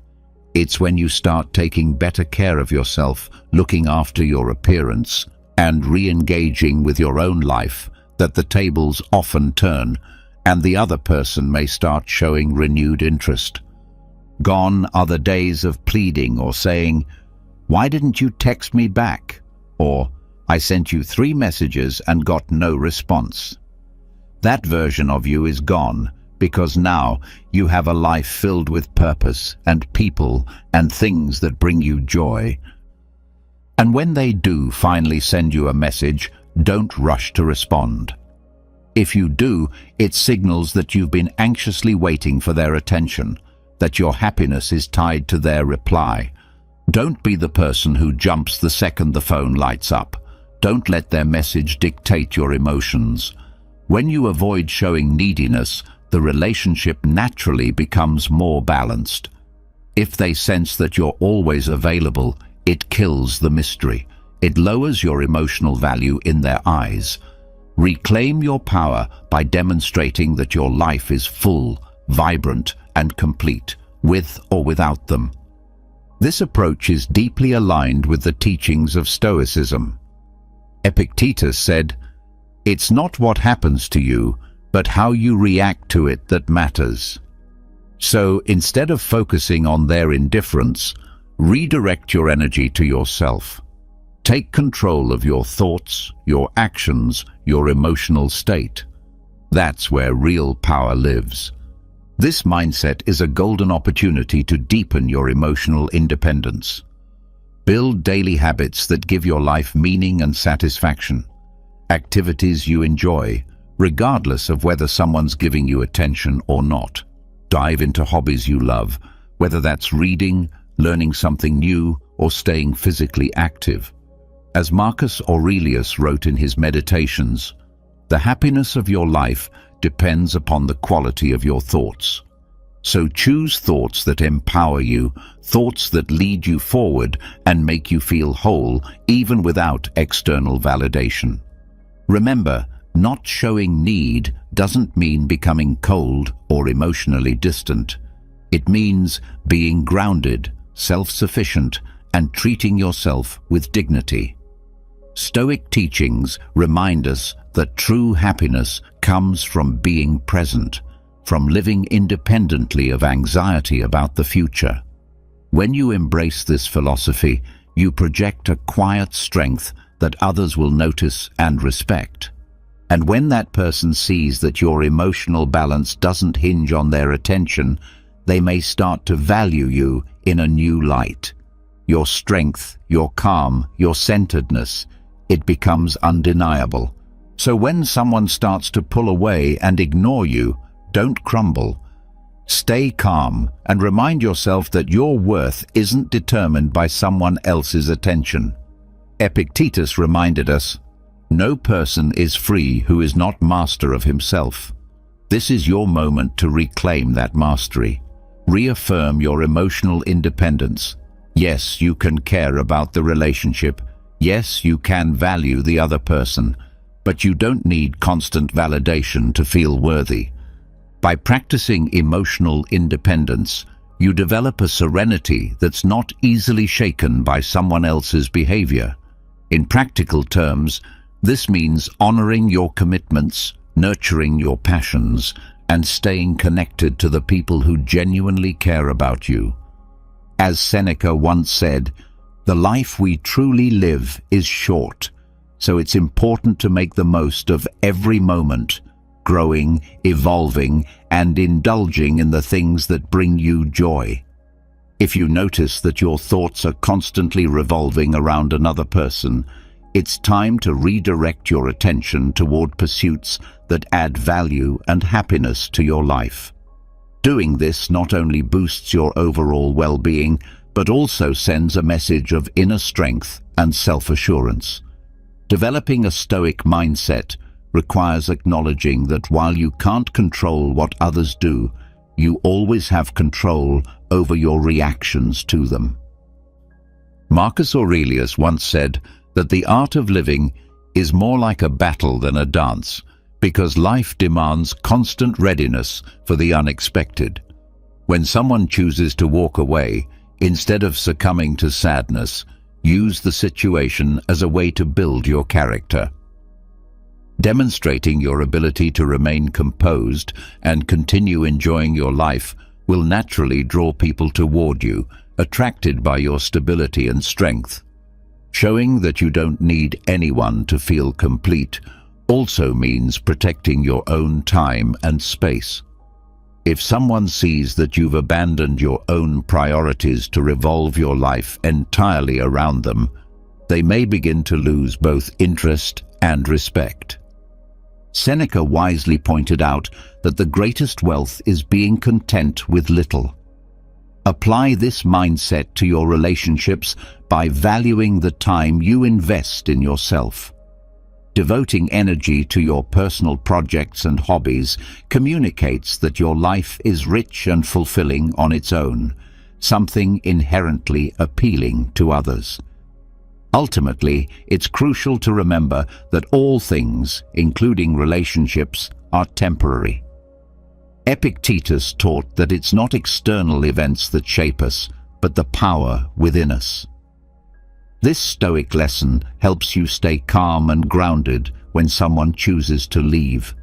It's when you start taking better care of yourself, looking after your appearance, and re-engaging with your own life that the tables often turn, and the other person may start showing renewed interest. Gone are the days of pleading or saying, "Why didn't you text me back?" or "I sent you 3 messages and got no response." That version of you is gone, because now you have a life filled with purpose and people and things that bring you joy. And when they do finally send you a message, don't rush to respond. If you do, it signals that you've been anxiously waiting for their attention, that your happiness is tied to their reply. Don't be the person who jumps the second the phone lights up. Don't let their message dictate your emotions. When you avoid showing neediness, the relationship naturally becomes more balanced. If they sense that you're always available, it kills the mystery. It lowers your emotional value in their eyes. Reclaim your power by demonstrating that your life is full, vibrant, and complete, with or without them. This approach is deeply aligned with the teachings of Stoicism. Epictetus said, "It's not what happens to you, but how you react to it that matters." So instead of focusing on their indifference, redirect your energy to yourself. Take control of your thoughts, your actions, your emotional state. That's where real power lives. This mindset is a golden opportunity to deepen your emotional independence. Build daily habits that give your life meaning and satisfaction. Activities you enjoy, regardless of whether someone's giving you attention or not. Dive into hobbies you love, whether that's reading, learning something new, or staying physically active. As Marcus Aurelius wrote in his Meditations, "The happiness of your life depends upon the quality of your thoughts." So choose thoughts that empower you, thoughts that lead you forward and make you feel whole, even without external validation. Remember, not showing need doesn't mean becoming cold or emotionally distant. It means being grounded, self-sufficient, and treating yourself with dignity. Stoic teachings remind us that true happiness comes from being present, from living independently of anxiety about the future. When you embrace this philosophy, you project a quiet strength that others will notice and respect. And when that person sees that your emotional balance doesn't hinge on their attention, they may start to value you in a new light. Your strength, your calm, your centeredness, it becomes undeniable. So when someone starts to pull away and ignore you, don't crumble. Stay calm and remind yourself that your worth isn't determined by someone else's attention. Epictetus reminded us, "No person is free who is not master of himself." This is your moment to reclaim that mastery. Reaffirm your emotional independence. Yes, you can care about the relationship. Yes, you can value the other person, but you don't need constant validation to feel worthy. By practicing emotional independence, you develop a serenity that's not easily shaken by someone else's behavior. In practical terms, this means honoring your commitments, nurturing your passions, and staying connected to the people who genuinely care about you. As Seneca once said, "The life we truly live is short, so it's important to make the most of every moment, growing, evolving, and indulging in the things that bring you joy." If you notice that your thoughts are constantly revolving around another person, it's time to redirect your attention toward pursuits that add value and happiness to your life. Doing this not only boosts your overall well-being, but also sends a message of inner strength and self-assurance. Developing a Stoic mindset requires acknowledging that while you can't control what others do, you always have control over your reactions to them. Marcus Aurelius once said that the art of living is more like a battle than a dance, because life demands constant readiness for the unexpected. When someone chooses to walk away, instead of succumbing to sadness, use the situation as a way to build your character. Demonstrating your ability to remain composed and continue enjoying your life will naturally draw people toward you, attracted by your stability and strength. Showing that you don't need anyone to feel complete also means protecting your own time and space. If someone sees that you've abandoned your own priorities to revolve your life entirely around them, they may begin to lose both interest and respect. Seneca wisely pointed out that the greatest wealth is being content with little. Apply this mindset to your relationships by valuing the time you invest in yourself. Devoting energy to your personal projects and hobbies communicates that your life is rich and fulfilling on its own, something inherently appealing to others. Ultimately, it's crucial to remember that all things, including relationships, are temporary. Epictetus taught that it's not external events that shape us, but the power within us. This Stoic lesson helps you stay calm and grounded when someone chooses to leave.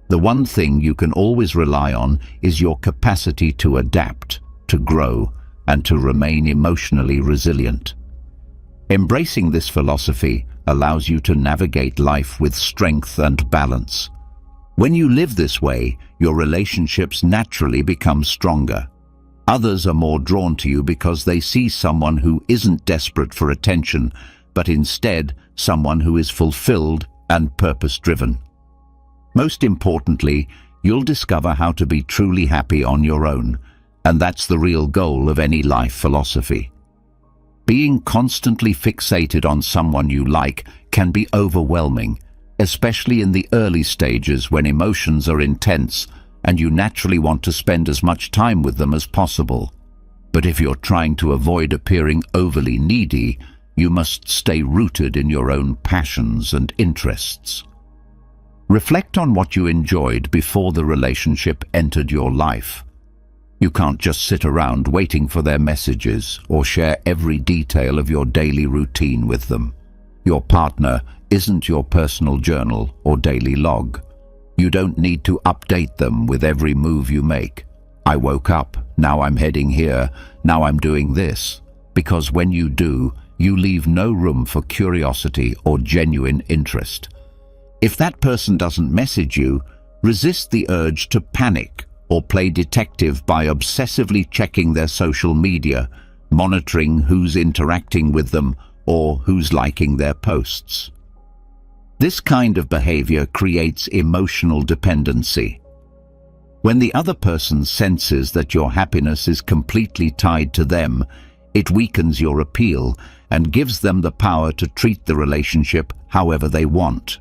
The one thing you can always rely on is your capacity to adapt, to grow, and to remain emotionally resilient. Embracing this philosophy allows you to navigate life with strength and balance. When you live this way, your relationships naturally become stronger. Others are more drawn to you because they see someone who isn't desperate for attention, but instead someone who is fulfilled and purpose-driven. Most importantly, you'll discover how to be truly happy on your own, and that's the real goal of any life philosophy. Being constantly fixated on someone you like can be overwhelming, especially in the early stages when emotions are intense and you naturally want to spend as much time with them as possible. But if you're trying to avoid appearing overly needy, you must stay rooted in your own passions and interests. Reflect on what you enjoyed before the relationship entered your life. You can't just sit around waiting for their messages or share every detail of your daily routine with them. Your partner isn't your personal journal or daily log. You don't need to update them with every move you make. I woke up, now I'm heading here, now I'm doing this. Because when you do, you leave no room for curiosity or genuine interest. If that person doesn't message you, resist the urge to panic or play detective by obsessively checking their social media, monitoring who's interacting with them or who's liking their posts. This kind of behavior creates emotional dependency. When the other person senses that your happiness is completely tied to them, it weakens your appeal and gives them the power to treat the relationship however they want.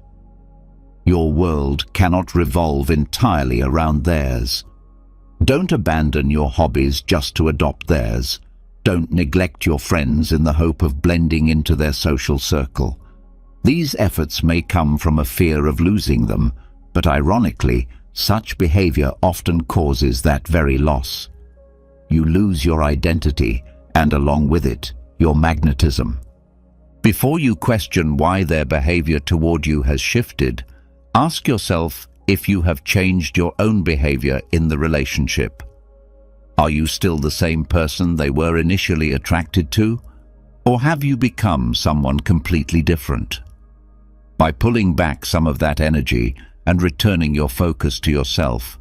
Your world cannot revolve entirely around theirs. Don't abandon your hobbies just to adopt theirs. Don't neglect your friends in the hope of blending into their social circle. These efforts may come from a fear of losing them, but ironically, such behavior often causes that very loss. You lose your identity, and along with it, your magnetism. Before you question why their behavior toward you has shifted, ask yourself if you have changed your own behavior in the relationship. Are you still the same person they were initially attracted to? Or have you become someone completely different? By pulling back some of that energy and returning your focus to yourself,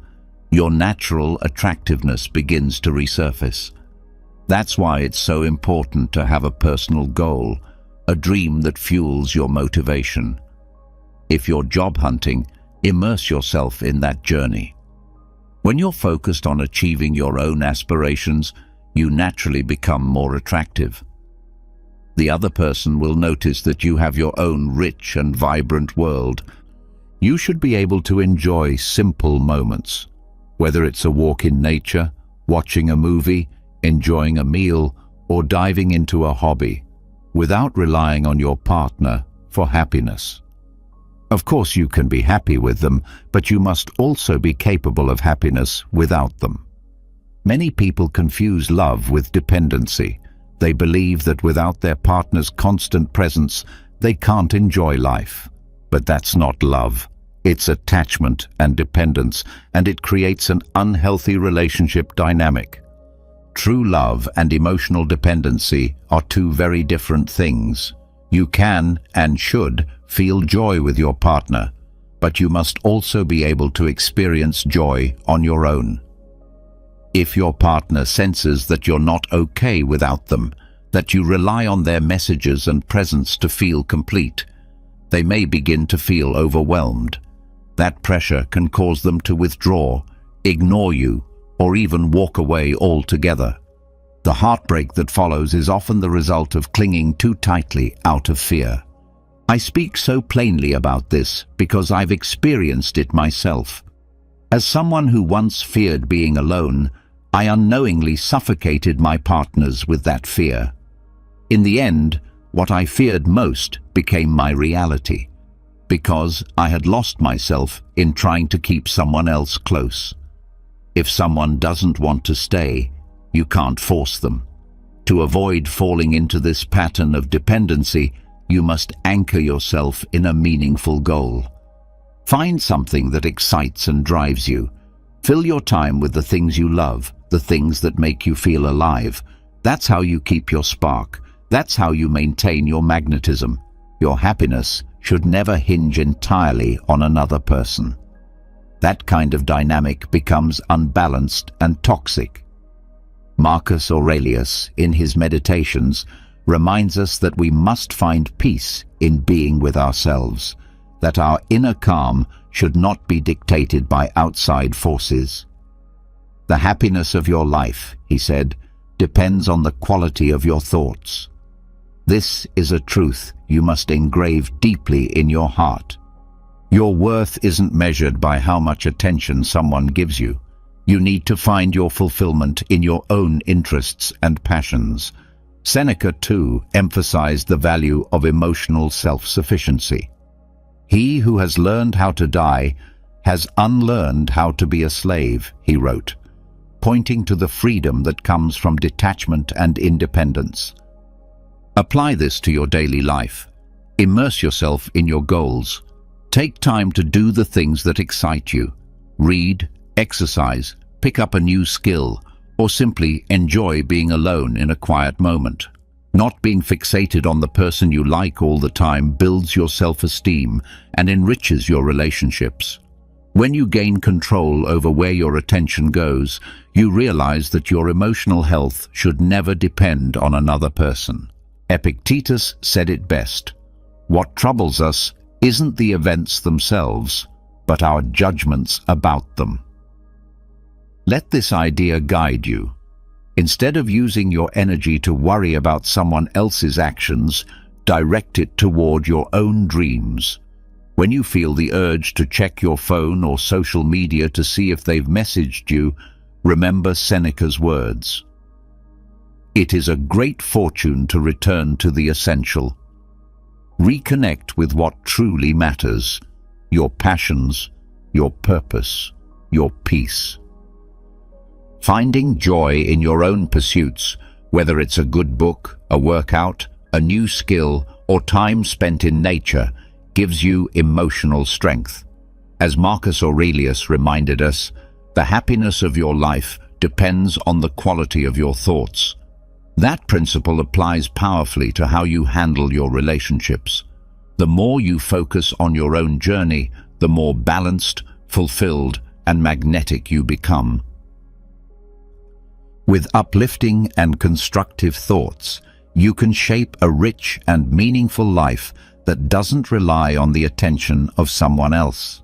your natural attractiveness begins to resurface. That's why it's so important to have a personal goal, a dream that fuels your motivation. If you're job hunting, immerse yourself in that journey. When you're focused on achieving your own aspirations, you naturally become more attractive. The other person will notice that you have your own rich and vibrant world. You should be able to enjoy simple moments, whether it's a walk in nature, watching a movie, enjoying a meal, or diving into a hobby, without relying on your partner for happiness. Of course, you can be happy with them, but you must also be capable of happiness without them. Many people confuse love with dependency. They believe that without their partner's constant presence, they can't enjoy life. But that's not love. It's attachment and dependence, and it creates an unhealthy relationship dynamic. True love and emotional dependency are two very different things. You can and should feel joy with your partner, but you must also be able to experience joy on your own. If your partner senses that you're not okay without them, that you rely on their messages and presence to feel complete, they may begin to feel overwhelmed. That pressure can cause them to withdraw, ignore you, or even walk away altogether. The heartbreak that follows is often the result of clinging too tightly out of fear. I speak so plainly about this because I've experienced it myself. As someone who once feared being alone, I unknowingly suffocated my partners with that fear. In the end, what I feared most became my reality, because I had lost myself in trying to keep someone else close. If someone doesn't want to stay, you can't force them. To avoid falling into this pattern of dependency, you must anchor yourself in a meaningful goal. Find something that excites and drives you. Fill your time with the things you love, the things that make you feel alive. That's how you keep your spark. That's how you maintain your magnetism. Your happiness should never hinge entirely on another person. That kind of dynamic becomes unbalanced and toxic. Marcus Aurelius, in his Meditations, reminds us that we must find peace in being with ourselves, that our inner calm should not be dictated by outside forces. The happiness of your life, he said, depends on the quality of your thoughts. This is a truth you must engrave deeply in your heart. Your worth isn't measured by how much attention someone gives you. You need to find your fulfillment in your own interests and passions. Seneca, too, emphasized the value of emotional self-sufficiency. He who has learned how to die has unlearned how to be a slave, he wrote, pointing to the freedom that comes from detachment and independence. Apply this to your daily life. Immerse yourself in your goals. Take time to do the things that excite you. Read, exercise, pick up a new skill, or simply enjoy being alone in a quiet moment. Not being fixated on the person you like all the time builds your self-esteem and enriches your relationships. When you gain control over where your attention goes, you realize that your emotional health should never depend on another person. Epictetus said it best: "What troubles us isn't the events themselves, but our judgments about them." Let this idea guide you. Instead of using your energy to worry about someone else's actions, direct it toward your own dreams. When you feel the urge to check your phone or social media to see if they've messaged you, remember Seneca's words. It is a great fortune to return to the essential. Reconnect with what truly matters: your passions, your purpose, your peace. Finding joy in your own pursuits, whether it's a good book, a workout, a new skill, or time spent in nature, gives you emotional strength. As Marcus Aurelius reminded us, the happiness of your life depends on the quality of your thoughts. That principle applies powerfully to how you handle your relationships. The more you focus on your own journey, the more balanced, fulfilled, and magnetic you become. With uplifting and constructive thoughts, you can shape a rich and meaningful life that doesn't rely on the attention of someone else.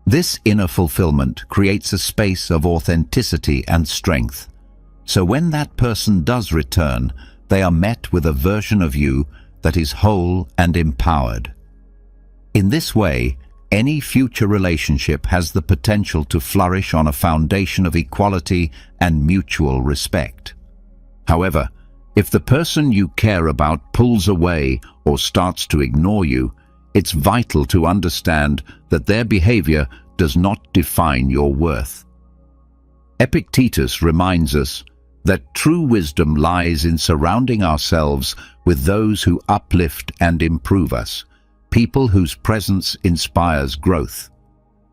This inner fulfillment creates a space of authenticity and strength. So when that person does return, they are met with a version of you that is whole and empowered. In this way, any future relationship has the potential to flourish on a foundation of equality and mutual respect. However, if the person you care about pulls away or starts to ignore you, It's vital to understand that their behavior does not define your worth. Epictetus reminds us that true wisdom lies in surrounding ourselves with those who uplift and improve us, people whose presence inspires growth.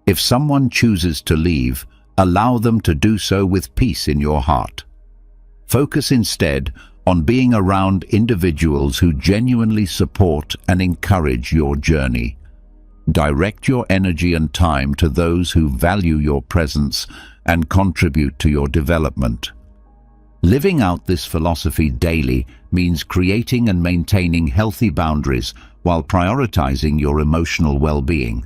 If someone chooses to leave, allow them to do so with peace in your heart. Focus instead on being around individuals who genuinely support and encourage your journey. Direct your energy and time to those who value your presence and contribute to your development. Living out this philosophy daily means creating and maintaining healthy boundaries while prioritizing your emotional well-being.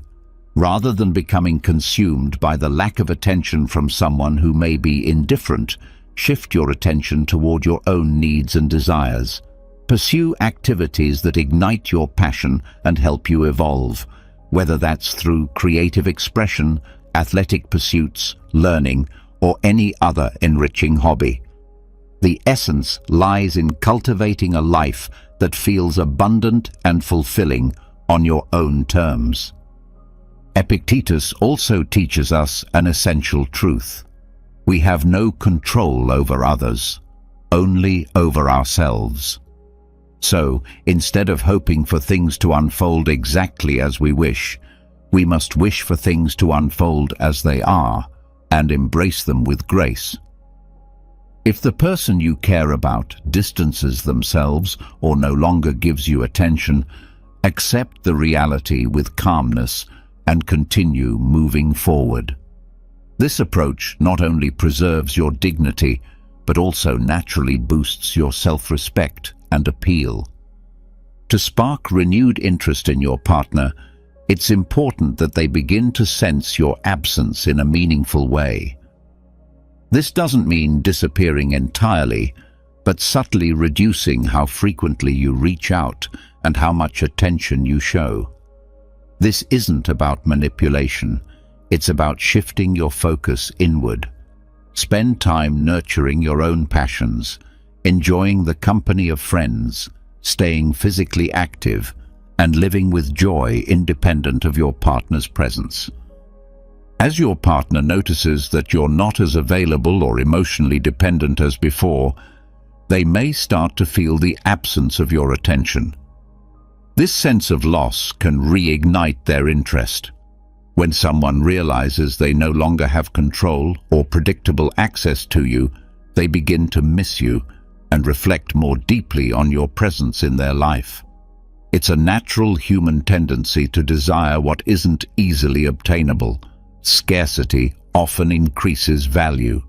Rather than becoming consumed by the lack of attention from someone who may be indifferent, shift your attention toward your own needs and desires. Pursue activities that ignite your passion and help you evolve, whether that's through creative expression, athletic pursuits, learning, or any other enriching hobby. The essence lies in cultivating a life that feels abundant and fulfilling on your own terms. Epictetus also teaches us an essential truth. We have no control over others, only over ourselves. So, instead of hoping for things to unfold exactly as we wish, we must wish for things to unfold as they are and embrace them with grace. If the person you care about distances themselves or no longer gives you attention, accept the reality with calmness and continue moving forward. This approach not only preserves your dignity, but also naturally boosts your self-respect and appeal. To spark renewed interest in your partner, it's important that they begin to sense your absence in a meaningful way. This doesn't mean disappearing entirely, but subtly reducing how frequently you reach out and how much attention you show. This isn't about manipulation, it's about shifting your focus inward. Spend time nurturing your own passions, enjoying the company of friends, staying physically active, and living with joy independent of your partner's presence. As your partner notices that you're not as available or emotionally dependent as before, they may start to feel the absence of your attention. This sense of loss can reignite their interest. When someone realizes they no longer have control or predictable access to you, they begin to miss you and reflect more deeply on your presence in their life. It's a natural human tendency to desire what isn't easily obtainable. Scarcity often increases value.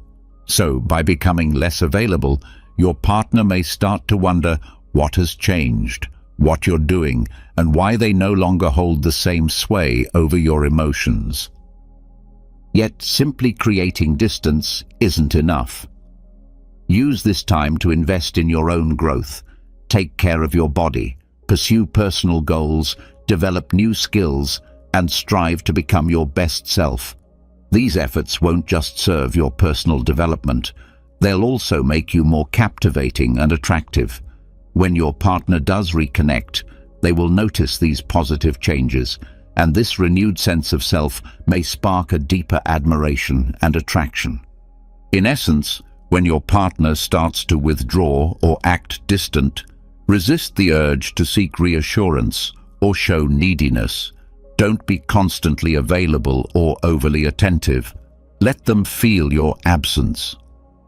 So, by becoming less available, your partner may start to wonder what has changed, what you're doing, and why they no longer hold the same sway over your emotions. Yet, simply creating distance isn't enough. Use this time to invest in your own growth. Take care of your body, pursue personal goals, develop new skills, and strive to become your best self. These efforts won't just serve your personal development, they'll also make you more captivating and attractive. When your partner does reconnect, they will notice these positive changes, and this renewed sense of self may spark a deeper admiration and attraction. In essence, when your partner starts to withdraw or act distant, resist the urge to seek reassurance or show neediness. Don't be constantly available or overly attentive. Let them feel your absence.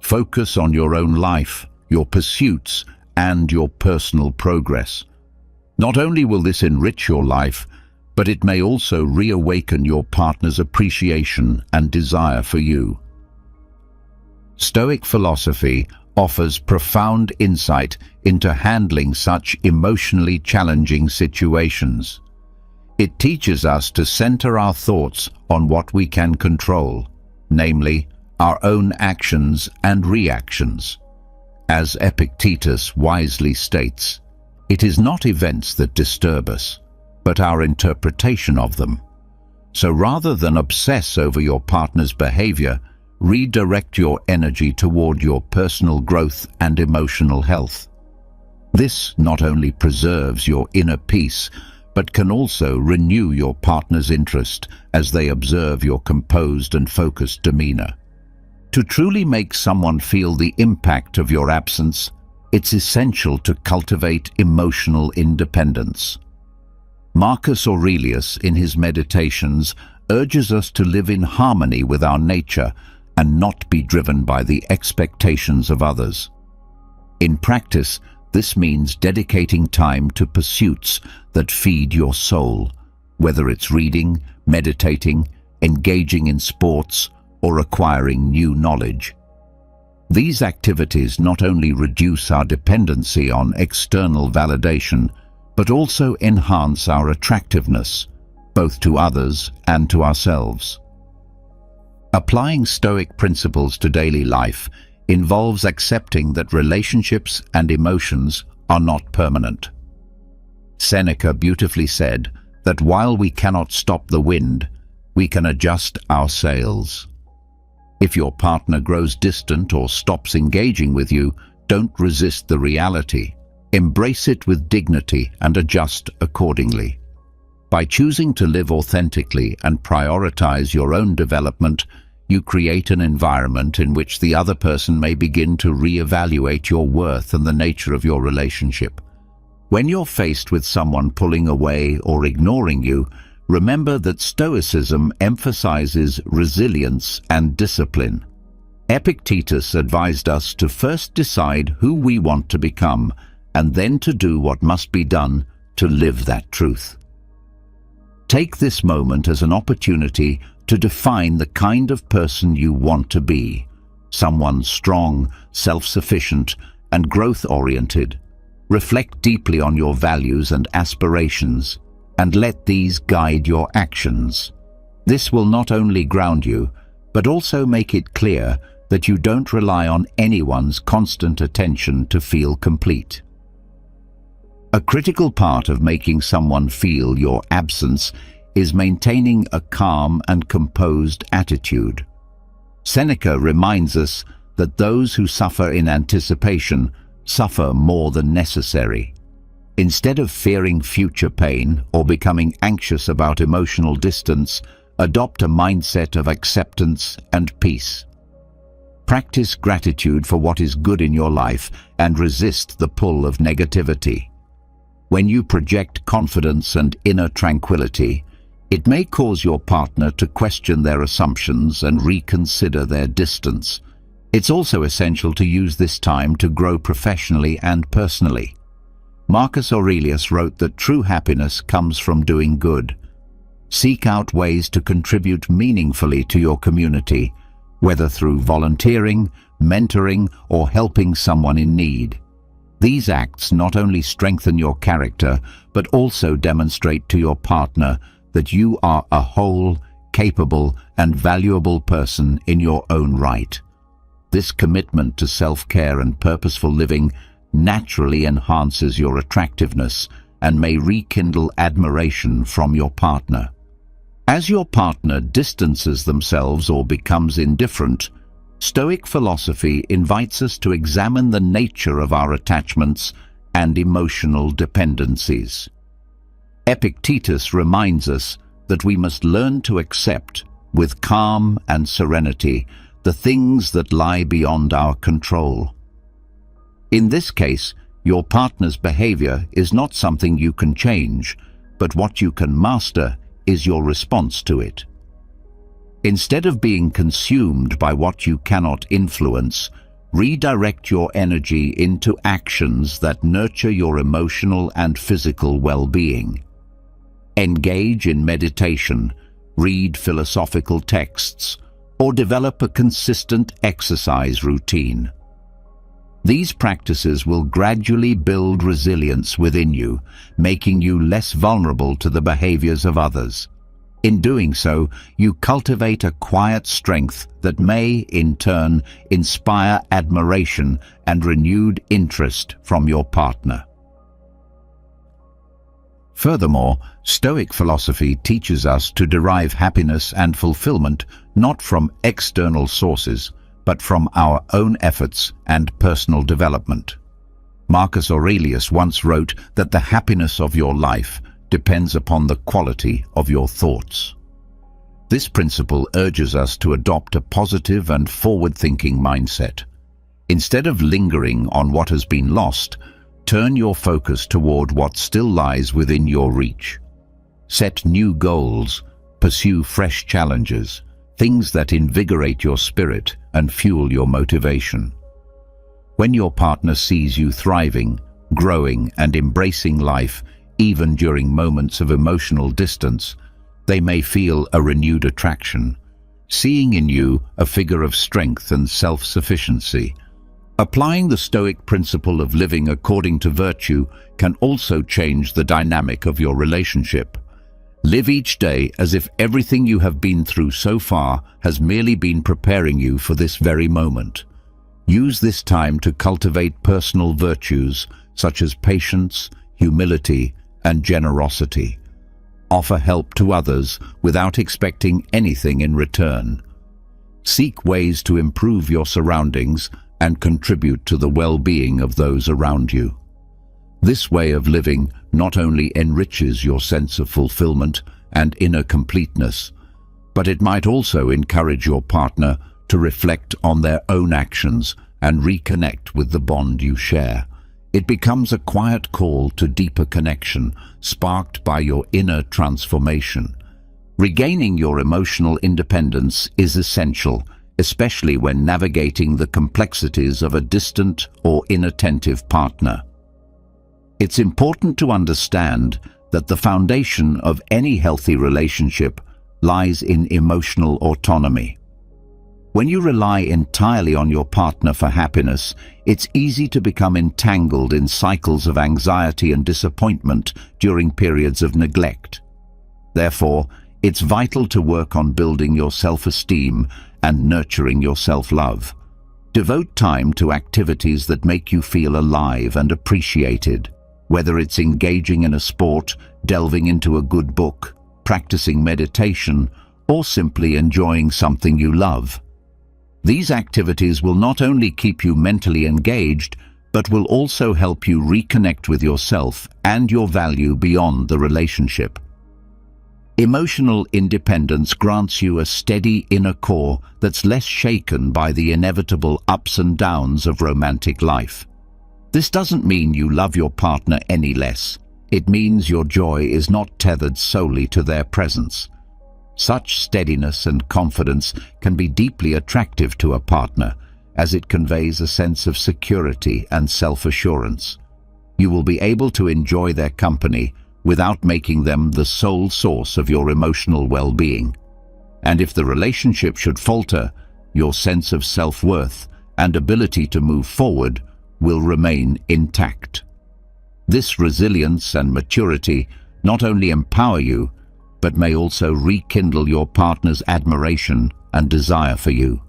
Focus on your own life, your pursuits, and your personal progress. Not only will this enrich your life, but it may also reawaken your partner's appreciation and desire for you. Stoic philosophy offers profound insight into handling such emotionally challenging situations. It teaches us to center our thoughts on what we can control, namely, our own actions and reactions. As Epictetus wisely states, it is not events that disturb us, but our interpretation of them. So rather than obsess over your partner's behavior, redirect your energy toward your personal growth and emotional health. This not only preserves your inner peace, but can also renew your partner's interest as they observe your composed and focused demeanor. To truly make someone feel the impact of your absence, it's essential to cultivate emotional independence. Marcus Aurelius, in his Meditations, urges us to live in harmony with our nature and not be driven by the expectations of others. In practice, this means dedicating time to pursuits that feed your soul, whether it's reading, meditating, engaging in sports, or acquiring new knowledge. These activities not only reduce our dependency on external validation, but also enhance our attractiveness, both to others and to ourselves. Applying Stoic principles to daily life involves accepting that relationships and emotions are not permanent. Seneca beautifully said that while we cannot stop the wind, we can adjust our sails. If your partner grows distant or stops engaging with you, don't resist the reality. Embrace it with dignity and adjust accordingly. By choosing to live authentically and prioritize your own development, you create an environment in which the other person may begin to reevaluate your worth and the nature of your relationship. When you're faced with someone pulling away or ignoring you, remember that Stoicism emphasizes resilience and discipline. Epictetus advised us to first decide who we want to become, and then to do what must be done to live that truth. Take this moment as an opportunity to define the kind of person you want to be, someone strong, self-sufficient, and growth-oriented. Reflect deeply on your values and aspirations, and let these guide your actions. This will not only ground you, but also make it clear that you don't rely on anyone's constant attention to feel complete. A critical part of making someone feel your absence is maintaining a calm and composed attitude. Seneca reminds us that those who suffer in anticipation suffer more than necessary. Instead of fearing future pain or becoming anxious about emotional distance, adopt a mindset of acceptance and peace. Practice gratitude for what is good in your life and resist the pull of negativity. When you project confidence and inner tranquility, it may cause your partner to question their assumptions and reconsider their distance. It's also essential to use this time to grow professionally and personally. Marcus Aurelius wrote that true happiness comes from doing good. Seek out ways to contribute meaningfully to your community, whether through volunteering, mentoring, or helping someone in need. These acts not only strengthen your character, but also demonstrate to your partner that you are a whole, capable, and valuable person in your own right. This commitment to self-care and purposeful living naturally enhances your attractiveness and may rekindle admiration from your partner. As your partner distances themselves or becomes indifferent, Stoic philosophy invites us to examine the nature of our attachments and emotional dependencies. Epictetus reminds us that we must learn to accept, with calm and serenity, the things that lie beyond our control. In this case, your partner's behavior is not something you can change, but what you can master is your response to it. Instead of being consumed by what you cannot influence, redirect your energy into actions that nurture your emotional and physical well-being. Engage in meditation, read philosophical texts, or develop a consistent exercise routine. These practices will gradually build resilience within you, making you less vulnerable to the behaviors of others. In doing so, you cultivate a quiet strength that may, in turn, inspire admiration and renewed interest from your partner. Furthermore, Stoic philosophy teaches us to derive happiness and fulfillment not from external sources, but from our own efforts and personal development. Marcus Aurelius once wrote that the happiness of your life depends upon the quality of your thoughts. This principle urges us to adopt a positive and forward-thinking mindset. Instead of lingering on what has been lost, turn your focus toward what still lies within your reach. Set new goals, pursue fresh challenges, things that invigorate your spirit and fuel your motivation. When your partner sees you thriving, growing, and embracing life, even during moments of emotional distance, they may feel a renewed attraction, seeing in you a figure of strength and self-sufficiency. Applying the Stoic principle of living according to virtue can also change the dynamic of your relationship. Live each day as if everything you have been through so far has merely been preparing you for this very moment. Use this time to cultivate personal virtues such as patience, humility, and generosity. Offer help to others without expecting anything in return. Seek ways to improve your surroundings and contribute to the well-being of those around you. This way of living not only enriches your sense of fulfillment and inner completeness, but it might also encourage your partner to reflect on their own actions and reconnect with the bond you share. It becomes a quiet call to deeper connection, sparked by your inner transformation. Regaining your emotional independence is essential, especially when navigating the complexities of a distant or inattentive partner. It's important to understand that the foundation of any healthy relationship lies in emotional autonomy. When you rely entirely on your partner for happiness, it's easy to become entangled in cycles of anxiety and disappointment during periods of neglect. Therefore, it's vital to work on building your self-esteem and nurturing your self-love. Devote time to activities that make you feel alive and appreciated, whether it's engaging in a sport, delving into a good book, practicing meditation, or simply enjoying something you love. These activities will not only keep you mentally engaged, but will also help you reconnect with yourself and your value beyond the relationship. Emotional independence grants you a steady inner core that's less shaken by the inevitable ups and downs of romantic life. This doesn't mean you love your partner any less. It means your joy is not tethered solely to their presence. Such steadiness and confidence can be deeply attractive to a partner, as it conveys a sense of security and self-assurance. You will be able to enjoy their company without making them the sole source of your emotional well-being. And if the relationship should falter, your sense of self-worth and ability to move forward will remain intact. This resilience and maturity not only empower you, but may also rekindle your partner's admiration and desire for you.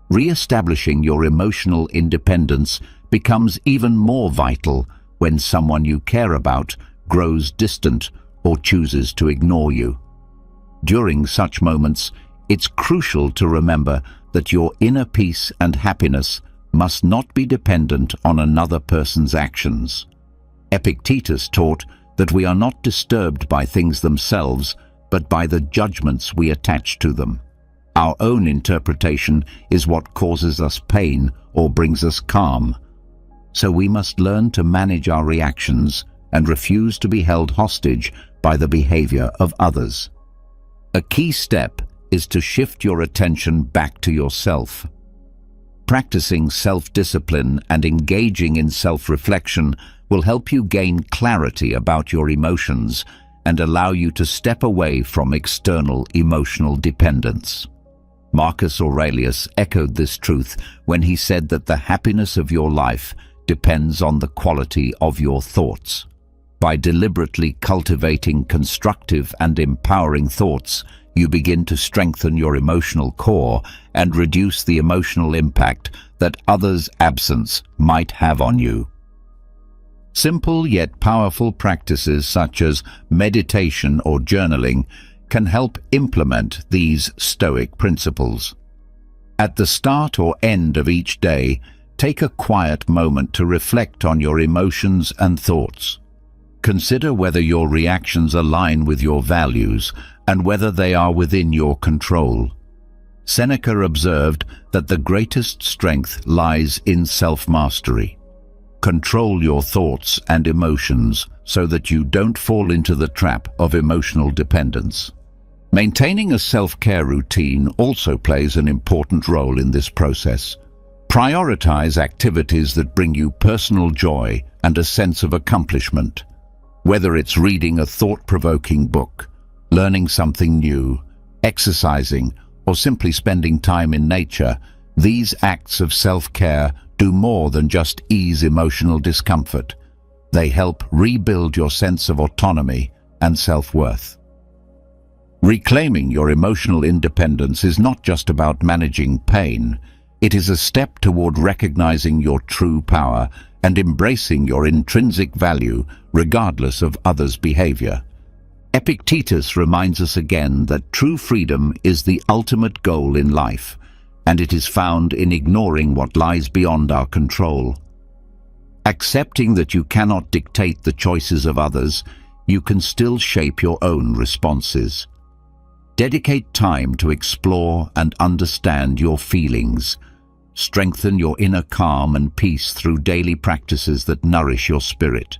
Re-establishing your emotional independence becomes even more vital when someone you care about grows distant or chooses to ignore you. During such moments, it's crucial to remember that your inner peace and happiness must not be dependent on another person's actions. Epictetus taught that we are not disturbed by things themselves, but by the judgments we attach to them. Our own interpretation is what causes us pain or brings us calm. So we must learn to manage our reactions and refuse to be held hostage by the behavior of others. A key step is to shift your attention back to yourself. Practicing self-discipline and engaging in self-reflection will help you gain clarity about your emotions and allow you to step away from external emotional dependence. Marcus Aurelius echoed this truth when he said that the happiness of your life depends on the quality of your thoughts. By deliberately cultivating constructive and empowering thoughts, you begin to strengthen your emotional core and reduce the emotional impact that others' absence might have on you. Simple yet powerful practices such as meditation or journaling can help implement these Stoic principles. At the start or end of each day, take a quiet moment to reflect on your emotions and thoughts. Consider whether your reactions align with your values and whether they are within your control. Seneca observed that the greatest strength lies in self-mastery. Control your thoughts and emotions so that you don't fall into the trap of emotional dependence. Maintaining a self-care routine also plays an important role in this process. Prioritize activities that bring you personal joy and a sense of accomplishment. Whether it's reading a thought-provoking book, learning something new, exercising, or simply spending time in nature, these acts of self-care do more than just ease emotional discomfort. They help rebuild your sense of autonomy and self-worth. Reclaiming your emotional independence is not just about managing pain. It is a step toward recognizing your true power and embracing your intrinsic value regardless of others' behavior. Epictetus reminds us again that true freedom is the ultimate goal in life, and it is found in ignoring what lies beyond our control. Accepting that you cannot dictate the choices of others, you can still shape your own responses. Dedicate time to explore and understand your feelings. Strengthen your inner calm and peace through daily practices that nourish your spirit.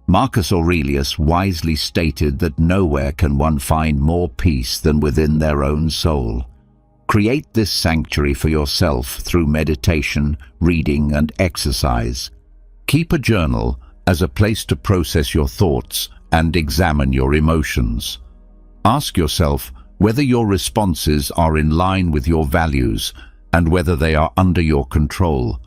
Marcus Aurelius wisely stated that nowhere can one find more peace than within their own soul. Create this sanctuary for yourself through meditation, reading, and exercise. Keep a journal as a place to process your thoughts and examine your emotions. Ask yourself whether your responses are in line with your values and whether they are under your control.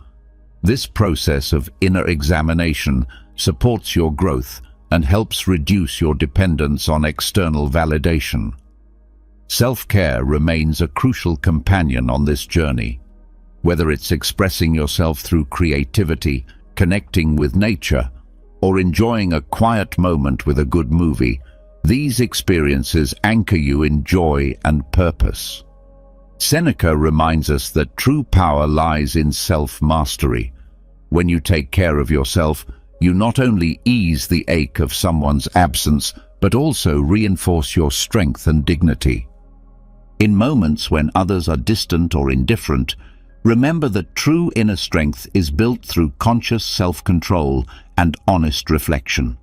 This process of inner examination supports your growth and helps reduce your dependence on external validation. Self-care remains a crucial companion on this journey. Whether it's expressing yourself through creativity, connecting with nature, or enjoying a quiet moment with a good movie, these experiences anchor you in joy and purpose. Seneca reminds us that true power lies in self-mastery. When you take care of yourself, you not only ease the ache of someone's absence, but also reinforce your strength and dignity. In moments when others are distant or indifferent, remember that true inner strength is built through conscious self-control and honest reflection.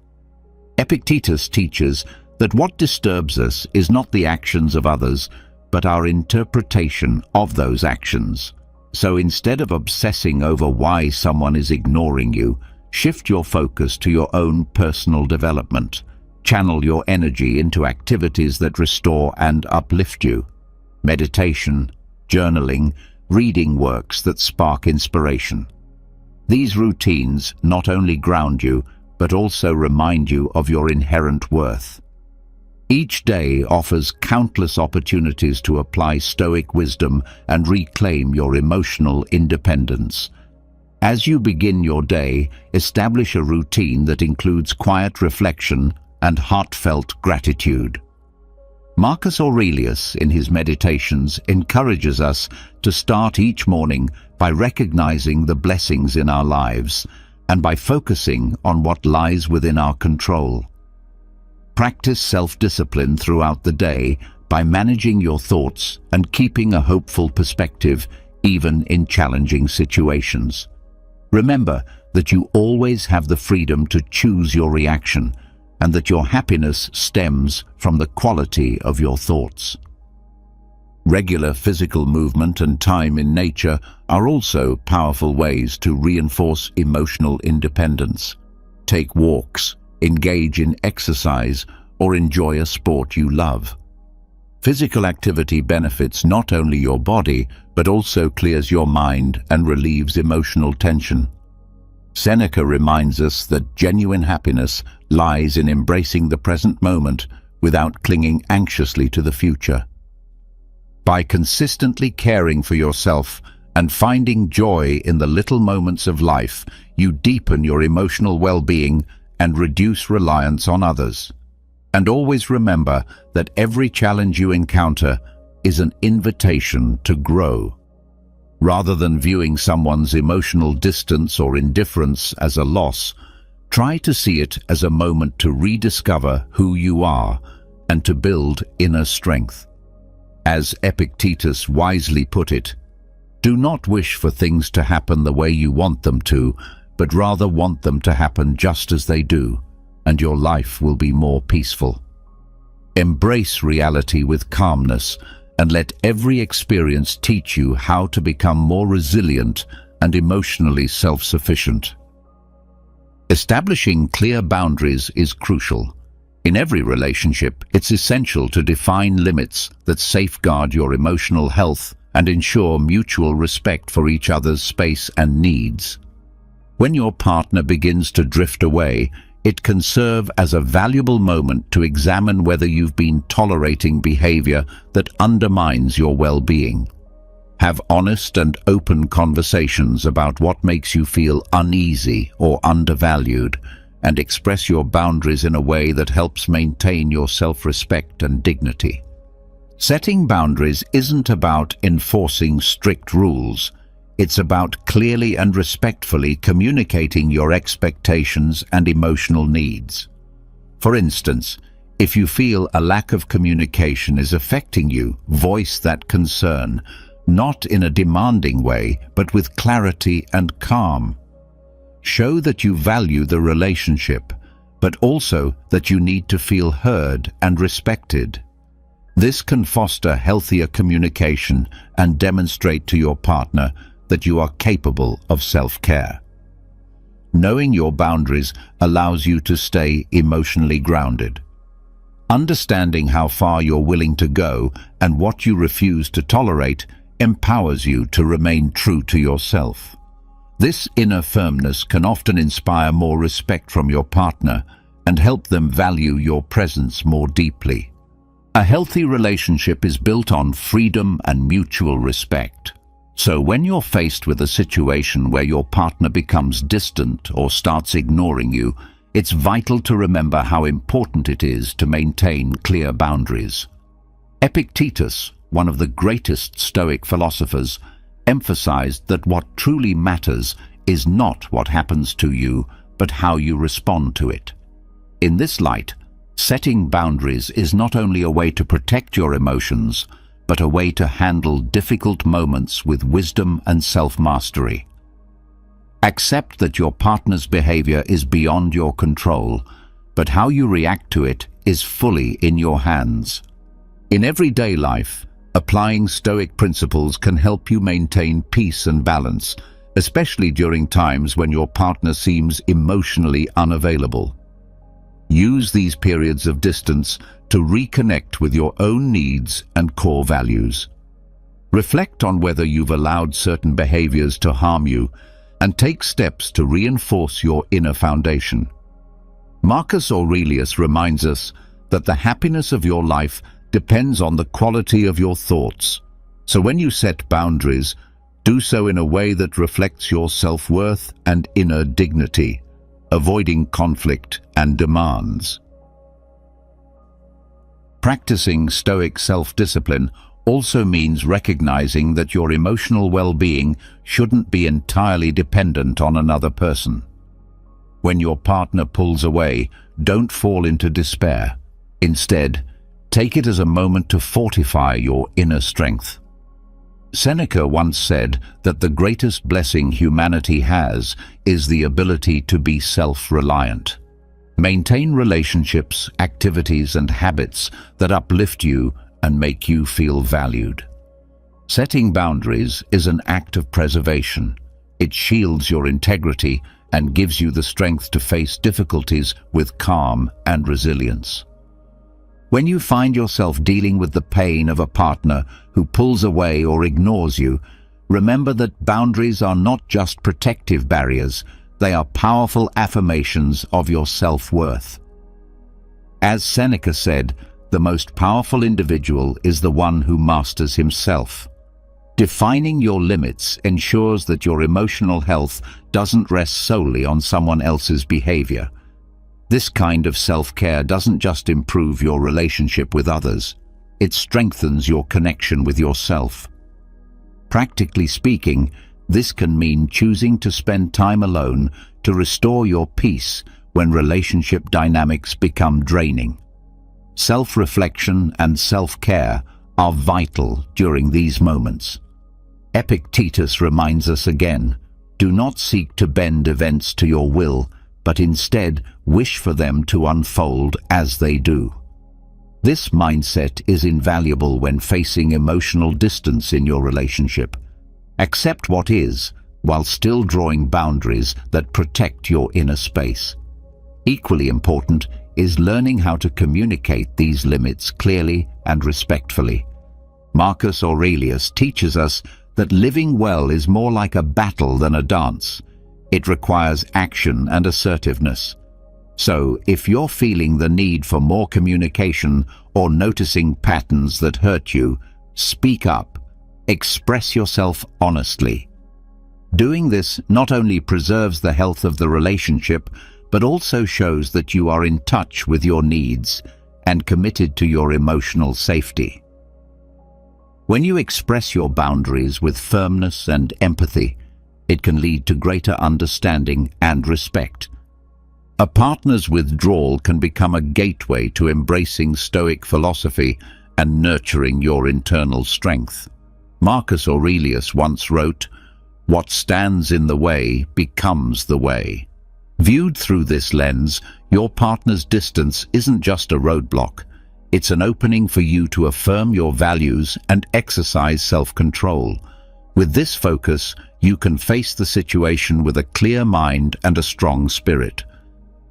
Epictetus teaches that what disturbs us is not the actions of others, but our interpretation of those actions. So instead of obsessing over why someone is ignoring you, shift your focus to your own personal development. Channel your energy into activities that restore and uplift you. Meditation, journaling, reading works that spark inspiration. These routines not only ground you, but also remind you of your inherent worth. Each day offers countless opportunities to apply Stoic wisdom and reclaim your emotional independence. As you begin your day, establish a routine that includes quiet reflection and heartfelt gratitude. Marcus Aurelius, in his Meditations, encourages us to start each morning by recognizing the blessings in our lives and by focusing on what lies within our control. Practice self-discipline throughout the day by managing your thoughts and keeping a hopeful perspective even in challenging situations. Remember that you always have the freedom to choose your reaction and that your happiness stems from the quality of your thoughts. Regular physical movement and time in nature are also powerful ways to reinforce emotional independence. Take walks, engage in exercise, or enjoy a sport you love. Physical activity benefits not only your body, but also clears your mind and relieves emotional tension. Seneca reminds us that genuine happiness lies in embracing the present moment without clinging anxiously to the future. By consistently caring for yourself and finding joy in the little moments of life, you deepen your emotional well-being and reduce reliance on others. And always remember that every challenge you encounter is an invitation to grow. Rather than viewing someone's emotional distance or indifference as a loss, Try to see it as a moment to rediscover who you are and to build inner strength. As Epictetus wisely put it, do not wish for things to happen the way you want them to, but rather want them to happen just as they do, and your life will be more peaceful. Embrace reality with calmness and let every experience teach you how to become more resilient and emotionally self-sufficient. Establishing clear boundaries is crucial. In every relationship, it's essential to define limits that safeguard your emotional health and ensure mutual respect for each other's space and needs. When your partner begins to drift away, it can serve as a valuable moment to examine whether you've been tolerating behavior that undermines your well-being. Have honest and open conversations about what makes you feel uneasy or undervalued, and express your boundaries in a way that helps maintain your self-respect and dignity. Setting boundaries isn't about enforcing strict rules. It's about clearly and respectfully communicating your expectations and emotional needs. For instance, if you feel a lack of communication is affecting you, voice that concern, not in a demanding way, but with clarity and calm. Show that you value the relationship, but also that you need to feel heard and respected. This can foster healthier communication and demonstrate to your partner that you are capable of self-care. Knowing your boundaries allows you to stay emotionally grounded. Understanding how far you're willing to go and what you refuse to tolerate empowers you to remain true to yourself. This inner firmness can often inspire more respect from your partner and help them value your presence more deeply. A healthy relationship is built on freedom and mutual respect. So when you're faced with a situation where your partner becomes distant or starts ignoring you, it's vital to remember how important it is to maintain clear boundaries. Epictetus, one of the greatest Stoic philosophers, emphasized that what truly matters is not what happens to you, but how you respond to it. In this light, setting boundaries is not only a way to protect your emotions, but a way to handle difficult moments with wisdom and self-mastery. Accept that your partner's behavior is beyond your control, but how you react to it is fully in your hands. In everyday life, applying Stoic principles can help you maintain peace and balance, especially during times when your partner seems emotionally unavailable. Use these periods of distance to reconnect with your own needs and core values. Reflect on whether you've allowed certain behaviors to harm you and take steps to reinforce your inner foundation. Marcus Aurelius reminds us that the happiness of your life depends on the quality of your thoughts. So when you set boundaries, do so in a way that reflects your self-worth and inner dignity, avoiding conflict and demands. Practicing Stoic self-discipline also means recognizing that your emotional well-being shouldn't be entirely dependent on another person. When your partner pulls away, don't fall into despair. Instead, take it as a moment to fortify your inner strength. Seneca once said that the greatest blessing humanity has is the ability to be self-reliant. Maintain relationships, activities, and habits that uplift you and make you feel valued. Setting boundaries is an act of preservation. It shields your integrity and gives you the strength to face difficulties with calm and resilience. When you find yourself dealing with the pain of a partner who pulls away or ignores you, remember that boundaries are not just protective barriers, they are powerful affirmations of your self-worth. As Seneca said, the most powerful individual is the one who masters himself. Defining your limits ensures that your emotional health doesn't rest solely on someone else's behavior. This kind of self-care doesn't just improve your relationship with others, it strengthens your connection with yourself. Practically speaking, this can mean choosing to spend time alone to restore your peace when relationship dynamics become draining. Self-reflection and self-care are vital during these moments. Epictetus reminds us again, do not seek to bend events to your will, but instead wish for them to unfold as they do. This mindset is invaluable when facing emotional distance in your relationship. Accept what is, while still drawing boundaries that protect your inner space. Equally important is learning how to communicate these limits clearly and respectfully. Marcus Aurelius teaches us that living well is more like a battle than a dance. It requires action and assertiveness. So, if you're feeling the need for more communication or noticing patterns that hurt you, speak up. Express yourself honestly. Doing this not only preserves the health of the relationship, but also shows that you are in touch with your needs and committed to your emotional safety. When you express your boundaries with firmness and empathy, it can lead to greater understanding and respect. A partner's withdrawal can become a gateway to embracing Stoic philosophy and nurturing your internal strength. Marcus Aurelius once wrote, "What stands in the way becomes the way." Viewed through this lens, your partner's distance isn't just a roadblock. It's an opening for you to affirm your values and exercise self-control. With this focus, you can face the situation with a clear mind and a strong spirit.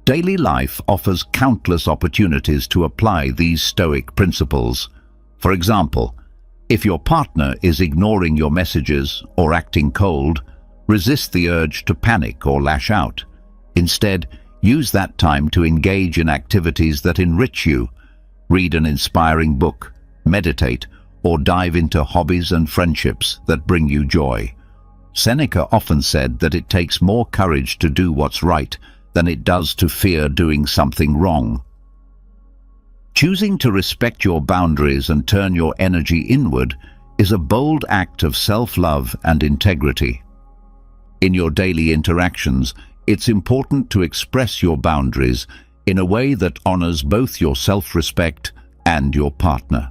Daily life offers countless opportunities to apply these Stoic principles. For example, if your partner is ignoring your messages or acting cold, resist the urge to panic or lash out. Instead, use that time to engage in activities that enrich you. Read an inspiring book, meditate, or dive into hobbies and friendships that bring you joy. Seneca often said that it takes more courage to do what's right than it does to fear doing something wrong. Choosing to respect your boundaries and turn your energy inward is a bold act of self-love and integrity. In your daily interactions, it's important to express your boundaries in a way that honors both your self-respect and your partner.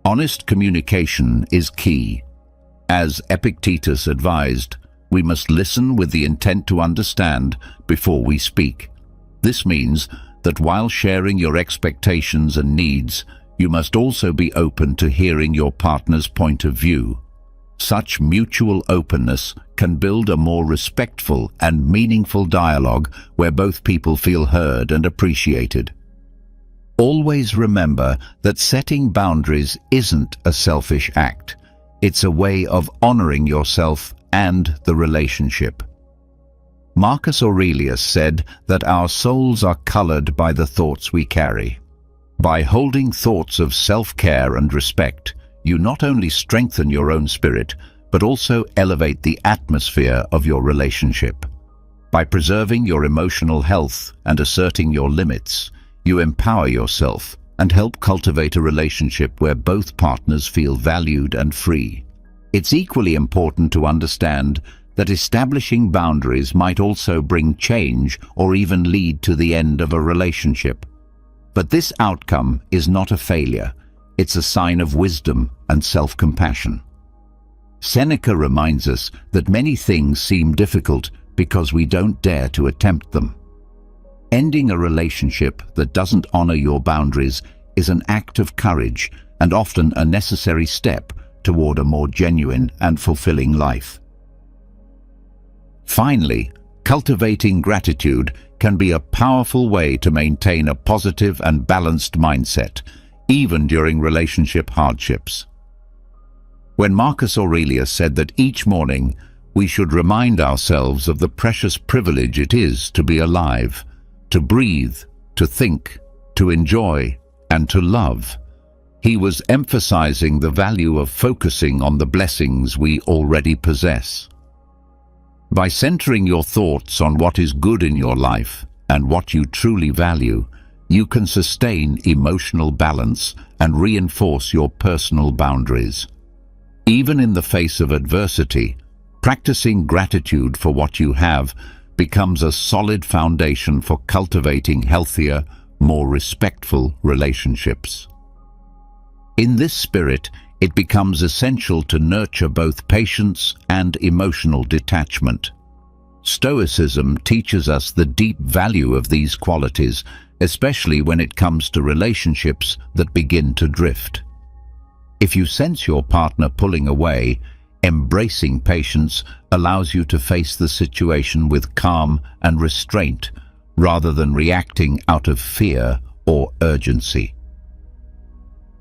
Honest communication is key. As Epictetus advised, we must listen with the intent to understand before we speak. This means that while sharing your expectations and needs, you must also be open to hearing your partner's point of view. Such mutual openness can build a more respectful and meaningful dialogue where both people feel heard and appreciated. Always remember that setting boundaries isn't a selfish act. It's a way of honoring yourself and the relationship. Marcus Aurelius said that our souls are colored by the thoughts we carry. By holding thoughts of self-care and respect, you not only strengthen your own spirit, but also elevate the atmosphere of your relationship. By preserving your emotional health and asserting your limits, you empower yourself and help cultivate a relationship where both partners feel valued and free. It's equally important to understand that establishing boundaries might also bring change or even lead to the end of a relationship. But this outcome is not a failure. It's a sign of wisdom and self-compassion. Seneca reminds us that many things seem difficult because we don't dare to attempt them. Ending a relationship that doesn't honor your boundaries is an act of courage and often a necessary step toward a more genuine and fulfilling life. Finally, cultivating gratitude can be a powerful way to maintain a positive and balanced mindset, even during relationship hardships. When Marcus Aurelius said that each morning we should remind ourselves of the precious privilege it is to be alive, to breathe, to think, to enjoy, and to love, he was emphasizing the value of focusing on the blessings we already possess. By centering your thoughts on what is good in your life and what you truly value, you can sustain emotional balance and reinforce your personal boundaries. Even in the face of adversity, practicing gratitude for what you have becomes a solid foundation for cultivating healthier, more respectful relationships. In this spirit, it becomes essential to nurture both patience and emotional detachment. Stoicism teaches us the deep value of these qualities, especially when it comes to relationships that begin to drift. If you sense your partner pulling away, embracing patience allows you to face the situation with calm and restraint, rather than reacting out of fear or urgency.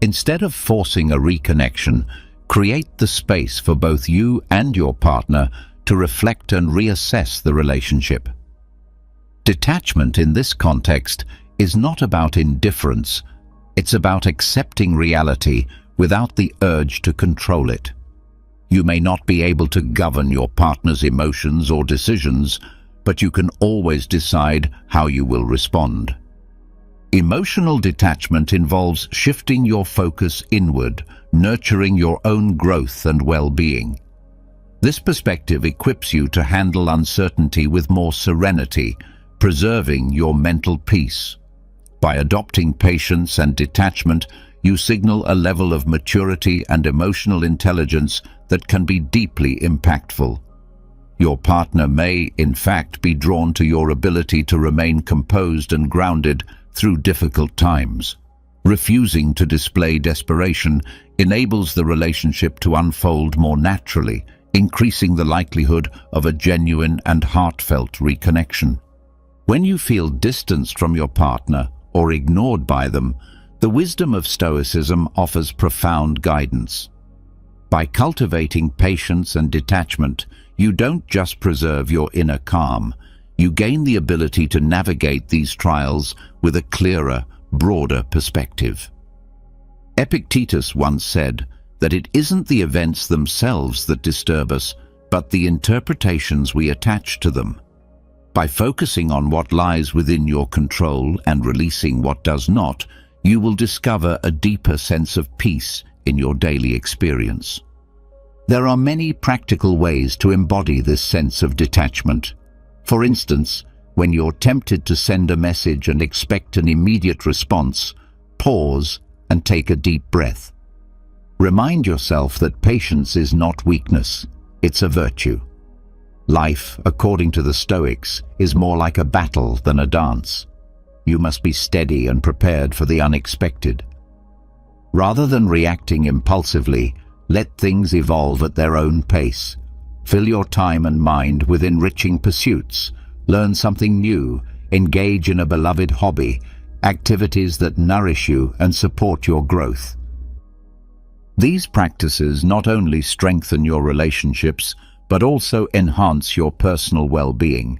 Instead of forcing a reconnection, create the space for both you and your partner to reflect and reassess the relationship. Detachment in this context is not about indifference, it's about accepting reality without the urge to control it. You may not be able to govern your partner's emotions or decisions, but you can always decide how you will respond. Emotional detachment involves shifting your focus inward, nurturing your own growth and well-being. This perspective equips you to handle uncertainty with more serenity, preserving your mental peace. By adopting patience and detachment, you signal a level of maturity and emotional intelligence that can be deeply impactful. Your partner may, in fact, be drawn to your ability to remain composed and grounded through difficult times. Refusing to display desperation enables the relationship to unfold more naturally, increasing the likelihood of a genuine and heartfelt reconnection. When you feel distanced from your partner or ignored by them, the wisdom of Stoicism offers profound guidance. By cultivating patience and detachment, you don't just preserve your inner calm, you gain the ability to navigate these trials with a clearer, broader perspective. Epictetus once said that it isn't the events themselves that disturb us, but the interpretations we attach to them. By focusing on what lies within your control and releasing what does not, you will discover a deeper sense of peace in your daily experience. There are many practical ways to embody this sense of detachment. For instance, when you're tempted to send a message and expect an immediate response, pause and take a deep breath. Remind yourself that patience is not weakness, it's a virtue. Life, according to the Stoics, is more like a battle than a dance. You must be steady and prepared for the unexpected. Rather than reacting impulsively, let things evolve at their own pace. Fill your time and mind with enriching pursuits. Learn something new. Engage in a beloved hobby, activities that nourish you and support your growth. These practices not only strengthen your relationships, but also enhance your personal well-being.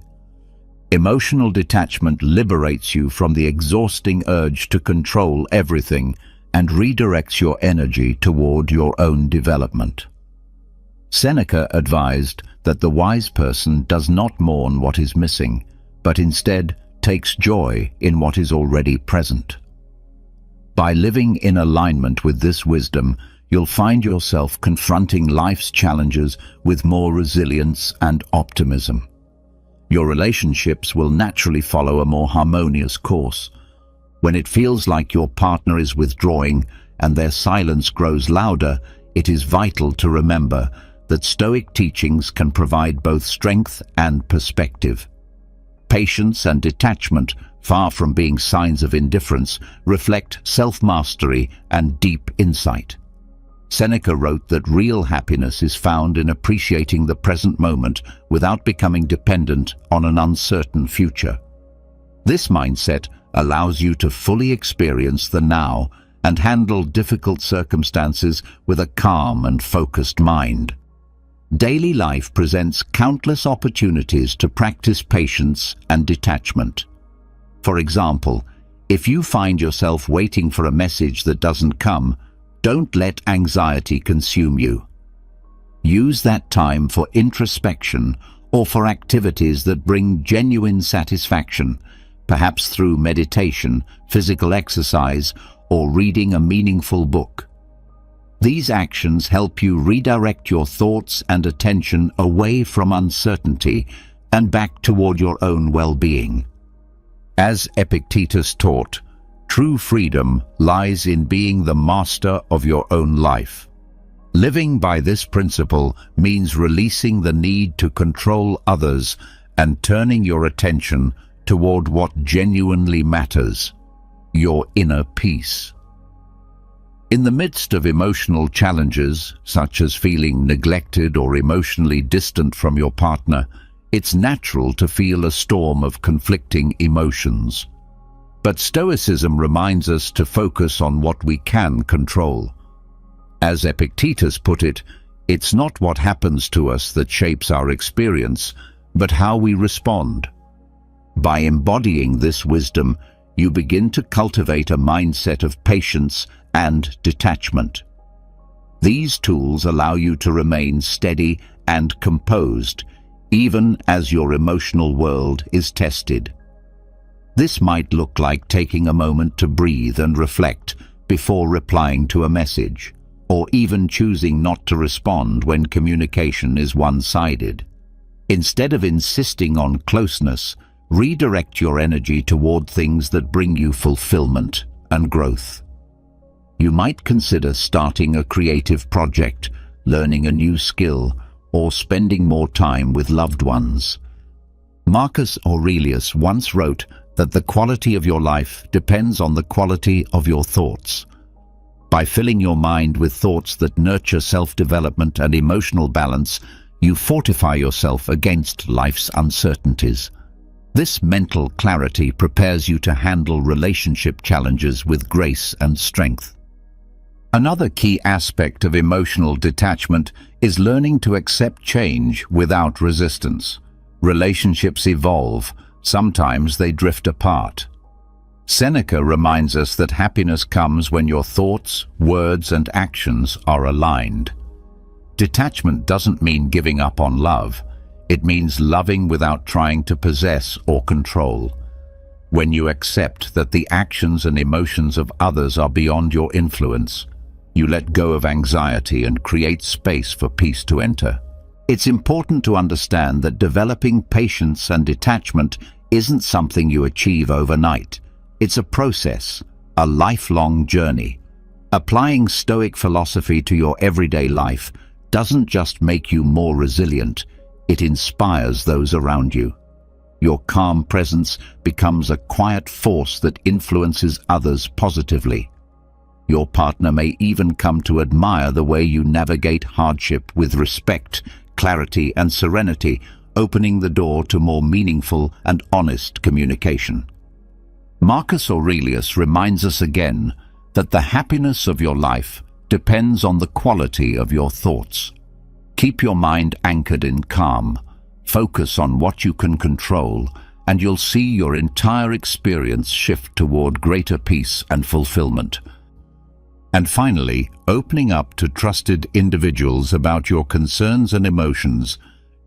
Emotional detachment liberates you from the exhausting urge to control everything and redirects your energy toward your own development. Seneca advised that the wise person does not mourn what is missing, but instead takes joy in what is already present. By living in alignment with this wisdom, you'll find yourself confronting life's challenges with more resilience and optimism. Your relationships will naturally follow a more harmonious course. When it feels like your partner is withdrawing and their silence grows louder, it is vital to remember that Stoic teachings can provide both strength and perspective. Patience and detachment, far from being signs of indifference, reflect self-mastery and deep insight. Seneca wrote that real happiness is found in appreciating the present moment without becoming dependent on an uncertain future. This mindset allows you to fully experience the now and handle difficult circumstances with a calm and focused mind. Daily life presents countless opportunities to practice patience and detachment. For example, if you find yourself waiting for a message that doesn't come, don't let anxiety consume you. Use that time for introspection or for activities that bring genuine satisfaction, perhaps through meditation, physical exercise, or reading a meaningful book. These actions help you redirect your thoughts and attention away from uncertainty and back toward your own well-being. As Epictetus taught, true freedom lies in being the master of your own life. Living by this principle means releasing the need to control others and turning your attention toward what genuinely matters, your inner peace. In the midst of emotional challenges, such as feeling neglected or emotionally distant from your partner, it's natural to feel a storm of conflicting emotions. But Stoicism reminds us to focus on what we can control. As Epictetus put it, it's not what happens to us that shapes our experience, but how we respond. By embodying this wisdom, you begin to cultivate a mindset of patience and detachment. These tools allow you to remain steady and composed, even as your emotional world is tested. This might look like taking a moment to breathe and reflect before replying to a message, or even choosing not to respond when communication is one-sided. Instead of insisting on closeness, redirect your energy toward things that bring you fulfillment and growth. You might consider starting a creative project, learning a new skill, or spending more time with loved ones. Marcus Aurelius once wrote that the quality of your life depends on the quality of your thoughts. By filling your mind with thoughts that nurture self-development and emotional balance, you fortify yourself against life's uncertainties. This mental clarity prepares you to handle relationship challenges with grace and strength. Another key aspect of emotional detachment is learning to accept change without resistance. Relationships evolve, sometimes they drift apart. Seneca reminds us that happiness comes when your thoughts, words, and actions are aligned. Detachment doesn't mean giving up on love. It means loving without trying to possess or control. When you accept that the actions and emotions of others are beyond your influence, you let go of anxiety and create space for peace to enter. It's important to understand that developing patience and detachment isn't something you achieve overnight. It's a process, a lifelong journey. Applying Stoic philosophy to your everyday life doesn't just make you more resilient, it inspires those around you. Your calm presence becomes a quiet force that influences others positively. Your partner may even come to admire the way you navigate hardship with respect, clarity, and serenity, opening the door to more meaningful and honest communication. Marcus Aurelius reminds us again that the happiness of your life depends on the quality of your thoughts. Keep your mind anchored in calm, focus on what you can control, and you'll see your entire experience shift toward greater peace and fulfillment. And finally, opening up to trusted individuals about your concerns and emotions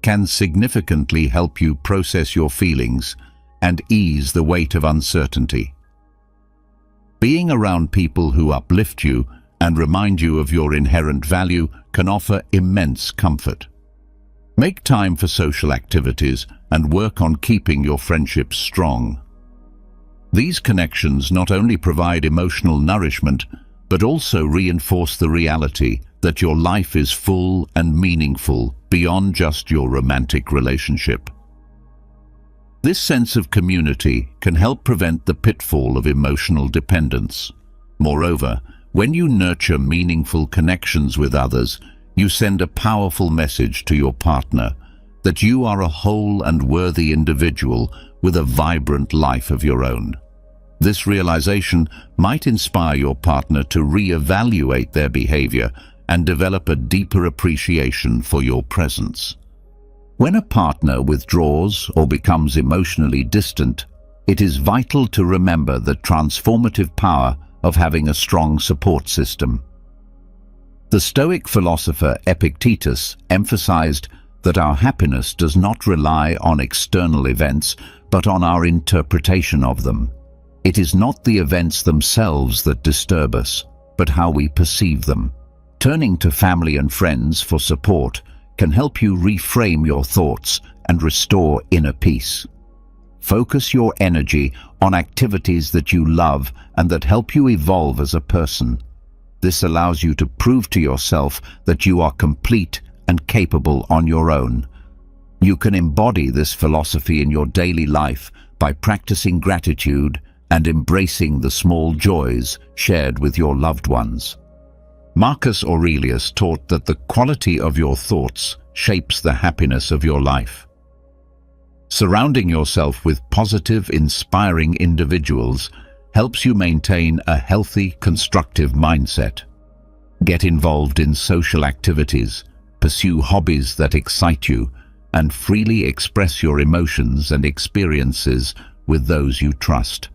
can significantly help you process your feelings and ease the weight of uncertainty. Being around people who uplift you and remind you of your inherent value can offer immense comfort. Make time for social activities and work on keeping your friendships strong. These connections not only provide emotional nourishment, but also reinforce the reality that your life is full and meaningful beyond just your romantic relationship. This sense of community can help prevent the pitfall of emotional dependence. Moreover, when you nurture meaningful connections with others, you send a powerful message to your partner that you are a whole and worthy individual with a vibrant life of your own. This realization might inspire your partner to re-evaluate their behavior and develop a deeper appreciation for your presence. When a partner withdraws or becomes emotionally distant, it is vital to remember the transformative power of having a strong support system. The Stoic philosopher Epictetus emphasized that our happiness does not rely on external events, but on our interpretation of them. It is not the events themselves that disturb us, but how we perceive them. Turning to family and friends for support can help you reframe your thoughts and restore inner peace. Focus your energy on activities that you love and that help you evolve as a person. This allows you to prove to yourself that you are complete and capable on your own. You can embody this philosophy in your daily life by practicing gratitude and embracing the small joys shared with your loved ones. Marcus Aurelius taught that the quality of your thoughts shapes the happiness of your life. Surrounding yourself with positive, inspiring individuals helps you maintain a healthy, constructive mindset. Get involved in social activities, pursue hobbies that excite you, and freely express your emotions and experiences with those you trust.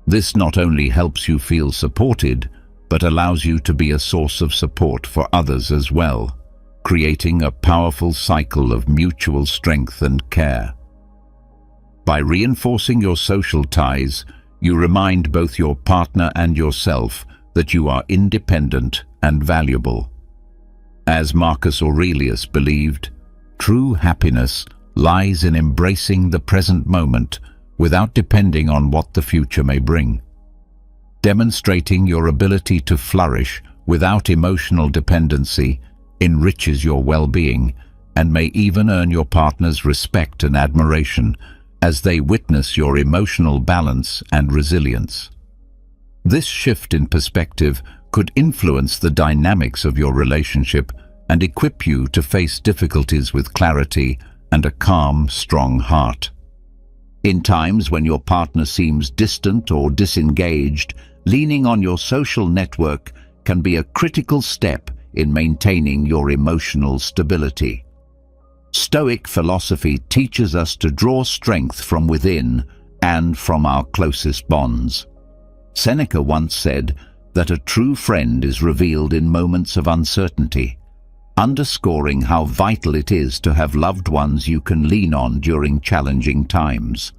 This not only helps you feel supported, but allows you to be a source of support for others as well, creating a powerful cycle of mutual strength and care. By reinforcing your social ties, you remind both your partner and yourself that you are independent and valuable. As Marcus Aurelius believed, true happiness lies in embracing the present moment without depending on what the future may bring. Demonstrating your ability to flourish without emotional dependency enriches your well-being and may even earn your partner's respect and admiration as they witness your emotional balance and resilience. This shift in perspective could influence the dynamics of your relationship and equip you to face difficulties with clarity and a calm, strong heart. In times when your partner seems distant or disengaged, leaning on your social network can be a critical step in maintaining your emotional stability. Stoic philosophy teaches us to draw strength from within and from our closest bonds. Seneca once said that a true friend is revealed in moments of uncertainty, underscoring how vital it is to have loved ones you can lean on during challenging times.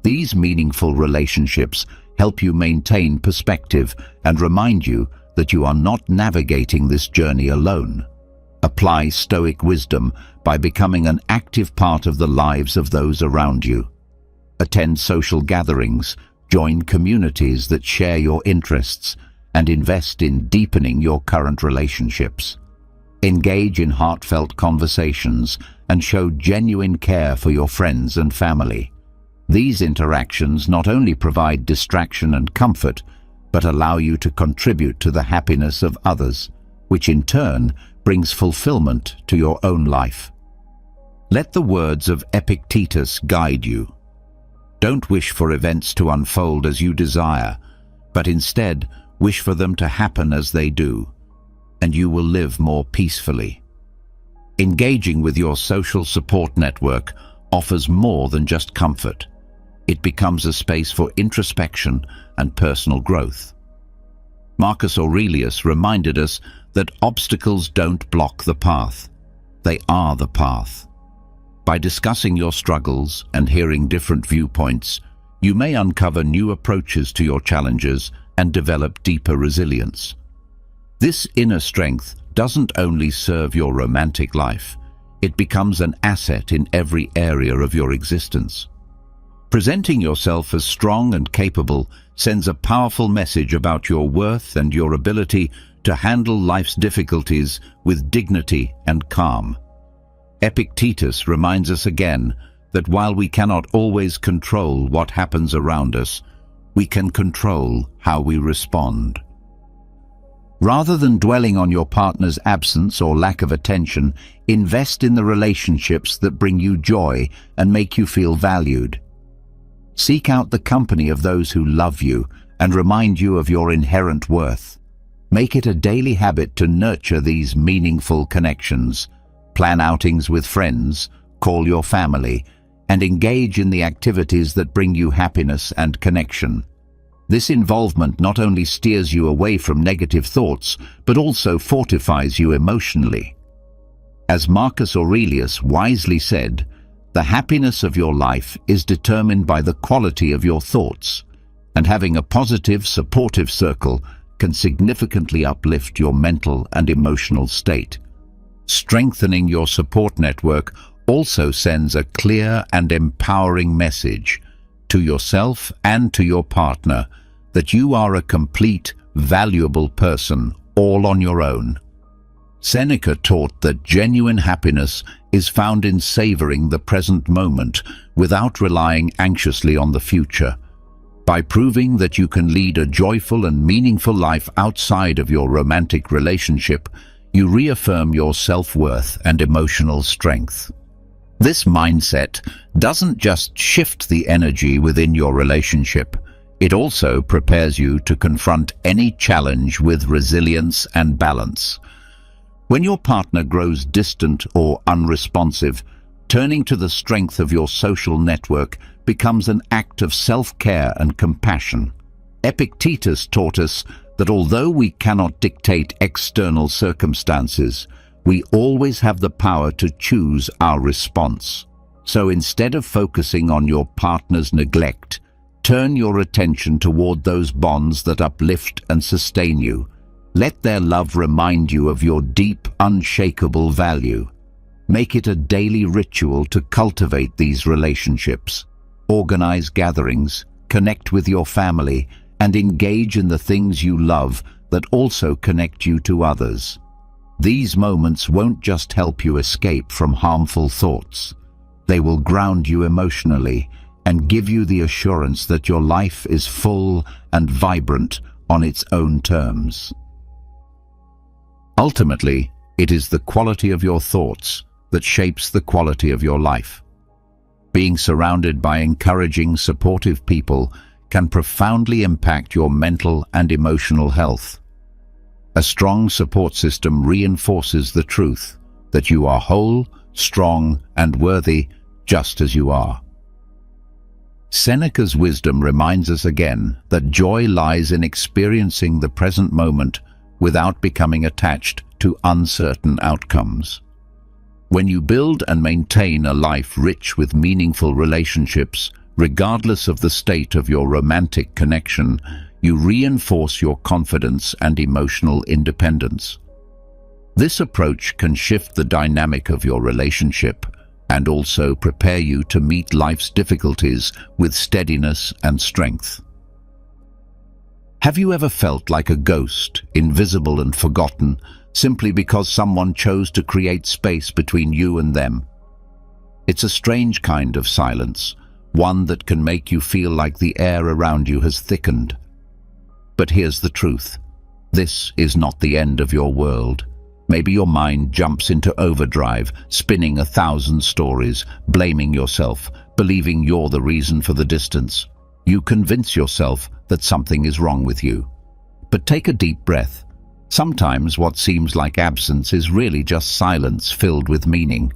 These meaningful relationships help you maintain perspective and remind you that you are not navigating this journey alone. Apply Stoic wisdom by becoming an active part of the lives of those around you. Attend social gatherings, join communities that share your interests, and invest in deepening your current relationships. Engage in heartfelt conversations and show genuine care for your friends and family. These interactions not only provide distraction and comfort, but allow you to contribute to the happiness of others, which in turn brings fulfillment to your own life. Let the words of Epictetus guide you. Don't wish for events to unfold as you desire, but instead wish for them to happen as they do, and you will live more peacefully. Engaging with your social support network offers more than just comfort. It becomes a space for introspection and personal growth. Marcus Aurelius reminded us that obstacles don't block the path. They are the path. By discussing your struggles and hearing different viewpoints, you may uncover new approaches to your challenges and develop deeper resilience. This inner strength doesn't only serve your romantic life, it becomes an asset in every area of your existence. Presenting yourself as strong and capable sends a powerful message about your worth and your ability to handle life's difficulties with dignity and calm. Epictetus reminds us again that while we cannot always control what happens around us, we can control how we respond. Rather than dwelling on your partner's absence or lack of attention, invest in the relationships that bring you joy and make you feel valued. Seek out the company of those who love you and remind you of your inherent worth. Make it a daily habit to nurture these meaningful connections. Plan outings with friends, call your family, and engage in the activities that bring you happiness and connection. This involvement not only steers you away from negative thoughts, but also fortifies you emotionally. As Marcus Aurelius wisely said, the happiness of your life is determined by the quality of your thoughts, and having a positive, supportive circle can significantly uplift your mental and emotional state. Strengthening your support network also sends a clear and empowering message to yourself and to your partner that you are a complete, valuable person all on your own. Seneca taught that genuine happiness is found in savoring the present moment without relying anxiously on the future. By proving that you can lead a joyful and meaningful life outside of your romantic relationship, you reaffirm your self-worth and emotional strength. This mindset doesn't just shift the energy within your relationship, it also prepares you to confront any challenge with resilience and balance. When your partner grows distant or unresponsive, turning to the strength of your social network becomes an act of self-care and compassion. Epictetus taught us that although we cannot dictate external circumstances, we always have the power to choose our response. So instead of focusing on your partner's neglect, turn your attention toward those bonds that uplift and sustain you. Let their love remind you of your deep, unshakable value. Make it a daily ritual to cultivate these relationships. Organize gatherings, connect with your family, and engage in the things you love that also connect you to others. These moments won't just help you escape from harmful thoughts. They will ground you emotionally and give you the assurance that your life is full and vibrant on its own terms. Ultimately, it is the quality of your thoughts that shapes the quality of your life. Being surrounded by encouraging, supportive people can profoundly impact your mental and emotional health. A strong support system reinforces the truth that you are whole, strong, and worthy just as you are. Seneca's wisdom reminds us again that joy lies in experiencing the present moment without becoming attached to uncertain outcomes. When you build and maintain a life rich with meaningful relationships, regardless of the state of your romantic connection, you reinforce your confidence and emotional independence. This approach can shift the dynamic of your relationship and also prepare you to meet life's difficulties with steadiness and strength. Have you ever felt like a ghost, invisible and forgotten, simply because someone chose to create space between you and them? It's a strange kind of silence, one that can make you feel like the air around you has thickened. But here's the truth. This is not the end of your world. Maybe your mind jumps into overdrive, spinning 1,000 stories, blaming yourself, believing you're the reason for the distance. You convince yourself that something is wrong with you. But take a deep breath. Sometimes what seems like absence is really just silence filled with meaning.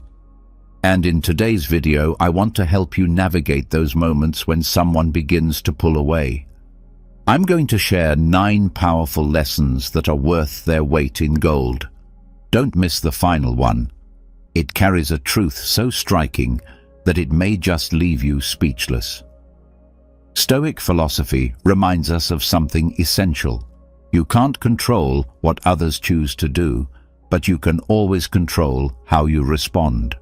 And in today's video, I want to help you navigate those moments when someone begins to pull away. I'm going to share 9 powerful lessons that are worth their weight in gold. Don't miss the final one. It carries a truth so striking that it may just leave you speechless. Stoic philosophy reminds us of something essential. You can't control what others choose to do, but you can always control how you respond.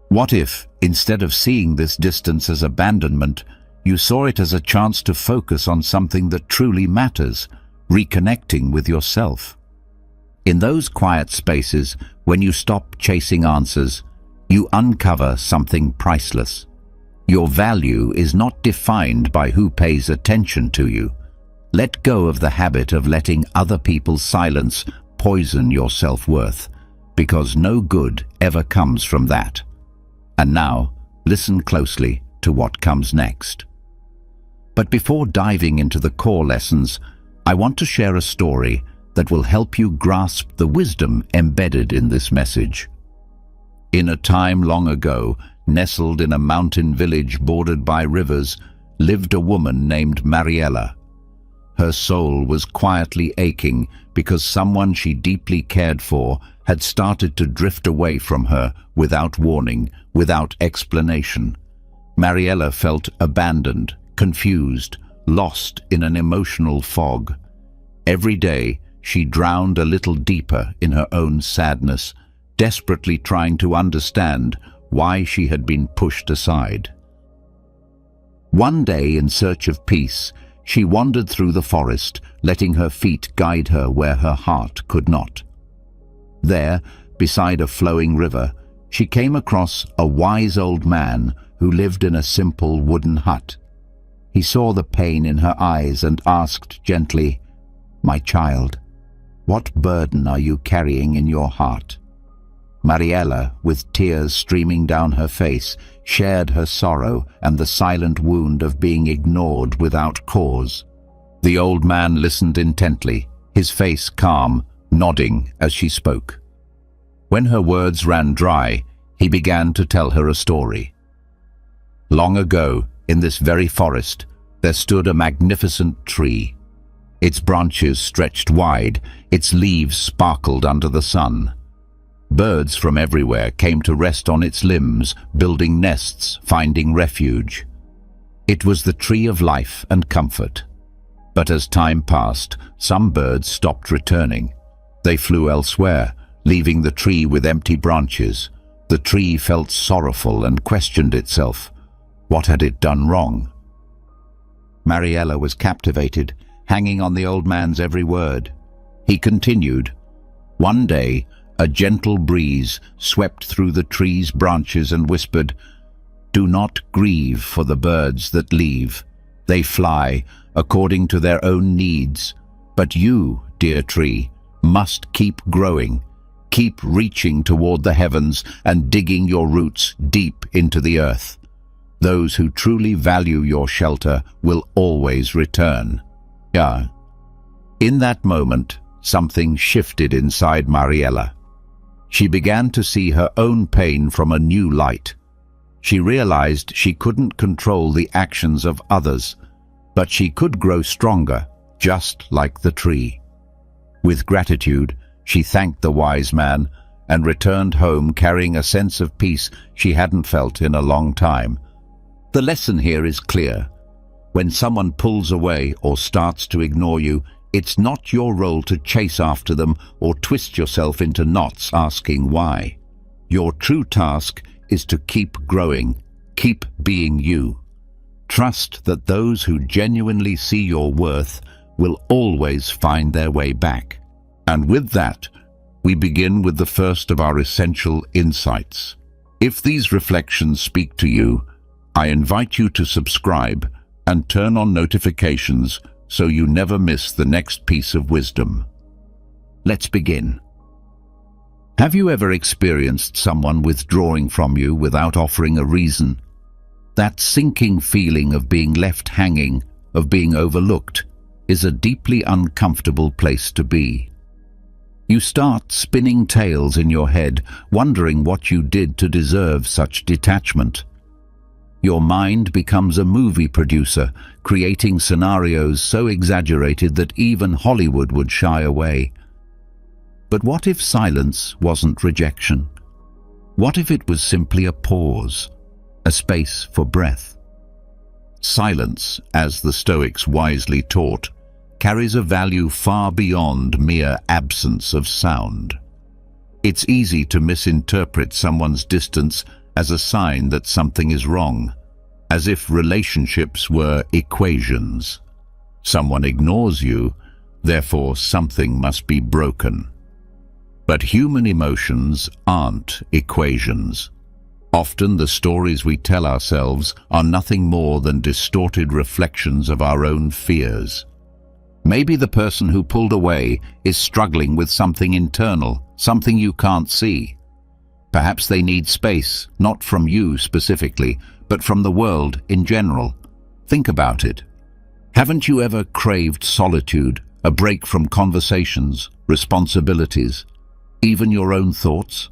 What if, instead of seeing this distance as abandonment, you saw it as a chance to focus on something that truly matters, reconnecting with yourself? In those quiet spaces, when you stop chasing answers, you uncover something priceless. Your value is not defined by who pays attention to you. Let go of the habit of letting other people's silence poison your self-worth, because no good ever comes from that. And now, listen closely to what comes next. But before diving into the core lessons, I want to share a story that will help you grasp the wisdom embedded in this message. In a time long ago, nestled in a mountain village bordered by rivers, lived a woman named Mariella. Her soul was quietly aching because someone she deeply cared for had started to drift away from her without warning, without explanation. Mariella felt abandoned, confused, lost in an emotional fog. Every day, she drowned a little deeper in her own sadness, desperately trying to understand why she had been pushed aside. One day, in search of peace, she wandered through the forest, letting her feet guide her where her heart could not. There, beside a flowing river, she came across a wise old man who lived in a simple wooden hut. He saw the pain in her eyes and asked gently, "My child, what burden are you carrying in your heart?" Mariella, with tears streaming down her face, shared her sorrow and the silent wound of being ignored without cause. The old man listened intently, his face calm, nodding as she spoke. When her words ran dry, he began to tell her a story. Long ago, in this very forest, there stood a magnificent tree. Its branches stretched wide, its leaves sparkled under the sun. Birds from everywhere came to rest on its limbs, building nests, finding refuge. It was the tree of life and comfort. But as time passed, some birds stopped returning. They flew elsewhere, leaving the tree with empty branches. The tree felt sorrowful and questioned itself. What had it done wrong? Mariella was captivated, hanging on the old man's every word. He continued, "One day, a gentle breeze swept through the tree's branches and whispered, 'Do not grieve for the birds that leave. They fly according to their own needs. But you, dear tree, must keep growing. Keep reaching toward the heavens and digging your roots deep into the earth. Those who truly value your shelter will always return.'" Yeah. In that moment, something shifted inside Mariella. She began to see her own pain from a new light. She realized she couldn't control the actions of others, but she could grow stronger, just like the tree. With gratitude, she thanked the wise man and returned home carrying a sense of peace she hadn't felt in a long time. The lesson here is clear. When someone pulls away or starts to ignore you, it's not your role to chase after them or twist yourself into knots asking why. Your true task is to keep growing, keep being you. Trust that those who genuinely see your worth will always find their way back. And with that, we begin with the first of our essential insights. If these reflections speak to you, I invite you to subscribe and turn on notifications so you never miss the next piece of wisdom. Let's begin. Have you ever experienced someone withdrawing from you without offering a reason? That sinking feeling of being left hanging, of being overlooked, is a deeply uncomfortable place to be. You start spinning tales in your head, wondering what you did to deserve such detachment. Your mind becomes a movie producer, creating scenarios so exaggerated that even Hollywood would shy away. But what if silence wasn't rejection? What if it was simply a pause, a space for breath? Silence, as the Stoics wisely taught, carries a value far beyond mere absence of sound. It's easy to misinterpret someone's distance as a sign that something is wrong, as if relationships were equations. Someone ignores you, therefore something must be broken. But human emotions aren't equations. Often the stories we tell ourselves are nothing more than distorted reflections of our own fears. Maybe the person who pulled away is struggling with something internal, something you can't see. Perhaps they need space, not from you specifically, but from the world in general. Think about it. Haven't you ever craved solitude, a break from conversations, responsibilities, even your own thoughts?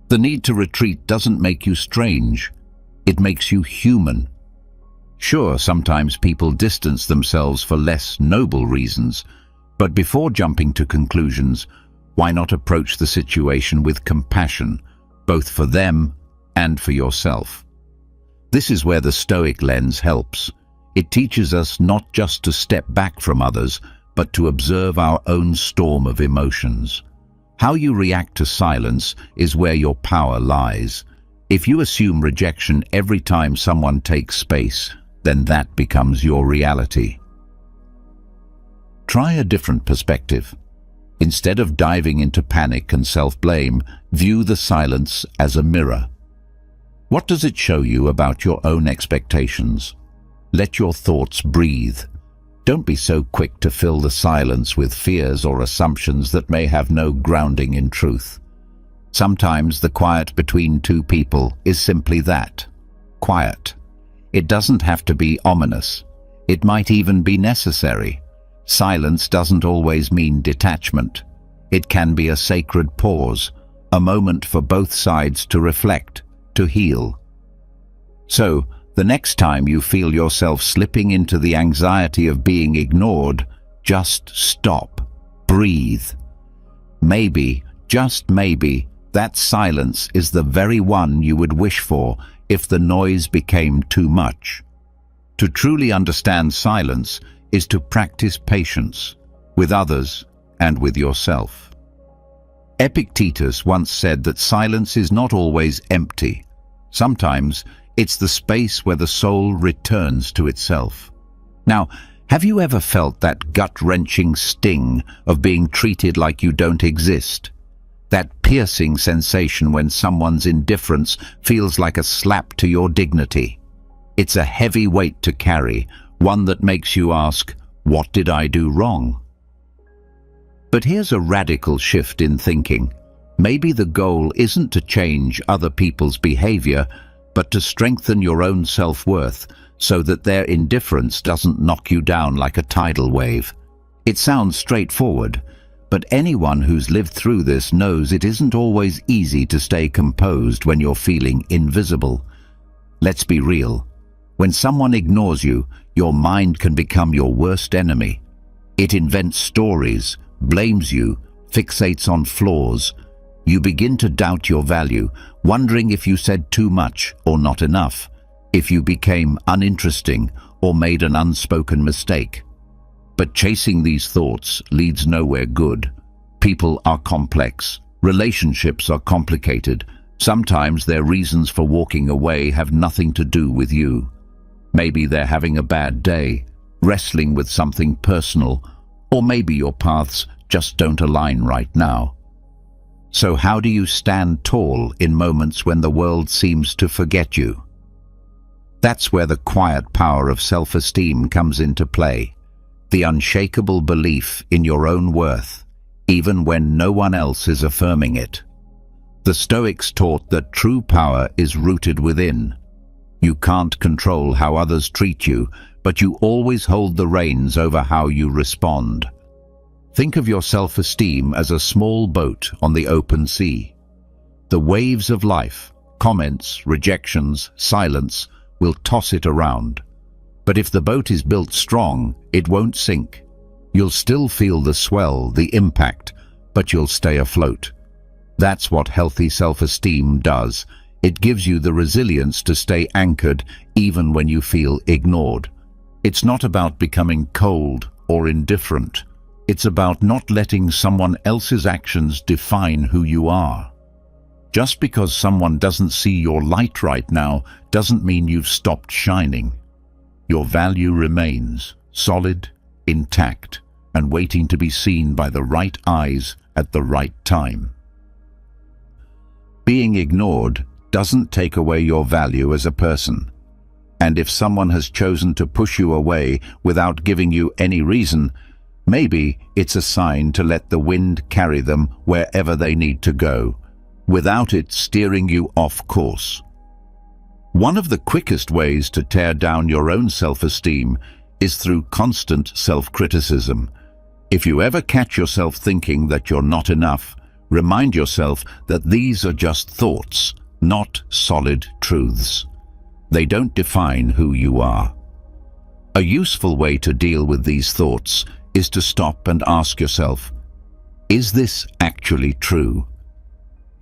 The need to retreat doesn't make you strange. It makes you human. Sure, sometimes people distance themselves for less noble reasons, but before jumping to conclusions, why not approach the situation with compassion, both for them and for yourself? This is where the Stoic lens helps. It teaches us not just to step back from others, but to observe our own storm of emotions. How you react to silence is where your power lies. If you assume rejection every time someone takes space, then that becomes your reality. Try a different perspective. Instead of diving into panic and self-blame, view the silence as a mirror. What does it show you about your own expectations? Let your thoughts breathe. Don't be so quick to fill the silence with fears or assumptions that may have no grounding in truth. Sometimes the quiet between two people is simply that, quiet. It doesn't have to be ominous. It might even be necessary. Silence doesn't always mean detachment. It can be a sacred pause, a moment for both sides to reflect, to heal. So, the next time you feel yourself slipping into the anxiety of being ignored, just stop, breathe. Maybe, just maybe, that silence is the very one you would wish for if the noise became too much. To truly understand silence is to practice patience with others and with yourself. Epictetus once said that silence is not always empty. Sometimes it's the space where the soul returns to itself. Now, have you ever felt that gut-wrenching sting of being treated like you don't exist? That piercing sensation when someone's indifference feels like a slap to your dignity. It's a heavy weight to carry, one that makes you ask, what did I do wrong? But here's a radical shift in thinking. Maybe the goal isn't to change other people's behavior, but to strengthen your own self-worth so that their indifference doesn't knock you down like a tidal wave. It sounds straightforward, but anyone who's lived through this knows it isn't always easy to stay composed when you're feeling invisible. Let's be real. When someone ignores you, your mind can become your worst enemy. It invents stories, blames you, fixates on flaws. You begin to doubt your value, wondering if you said too much or not enough, if you became uninteresting or made an unspoken mistake. But chasing these thoughts leads nowhere good. People are complex. Relationships are complicated. Sometimes their reasons for walking away have nothing to do with you. Maybe they're having a bad day, wrestling with something personal, or maybe your paths just don't align right now. So how do you stand tall in moments when the world seems to forget you? That's where the quiet power of self-esteem comes into play. The unshakable belief in your own worth, even when no one else is affirming it. The Stoics taught that true power is rooted within. You can't control how others treat you, but you always hold the reins over how you respond. Think of your self-esteem as a small boat on the open sea. The waves of life, comments, rejections, silence, will toss it around. But if the boat is built strong, it won't sink. You'll still feel the swell, the impact, but you'll stay afloat. That's what healthy self-esteem does. It gives you the resilience to stay anchored even when you feel ignored. It's not about becoming cold or indifferent. It's about not letting someone else's actions define who you are. Just because someone doesn't see your light right now doesn't mean you've stopped shining. Your value remains solid, intact, and waiting to be seen by the right eyes at the right time. Being ignored doesn't take away your value as a person. And if someone has chosen to push you away without giving you any reason, maybe it's a sign to let the wind carry them wherever they need to go, without it steering you off course. One of the quickest ways to tear down your own self-esteem is through constant self-criticism. If you ever catch yourself thinking that you're not enough, remind yourself that these are just thoughts, not solid truths. They don't define who you are. A useful way to deal with these thoughts is to stop and ask yourself, is this actually true?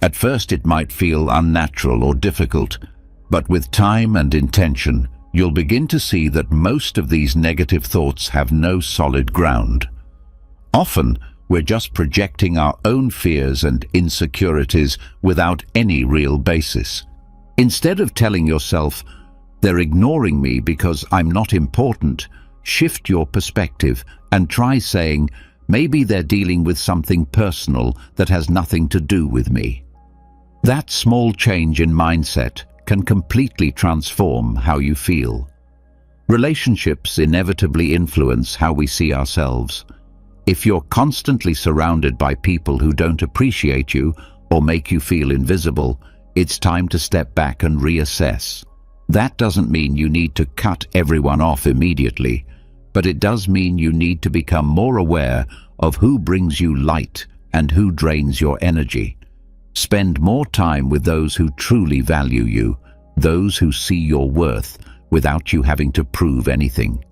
At first it might feel unnatural or difficult, but with time and intention, you'll begin to see that most of these negative thoughts have no solid ground. Often, we're just projecting our own fears and insecurities without any real basis. Instead of telling yourself, "They're ignoring me because I'm not important," shift your perspective and try saying, "Maybe they're dealing with something personal that has nothing to do with me." That small change in mindset can completely transform how you feel. Relationships inevitably influence how we see ourselves. If you're constantly surrounded by people who don't appreciate you or make you feel invisible, it's time to step back and reassess. That doesn't mean you need to cut everyone off immediately, but it does mean you need to become more aware of who brings you light and who drains your energy. Spend more time with those who truly value you, those who see your worth without you having to prove anything.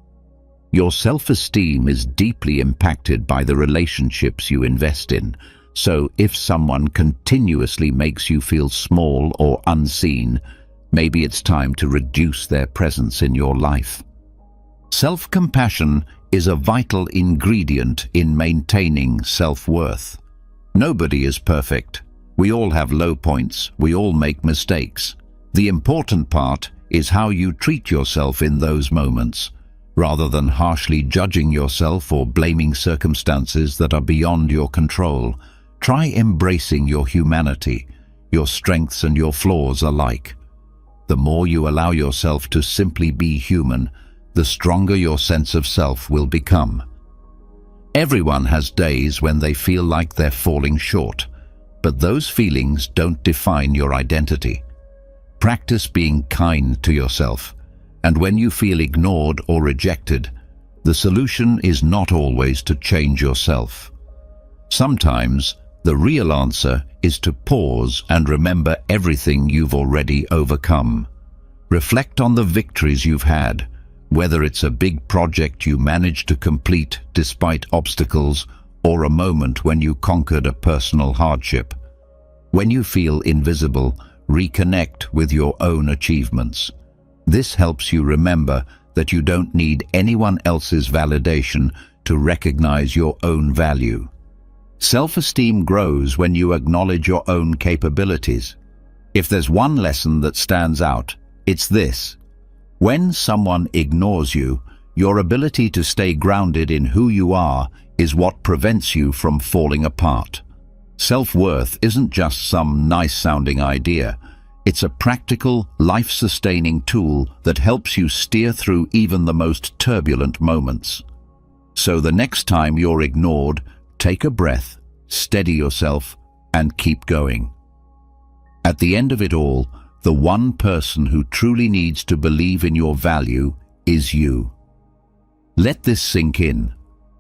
Your self-esteem is deeply impacted by the relationships you invest in, so if someone continuously makes you feel small or unseen, maybe it's time to reduce their presence in your life. Self-compassion is a vital ingredient in maintaining self-worth. Nobody is perfect. We all have low points. We all make mistakes. The important part is how you treat yourself in those moments. Rather than harshly judging yourself or blaming circumstances that are beyond your control, try embracing your humanity, your strengths and your flaws alike. The more you allow yourself to simply be human, the stronger your sense of self will become. Everyone has days when they feel like they're falling short, but those feelings don't define your identity. Practice being kind to yourself, and when you feel ignored or rejected, the solution is not always to change yourself. Sometimes, the real answer is to pause and remember everything you've already overcome. Reflect on the victories you've had, whether it's a big project you managed to complete despite obstacles or a moment when you conquered a personal hardship. When you feel invisible, reconnect with your own achievements. This helps you remember that you don't need anyone else's validation to recognize your own value. Self-esteem grows when you acknowledge your own capabilities. If there's one lesson that stands out, it's this: when someone ignores you, your ability to stay grounded in who you are is what prevents you from falling apart. Self-worth isn't just some nice-sounding idea. It's a practical, life-sustaining tool that helps you steer through even the most turbulent moments. So the next time you're ignored, take a breath, steady yourself, and keep going. At the end of it all, the one person who truly needs to believe in your value is you. Let this sink in.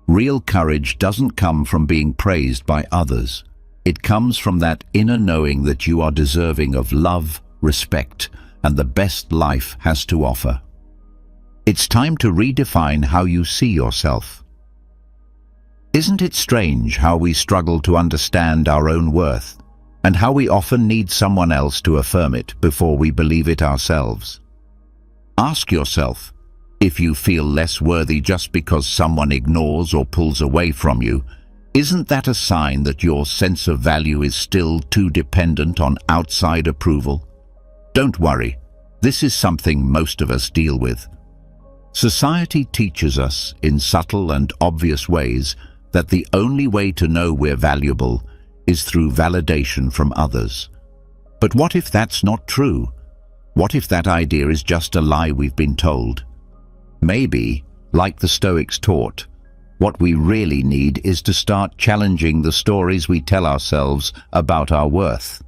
Real courage doesn't come from being praised by others. It comes from that inner knowing that you are deserving of love, respect, and the best life has to offer. It's time to redefine how you see yourself. Isn't it strange how we struggle to understand our own worth, and how we often need someone else to affirm it before we believe it ourselves? Ask yourself, if you feel less worthy just because someone ignores or pulls away from you, isn't that a sign that your sense of value is still too dependent on outside approval? Don't worry, this is something most of us deal with. Society teaches us in subtle and obvious ways that the only way to know we're valuable is through validation from others. But what if that's not true? What if that idea is just a lie we've been told? Maybe, like the Stoics taught, what we really need is to start challenging the stories we tell ourselves about our worth.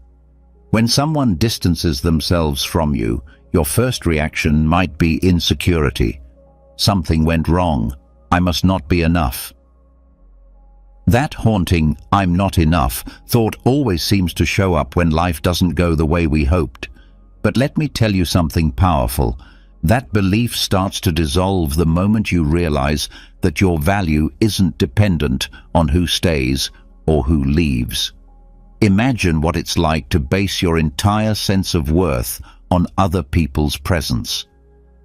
When someone distances themselves from you, your first reaction might be insecurity. Something went wrong. I must not be enough. That haunting "I'm not enough" thought always seems to show up when life doesn't go the way we hoped. But let me tell you something powerful. That belief starts to dissolve the moment you realize that your value isn't dependent on who stays or who leaves. Imagine what it's like to base your entire sense of worth on other people's presence.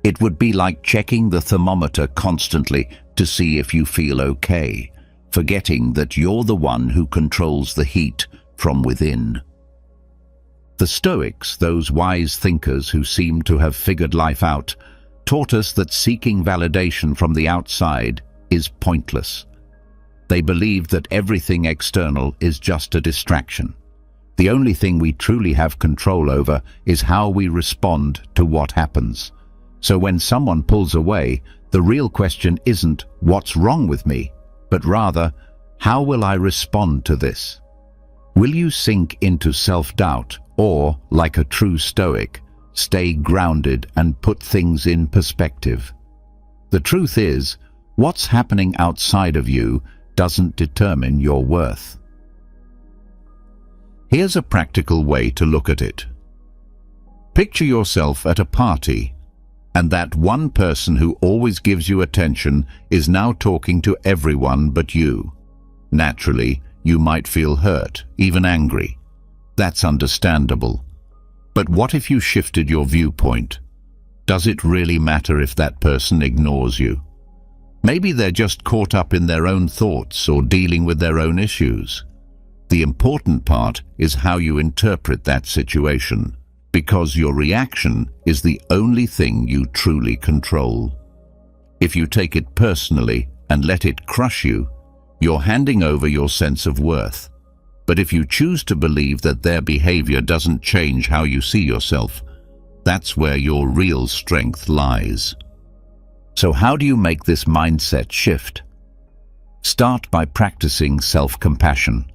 It would be like checking the thermometer constantly to see if you feel okay. forgetting that you're the one who controls the heat from within. The Stoics, those wise thinkers who seem to have figured life out, taught us that seeking validation from the outside is pointless. They believed that everything external is just a distraction. The only thing we truly have control over is how we respond to what happens. So when someone pulls away, the real question isn't what's wrong with me, but rather, how will I respond to this? Will you sink into self-doubt or, like a true Stoic, stay grounded and put things in perspective? The truth is, what's happening outside of you doesn't determine your worth. Here's a practical way to look at it. Picture yourself at a party, and that one person who always gives you attention is now talking to everyone but you. Naturally, you might feel hurt, even angry. That's understandable. But what if you shifted your viewpoint? Does it really matter if that person ignores you? Maybe they're just caught up in their own thoughts or dealing with their own issues. The important part is how you interpret that situation, because your reaction is the only thing you truly control. If you take it personally and let it crush you, you're handing over your sense of worth. But if you choose to believe that their behavior doesn't change how you see yourself, that's where your real strength lies. So how do you make this mindset shift? Start by practicing self-compassion.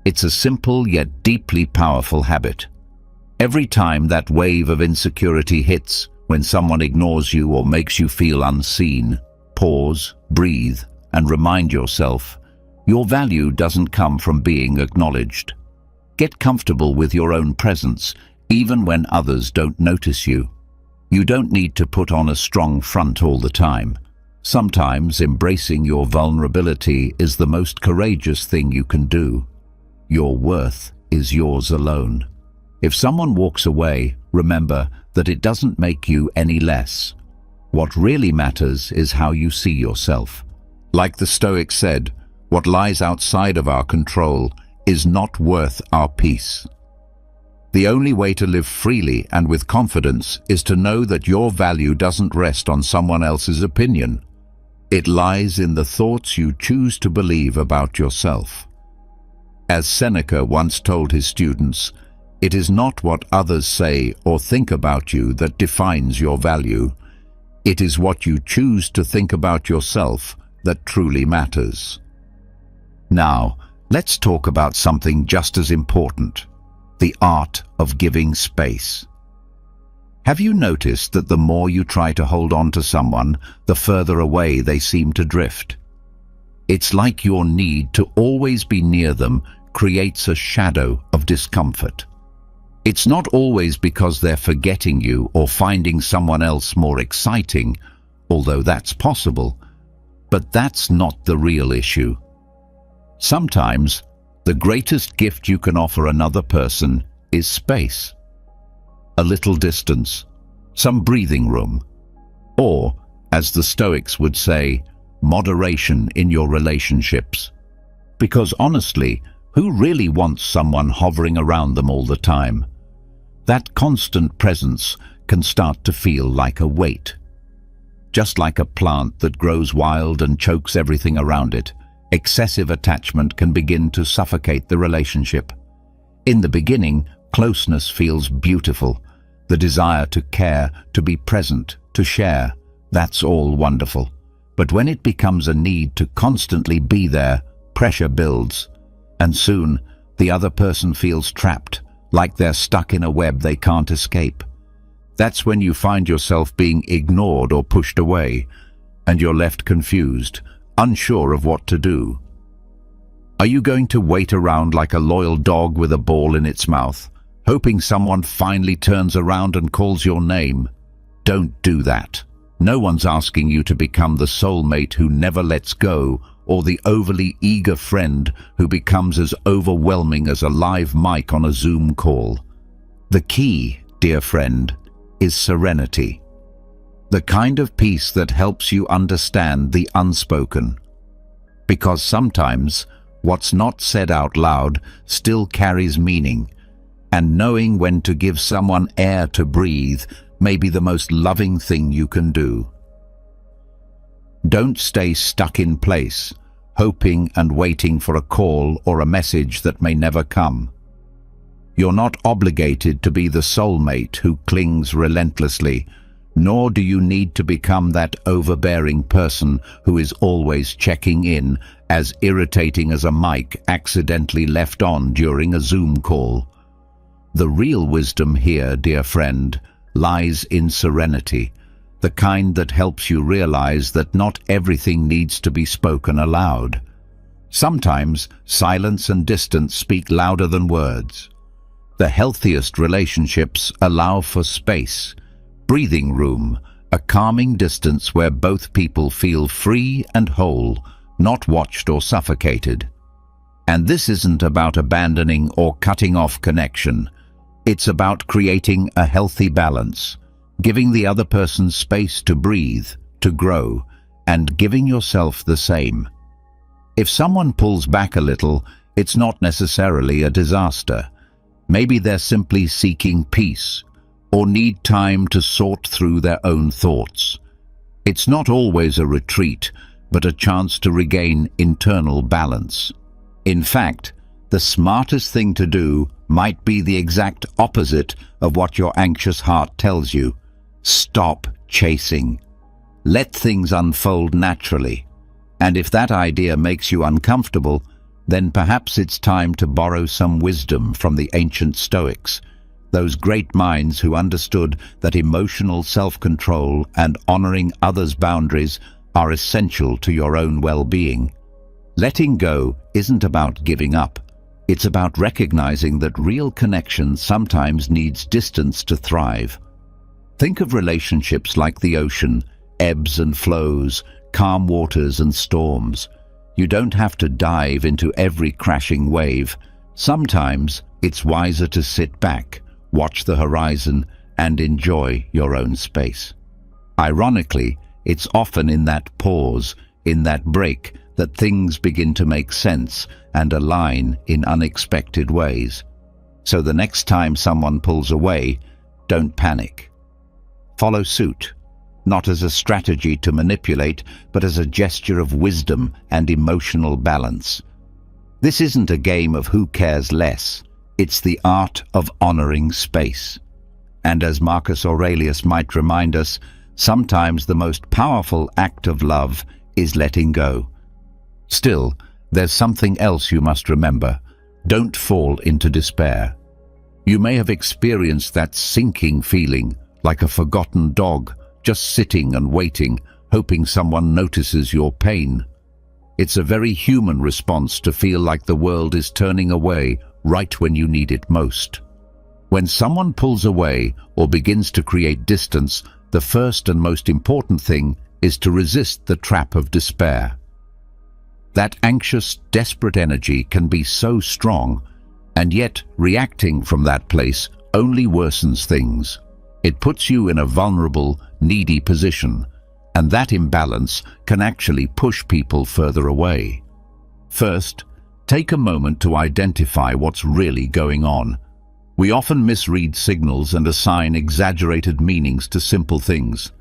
It's a simple yet deeply powerful habit. Every time that wave of insecurity hits, when someone ignores you or makes you feel unseen, pause, breathe, and remind yourself, your value doesn't come from being acknowledged. Get comfortable with your own presence, even when others don't notice you. You don't need to put on a strong front all the time. Sometimes embracing your vulnerability is the most courageous thing you can do. Your worth is yours alone. If someone walks away, remember that it doesn't make you any less. What really matters is how you see yourself. Like the Stoics said, what lies outside of our control is not worth our peace. The only way to live freely and with confidence is to know that your value doesn't rest on someone else's opinion. It lies in the thoughts you choose to believe about yourself. As Seneca once told his students, it is not what others say or think about you that defines your value. It is what you choose to think about yourself that truly matters. Now, let's talk about something just as important: the art of giving space. Have you noticed that the more you try to hold on to someone, the further away they seem to drift? It's like your need to always be near them creates a shadow of discomfort. It's not always because they're forgetting you or finding someone else more exciting, although that's possible, but that's not the real issue. Sometimes, the greatest gift you can offer another person is space. A little distance, some breathing room, or, as the Stoics would say, moderation in your relationships. Because honestly, who really wants someone hovering around them all the time? That constant presence can start to feel like a weight. Just like a plant that grows wild and chokes everything around it, excessive attachment can begin to suffocate the relationship. In the beginning, closeness feels beautiful. The desire to care, to be present, to share, that's all wonderful. But when it becomes a need to constantly be there, pressure builds. And soon, the other person feels trapped, like they're stuck in a web they can't escape. That's when you find yourself being ignored or pushed away, and you're left confused, unsure of what to do. Are you going to wait around like a loyal dog with a ball in its mouth, hoping someone finally turns around and calls your name? Don't do that. No one's asking you to become the soulmate who never lets go, or the overly eager friend who becomes as overwhelming as a live mic on a Zoom call. The key, dear friend, is serenity. The kind of peace that helps you understand the unspoken. Because sometimes what's not said out loud still carries meaning, and knowing when to give someone air to breathe may be the most loving thing you can do. Don't stay stuck in place, hoping and waiting for a call or a message that may never come. You're not obligated to be the soulmate who clings relentlessly, nor do you need to become that overbearing person who is always checking in, as irritating as a mic accidentally left on during a Zoom call. The real wisdom here, dear friend, lies in serenity, the kind that helps you realize that not everything needs to be spoken aloud. Sometimes silence and distance speak louder than words. The healthiest relationships allow for space, breathing room, a calming distance where both people feel free and whole, not watched or suffocated. And this isn't about abandoning or cutting off connection. It's about creating a healthy balance, giving the other person space to breathe, to grow, and giving yourself the same. If someone pulls back a little, it's not necessarily a disaster. Maybe they're simply seeking peace, or need time to sort through their own thoughts. It's not always a retreat, but a chance to regain internal balance. In fact, the smartest thing to do might be the exact opposite of what your anxious heart tells you. Stop chasing. Let things unfold naturally. And if that idea makes you uncomfortable, then perhaps it's time to borrow some wisdom from the ancient Stoics, those great minds who understood that emotional self-control and honoring others' boundaries are essential to your own well-being. Letting go isn't about giving up. It's about recognizing that real connection sometimes needs distance to thrive. Think of relationships like the ocean, ebbs and flows, calm waters and storms. You don't have to dive into every crashing wave. Sometimes it's wiser to sit back, watch the horizon, and enjoy your own space. Ironically, it's often in that pause, in that break, that things begin to make sense and align in unexpected ways. So the next time someone pulls away, don't panic. Follow suit, not as a strategy to manipulate, but as a gesture of wisdom and emotional balance. This isn't a game of who cares less. It's the art of honoring space. And as Marcus Aurelius might remind us, sometimes the most powerful act of love is letting go. Still, there's something else you must remember. Don't fall into despair. You may have experienced that sinking feeling, like a forgotten dog, just sitting and waiting, hoping someone notices your pain. It's a very human response to feel like the world is turning away right when you need it most. When someone pulls away or begins to create distance, the first and most important thing is to resist the trap of despair. That anxious, desperate energy can be so strong, and yet reacting from that place only worsens things. It puts you in a vulnerable, needy position, and that imbalance can actually push people further away. First, take a moment to identify what's really going on. We often misread signals and assign exaggerated meanings to simple things.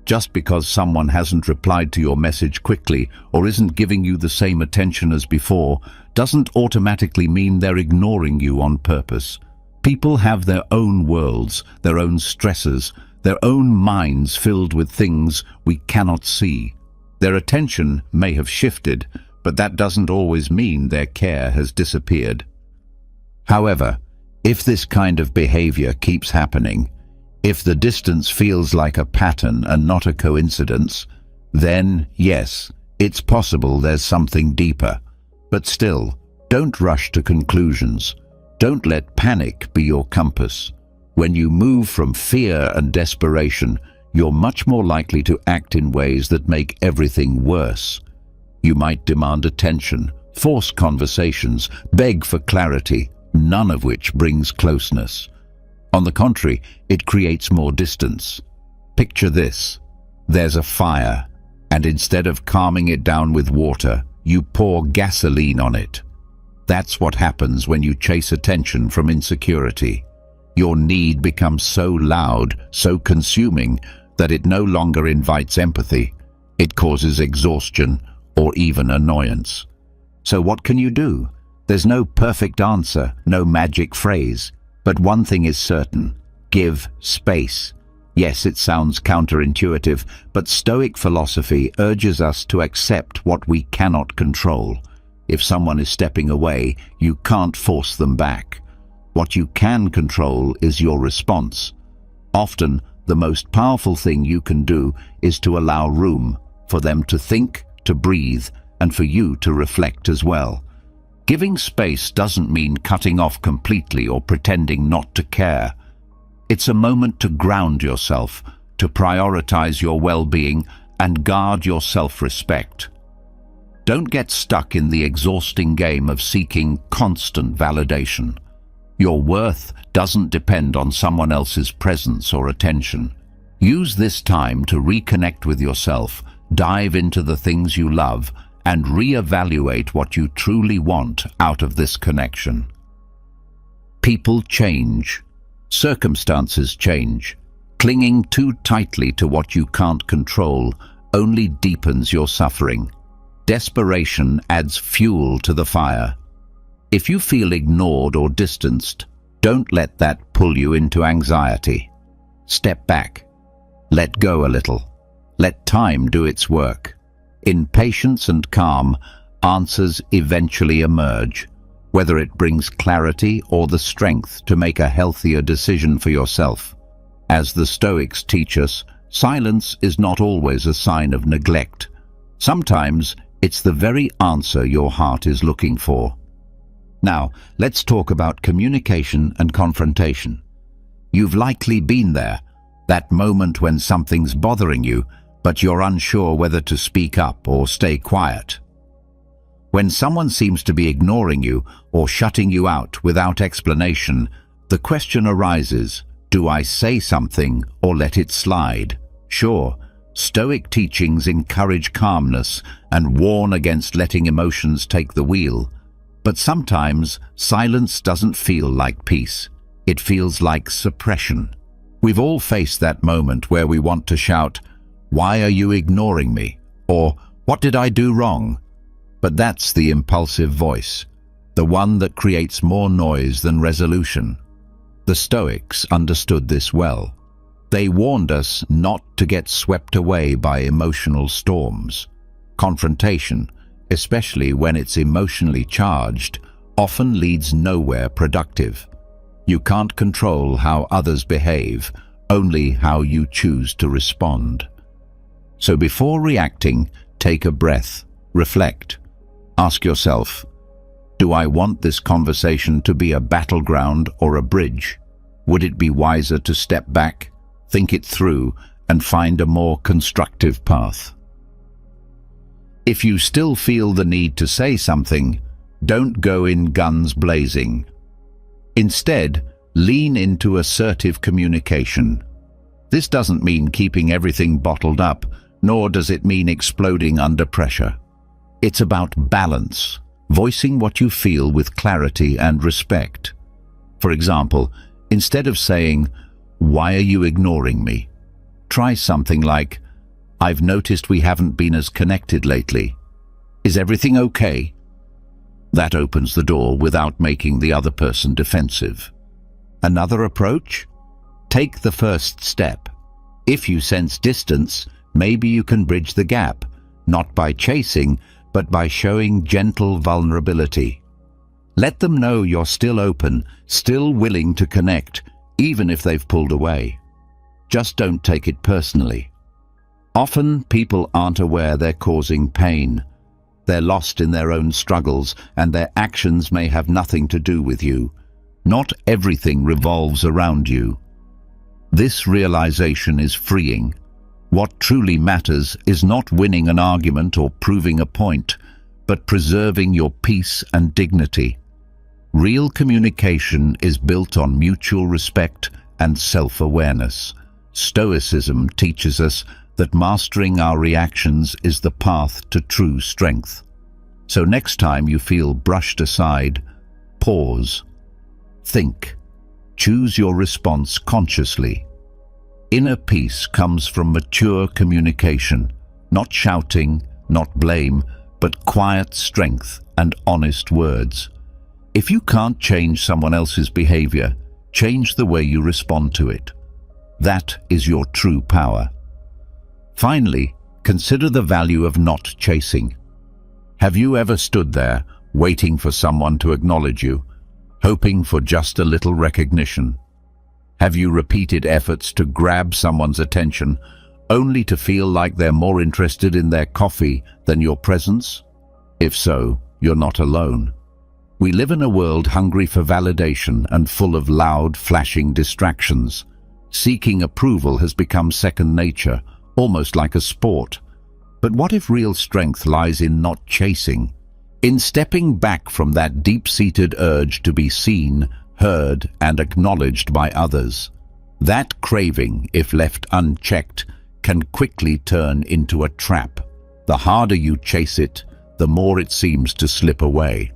Just because someone hasn't replied to your message quickly or isn't giving you the same attention as before doesn't automatically mean they're ignoring you on purpose. People have their own worlds, their own stresses, their own minds filled with things we cannot see. Their attention may have shifted, but that doesn't always mean their care has disappeared. However, if this kind of behavior keeps happening, if the distance feels like a pattern and not a coincidence, then yes, it's possible there's something deeper. But still, don't rush to conclusions. Don't let panic be your compass. When you move from fear and desperation, you're much more likely to act in ways that make everything worse. You might demand attention, force conversations, beg for clarity, none of which brings closeness. On the contrary, it creates more distance. Picture this. There's a fire, and instead of calming it down with water, you pour gasoline on it. That's what happens when you chase attention from insecurity. Your need becomes so loud, so consuming, that it no longer invites empathy. It causes exhaustion or even annoyance. So what can you do? There's no perfect answer, no magic phrase. But one thing is certain: give space. Yes, it sounds counterintuitive, but Stoic philosophy urges us to accept what we cannot control. If someone is stepping away, you can't force them back. What you can control is your response. Often, the most powerful thing you can do is to allow room for them to think, to breathe, and for you to reflect as well. Giving space doesn't mean cutting off completely or pretending not to care. It's a moment to ground yourself, to prioritize your well-being and guard your self-respect. Don't get stuck in the exhausting game of seeking constant validation. Your worth doesn't depend on someone else's presence or attention. Use this time to reconnect with yourself, dive into the things you love, and reevaluate what you truly want out of this connection. People change. Circumstances change. Clinging too tightly to what you can't control only deepens your suffering. Desperation adds fuel to the fire. If you feel ignored or distanced, don't let that pull you into anxiety. Step back. Let go a little. Let time do its work. In patience and calm, answers eventually emerge, whether it brings clarity or the strength to make a healthier decision for yourself. As the Stoics teach us, silence is not always a sign of neglect. Sometimes it's the very answer your heart is looking for. Now, let's talk about communication and confrontation. You've likely been there, that moment when something's bothering you, but you're unsure whether to speak up or stay quiet. When someone seems to be ignoring you or shutting you out without explanation, the question arises, do I say something or let it slide? Sure, Stoic teachings encourage calmness and warn against letting emotions take the wheel. But sometimes silence doesn't feel like peace. It feels like suppression. We've all faced that moment where we want to shout, "Why are you ignoring me?" or "What did I do wrong?" But that's the impulsive voice, the one that creates more noise than resolution. The Stoics understood this well. They warned us not to get swept away by emotional storms. Confrontation, especially when it's emotionally charged, often leads nowhere productive. You can't control how others behave, only how you choose to respond. So before reacting, take a breath, reflect. Ask yourself, do I want this conversation to be a battleground or a bridge? Would it be wiser to step back, think it through, and find a more constructive path? If you still feel the need to say something, don't go in guns blazing. Instead, lean into assertive communication. This doesn't mean keeping everything bottled up, nor does it mean exploding under pressure. It's about balance, voicing what you feel with clarity and respect. For example, instead of saying, "Why are you ignoring me?" try something like, "I've noticed we haven't been as connected lately. Is everything okay?" That opens the door without making the other person defensive. Another approach? Take the first step. If you sense distance, maybe you can bridge the gap, not by chasing, but by showing gentle vulnerability. Let them know you're still open, still willing to connect, even if they've pulled away. Just don't take it personally. Often, people aren't aware they're causing pain. They're lost in their own struggles, and their actions may have nothing to do with you. Not everything revolves around you. This realization is freeing. What truly matters is not winning an argument or proving a point, but preserving your peace and dignity. Real communication is built on mutual respect and self-awareness. Stoicism teaches us that mastering our reactions is the path to true strength. So next time you feel brushed aside, pause, think, choose your response consciously. Inner peace comes from mature communication, not shouting, not blame, but quiet strength and honest words. If you can't change someone else's behavior, change the way you respond to it. That is your true power. Finally, consider the value of not chasing. Have you ever stood there, waiting for someone to acknowledge you, hoping for just a little recognition? Have you repeated efforts to grab someone's attention, only to feel like they're more interested in their coffee than your presence? If so, you're not alone. We live in a world hungry for validation and full of loud, flashing distractions. Seeking approval has become second nature, almost like a sport. But what if real strength lies in not chasing? In stepping back from that deep-seated urge to be seen, heard, and acknowledged by others. That craving, if left unchecked, can quickly turn into a trap. The harder you chase it, the more it seems to slip away.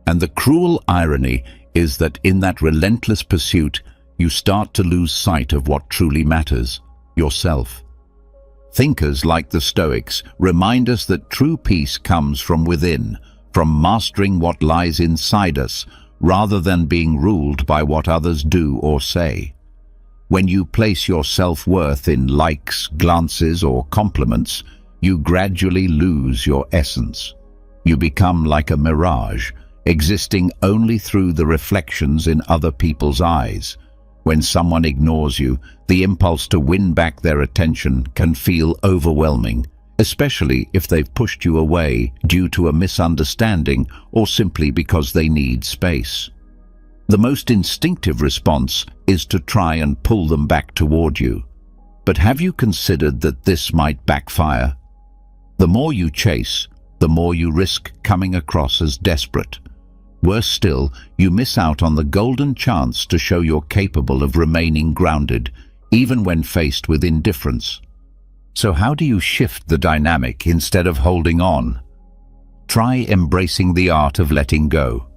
And the cruel irony is that in that relentless pursuit, you start to lose sight of what truly matters, yourself. Thinkers like the Stoics remind us that true peace comes from within, from mastering what lies inside us, rather than being ruled by what others do or say. When you place your self-worth in likes, glances, or compliments, you gradually lose your essence. You become like a mirage, existing only through the reflections in other people's eyes. When someone ignores you, the impulse to win back their attention can feel overwhelming, especially if they've pushed you away due to a misunderstanding or simply because they need space. The most instinctive response is to try and pull them back toward you. But have you considered that this might backfire? The more you chase, the more you risk coming across as desperate. Worse still, you miss out on the golden chance to show you're capable of remaining grounded, even when faced with indifference. So how do you shift the dynamic instead of holding on? Try embracing the art of letting go.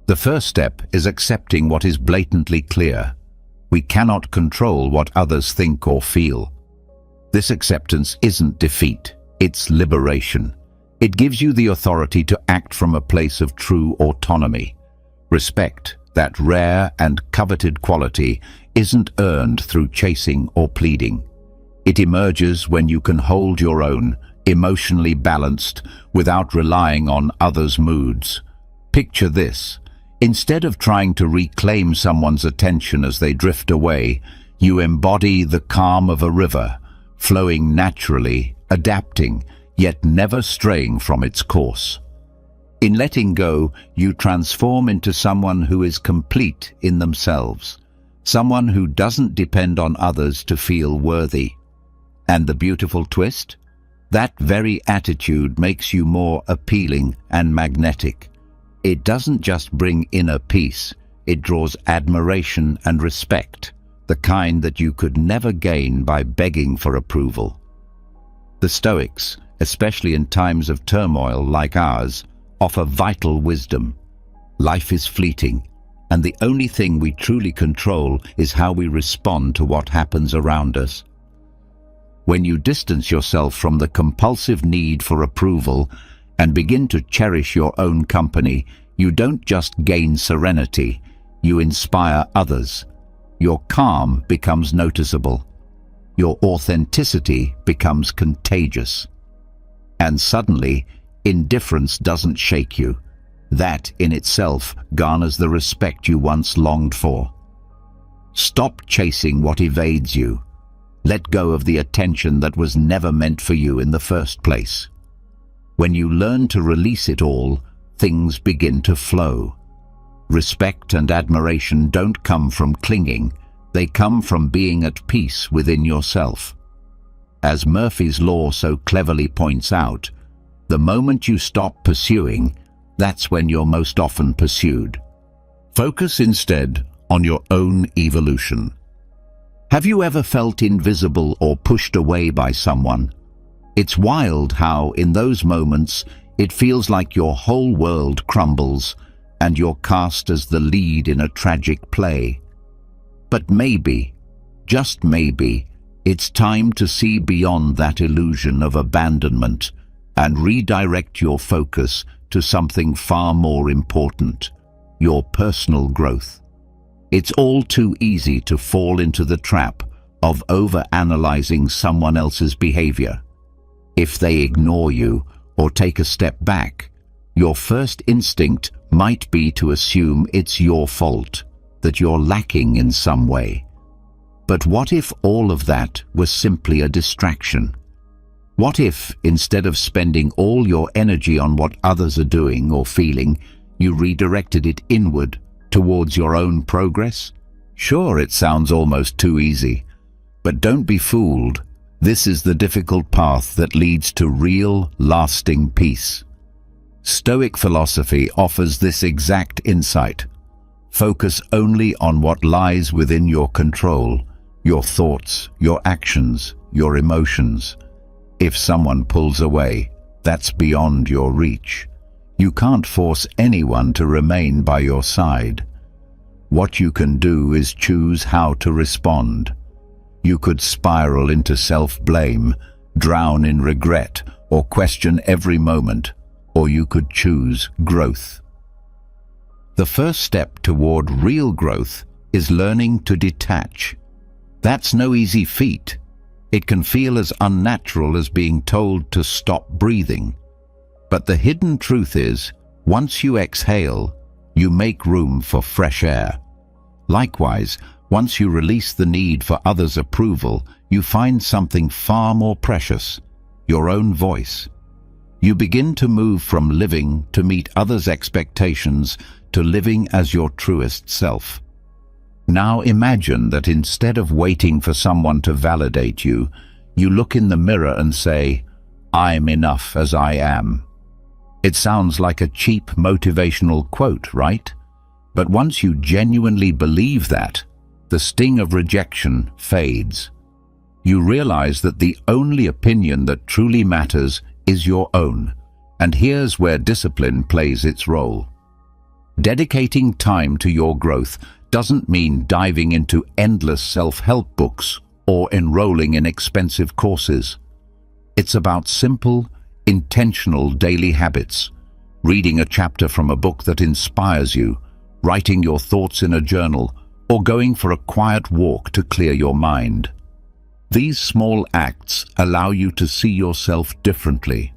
The first step is accepting what is blatantly clear. We cannot control what others think or feel. This acceptance isn't defeat, it's liberation. It gives you the authority to act from a place of true autonomy. Respect, that rare and coveted quality, isn't earned through chasing or pleading. It emerges when you can hold your own, emotionally balanced, without relying on others' moods. Picture this. Instead of trying to reclaim someone's attention as they drift away, you embody the calm of a river, flowing naturally, adapting, yet never straying from its course. In letting go, you transform into someone who is complete in themselves, someone who doesn't depend on others to feel worthy. And the beautiful twist? That very attitude makes you more appealing and magnetic. It doesn't just bring inner peace, it draws admiration and respect, the kind that you could never gain by begging for approval. The Stoics, especially in times of turmoil like ours, offer vital wisdom. Life is fleeting, and the only thing we truly control is how we respond to what happens around us. When you distance yourself from the compulsive need for approval and begin to cherish your own company, you don't just gain serenity, you inspire others. Your calm becomes noticeable. Your authenticity becomes contagious. And suddenly, indifference doesn't shake you. That in itself garners the respect you once longed for. Stop chasing what evades you. Let go of the attention that was never meant for you in the first place. When you learn to release it all, things begin to flow. Respect and admiration don't come from clinging, they come from being at peace within yourself. As Murphy's Law so cleverly points out, the moment you stop pursuing, that's when you're most often pursued. Focus instead on your own evolution. Have you ever felt invisible or pushed away by someone? It's wild how, in those moments, It feels like your whole world crumbles and you're cast as the lead in a tragic play. But maybe, just maybe, it's time to see beyond that illusion of abandonment and redirect your focus to something far more important, your personal growth. It's all too easy to fall into the trap of overanalyzing someone else's behavior. If they ignore you or take a step back, your first instinct might be to assume it's your fault, that you're lacking in some way. But what if all of that was simply a distraction? What if, instead of spending all your energy on what others are doing or feeling, you redirected it inward towards your own progress? Sure, it sounds almost too easy, but don't be fooled. This is the difficult path that leads to real, lasting peace. Stoic philosophy offers this exact insight. Focus only on what lies within your control, your thoughts, your actions, your emotions. If someone pulls away, that's beyond your reach. You can't force anyone to remain by your side. What you can do is choose how to respond. You could spiral into self-blame, drown in regret, or question every moment, or you could choose growth. The first step toward real growth is learning to detach. That's no easy feat. It can feel as unnatural as being told to stop breathing. But the hidden truth is, once you exhale, you make room for fresh air. Likewise, once you release the need for others' approval, you find something far more precious, your own voice. You begin to move from living to meet others' expectations to living as your truest self. Now imagine that instead of waiting for someone to validate you, you look in the mirror and say, "I'm enough as I am." It sounds like a cheap motivational quote, right? But once you genuinely believe that, the sting of rejection fades. You realize that the only opinion that truly matters is your own, and here's where discipline plays its role. Dedicating time to your growth doesn't mean diving into endless self-help books or enrolling in expensive courses. It's about simple, intentional daily habits, reading a chapter from a book that inspires you, writing your thoughts in a journal, or going for a quiet walk to clear your mind. These small acts allow you to see yourself differently.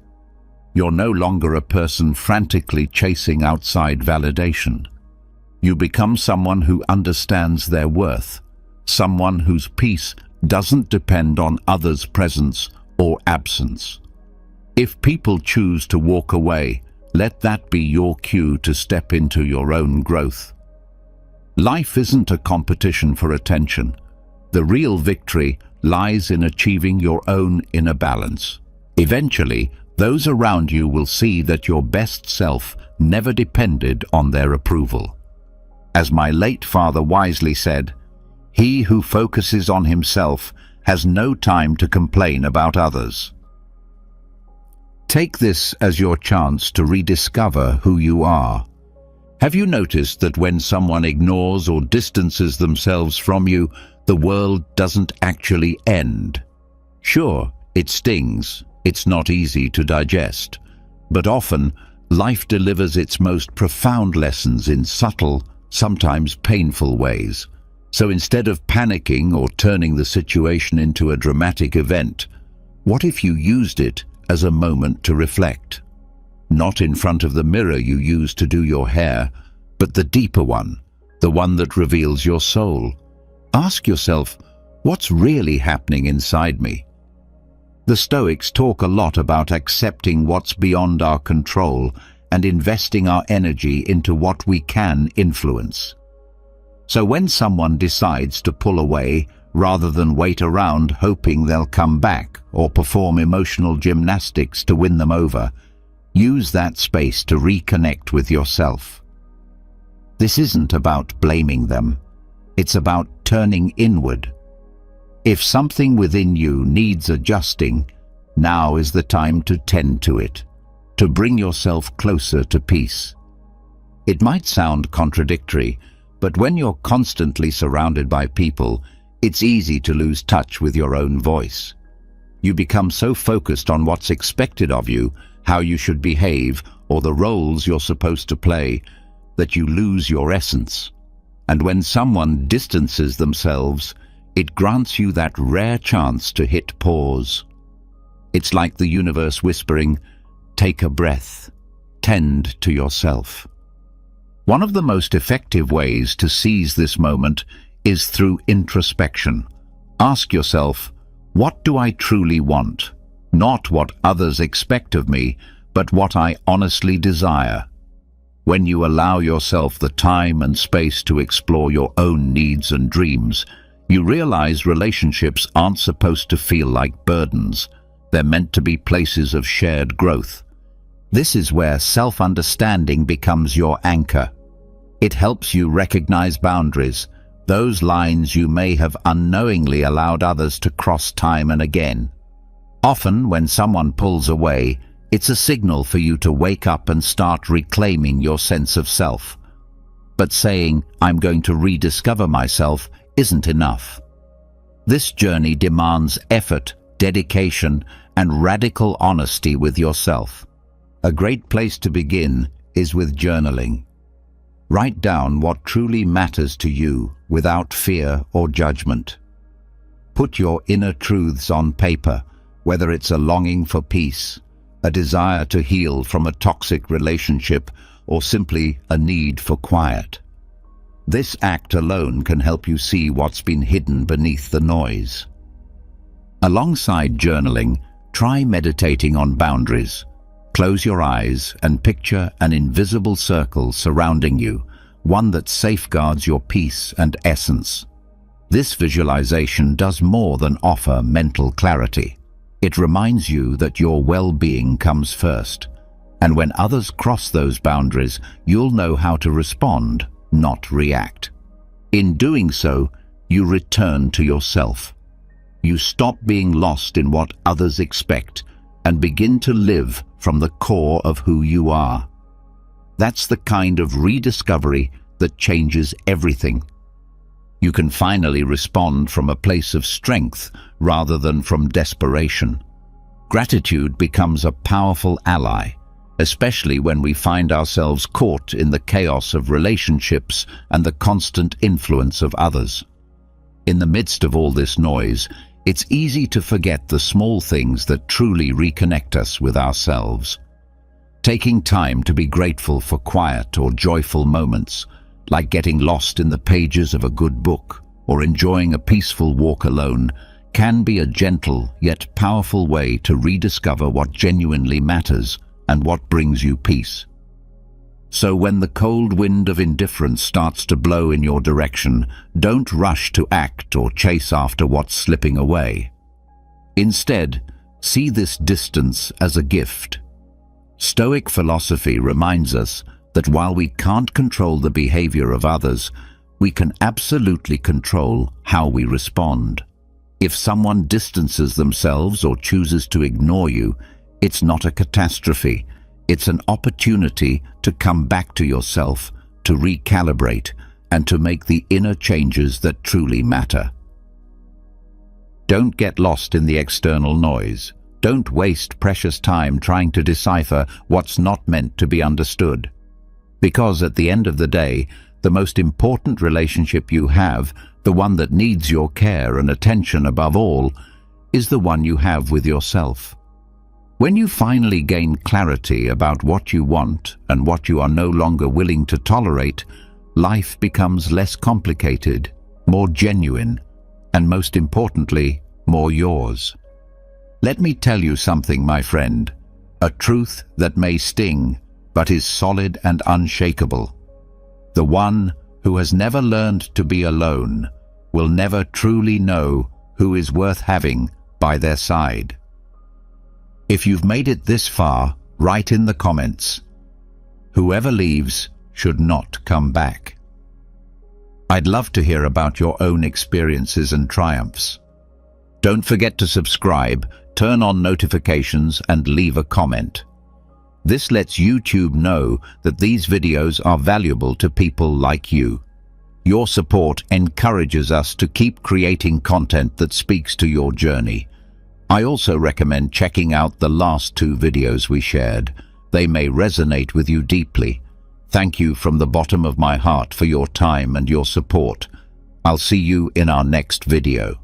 You're no longer a person frantically chasing outside validation. You become someone who understands their worth, someone whose peace doesn't depend on others' presence or absence. If people choose to walk away, let that be your cue to step into your own growth. Life isn't a competition for attention. The real victory lies in achieving your own inner balance. Eventually, those around you will see that your best self never depended on their approval. As my late father wisely said, "He who focuses on himself has no time to complain about others." Take this as your chance to rediscover who you are. Have you noticed that when someone ignores or distances themselves from you, the world doesn't actually end? Sure, it stings. It's not easy to digest. But often, life delivers its most profound lessons in subtle, sometimes painful ways. So instead of panicking or turning the situation into a dramatic event, what if you used it as a moment to reflect? Not in front of the mirror you use to do your hair, but the deeper one, the one that reveals your soul. Ask yourself, what's really happening inside me? The Stoics talk a lot about accepting what's beyond our control and investing our energy into what we can influence. So when someone decides to pull away, rather than wait around hoping they'll come back or perform emotional gymnastics to win them over, use that space to reconnect with yourself. This isn't about blaming them. It's about turning inward. If something within you needs adjusting, now is the time to tend to it. to bring yourself closer to peace. It might sound contradictory, but when you're constantly surrounded by people, it's easy to lose touch with your own voice. You become so focused on what's expected of you, how you should behave, or the roles you're supposed to play, that you lose your essence. And when someone distances themselves, it grants you that rare chance to hit pause. It's like the universe whispering, "Take a breath, tend to yourself." One of the most effective ways to seize this moment is through introspection. Ask yourself, what do I truly want? Not what others expect of me, but what I honestly desire. When you allow yourself the time and space to explore your own needs and dreams, you realize relationships aren't supposed to feel like burdens. They're meant to be places of shared growth. This is where self-understanding becomes your anchor. It helps you recognize boundaries, those lines you may have unknowingly allowed others to cross time and again. Often, when someone pulls away, it's a signal for you to wake up and start reclaiming your sense of self. But saying, "I'm going to rediscover myself," isn't enough. This journey demands effort, dedication, and radical honesty with yourself. A great place to begin is with journaling. Write down what truly matters to you without fear or judgment. Put your inner truths on paper, whether it's a longing for peace, a desire to heal from a toxic relationship, or simply a need for quiet. This act alone can help you see what's been hidden beneath the noise. Alongside journaling, try meditating on boundaries. Close your eyes and picture an invisible circle surrounding you, one that safeguards your peace and essence. This visualization does more than offer mental clarity. It reminds you that your well-being comes first, and when others cross those boundaries, you'll know how to respond, not react. In doing so, you return to yourself. You stop being lost in what others expect and begin to live from the core of who you are. That's the kind of rediscovery that changes everything. You can finally respond from a place of strength rather than from desperation. Gratitude becomes a powerful ally, especially when we find ourselves caught in the chaos of relationships and the constant influence of others. In the midst of all this noise, it's easy to forget the small things that truly reconnect us with ourselves. Taking time to be grateful for quiet or joyful moments, like getting lost in the pages of a good book or enjoying a peaceful walk alone, can be a gentle yet powerful way to rediscover what genuinely matters and what brings you peace. So when the cold wind of indifference starts to blow in your direction, don't rush to act or chase after what's slipping away. Instead, see this distance as a gift. Stoic philosophy reminds us that while we can't control the behavior of others, we can absolutely control how we respond. If someone distances themselves or chooses to ignore you, it's not a catastrophe. It's an opportunity to come back to yourself, to recalibrate, and to make the inner changes that truly matter. Don't get lost in the external noise. Don't waste precious time trying to decipher what's not meant to be understood. Because at the end of the day, the most important relationship you have, the one that needs your care and attention above all, is the one you have with yourself. When you finally gain clarity about what you want and what you are no longer willing to tolerate, life becomes less complicated, more genuine, and most importantly, more yours. Let me tell you something, my friend, a truth that may sting, but is solid and unshakable. The one who has never learned to be alone will never truly know who is worth having by their side. If you've made it this far, write in the comments, "Whoever leaves should not come back." I'd love to hear about your own experiences and triumphs. Don't forget to subscribe, turn on notifications, and leave a comment. This lets YouTube know that these videos are valuable to people like you. Your support encourages us to keep creating content that speaks to your journey. I also recommend checking out the last 2 videos we shared. They may resonate with you deeply. Thank you from the bottom of my heart for your time and your support. I'll see you in our next video.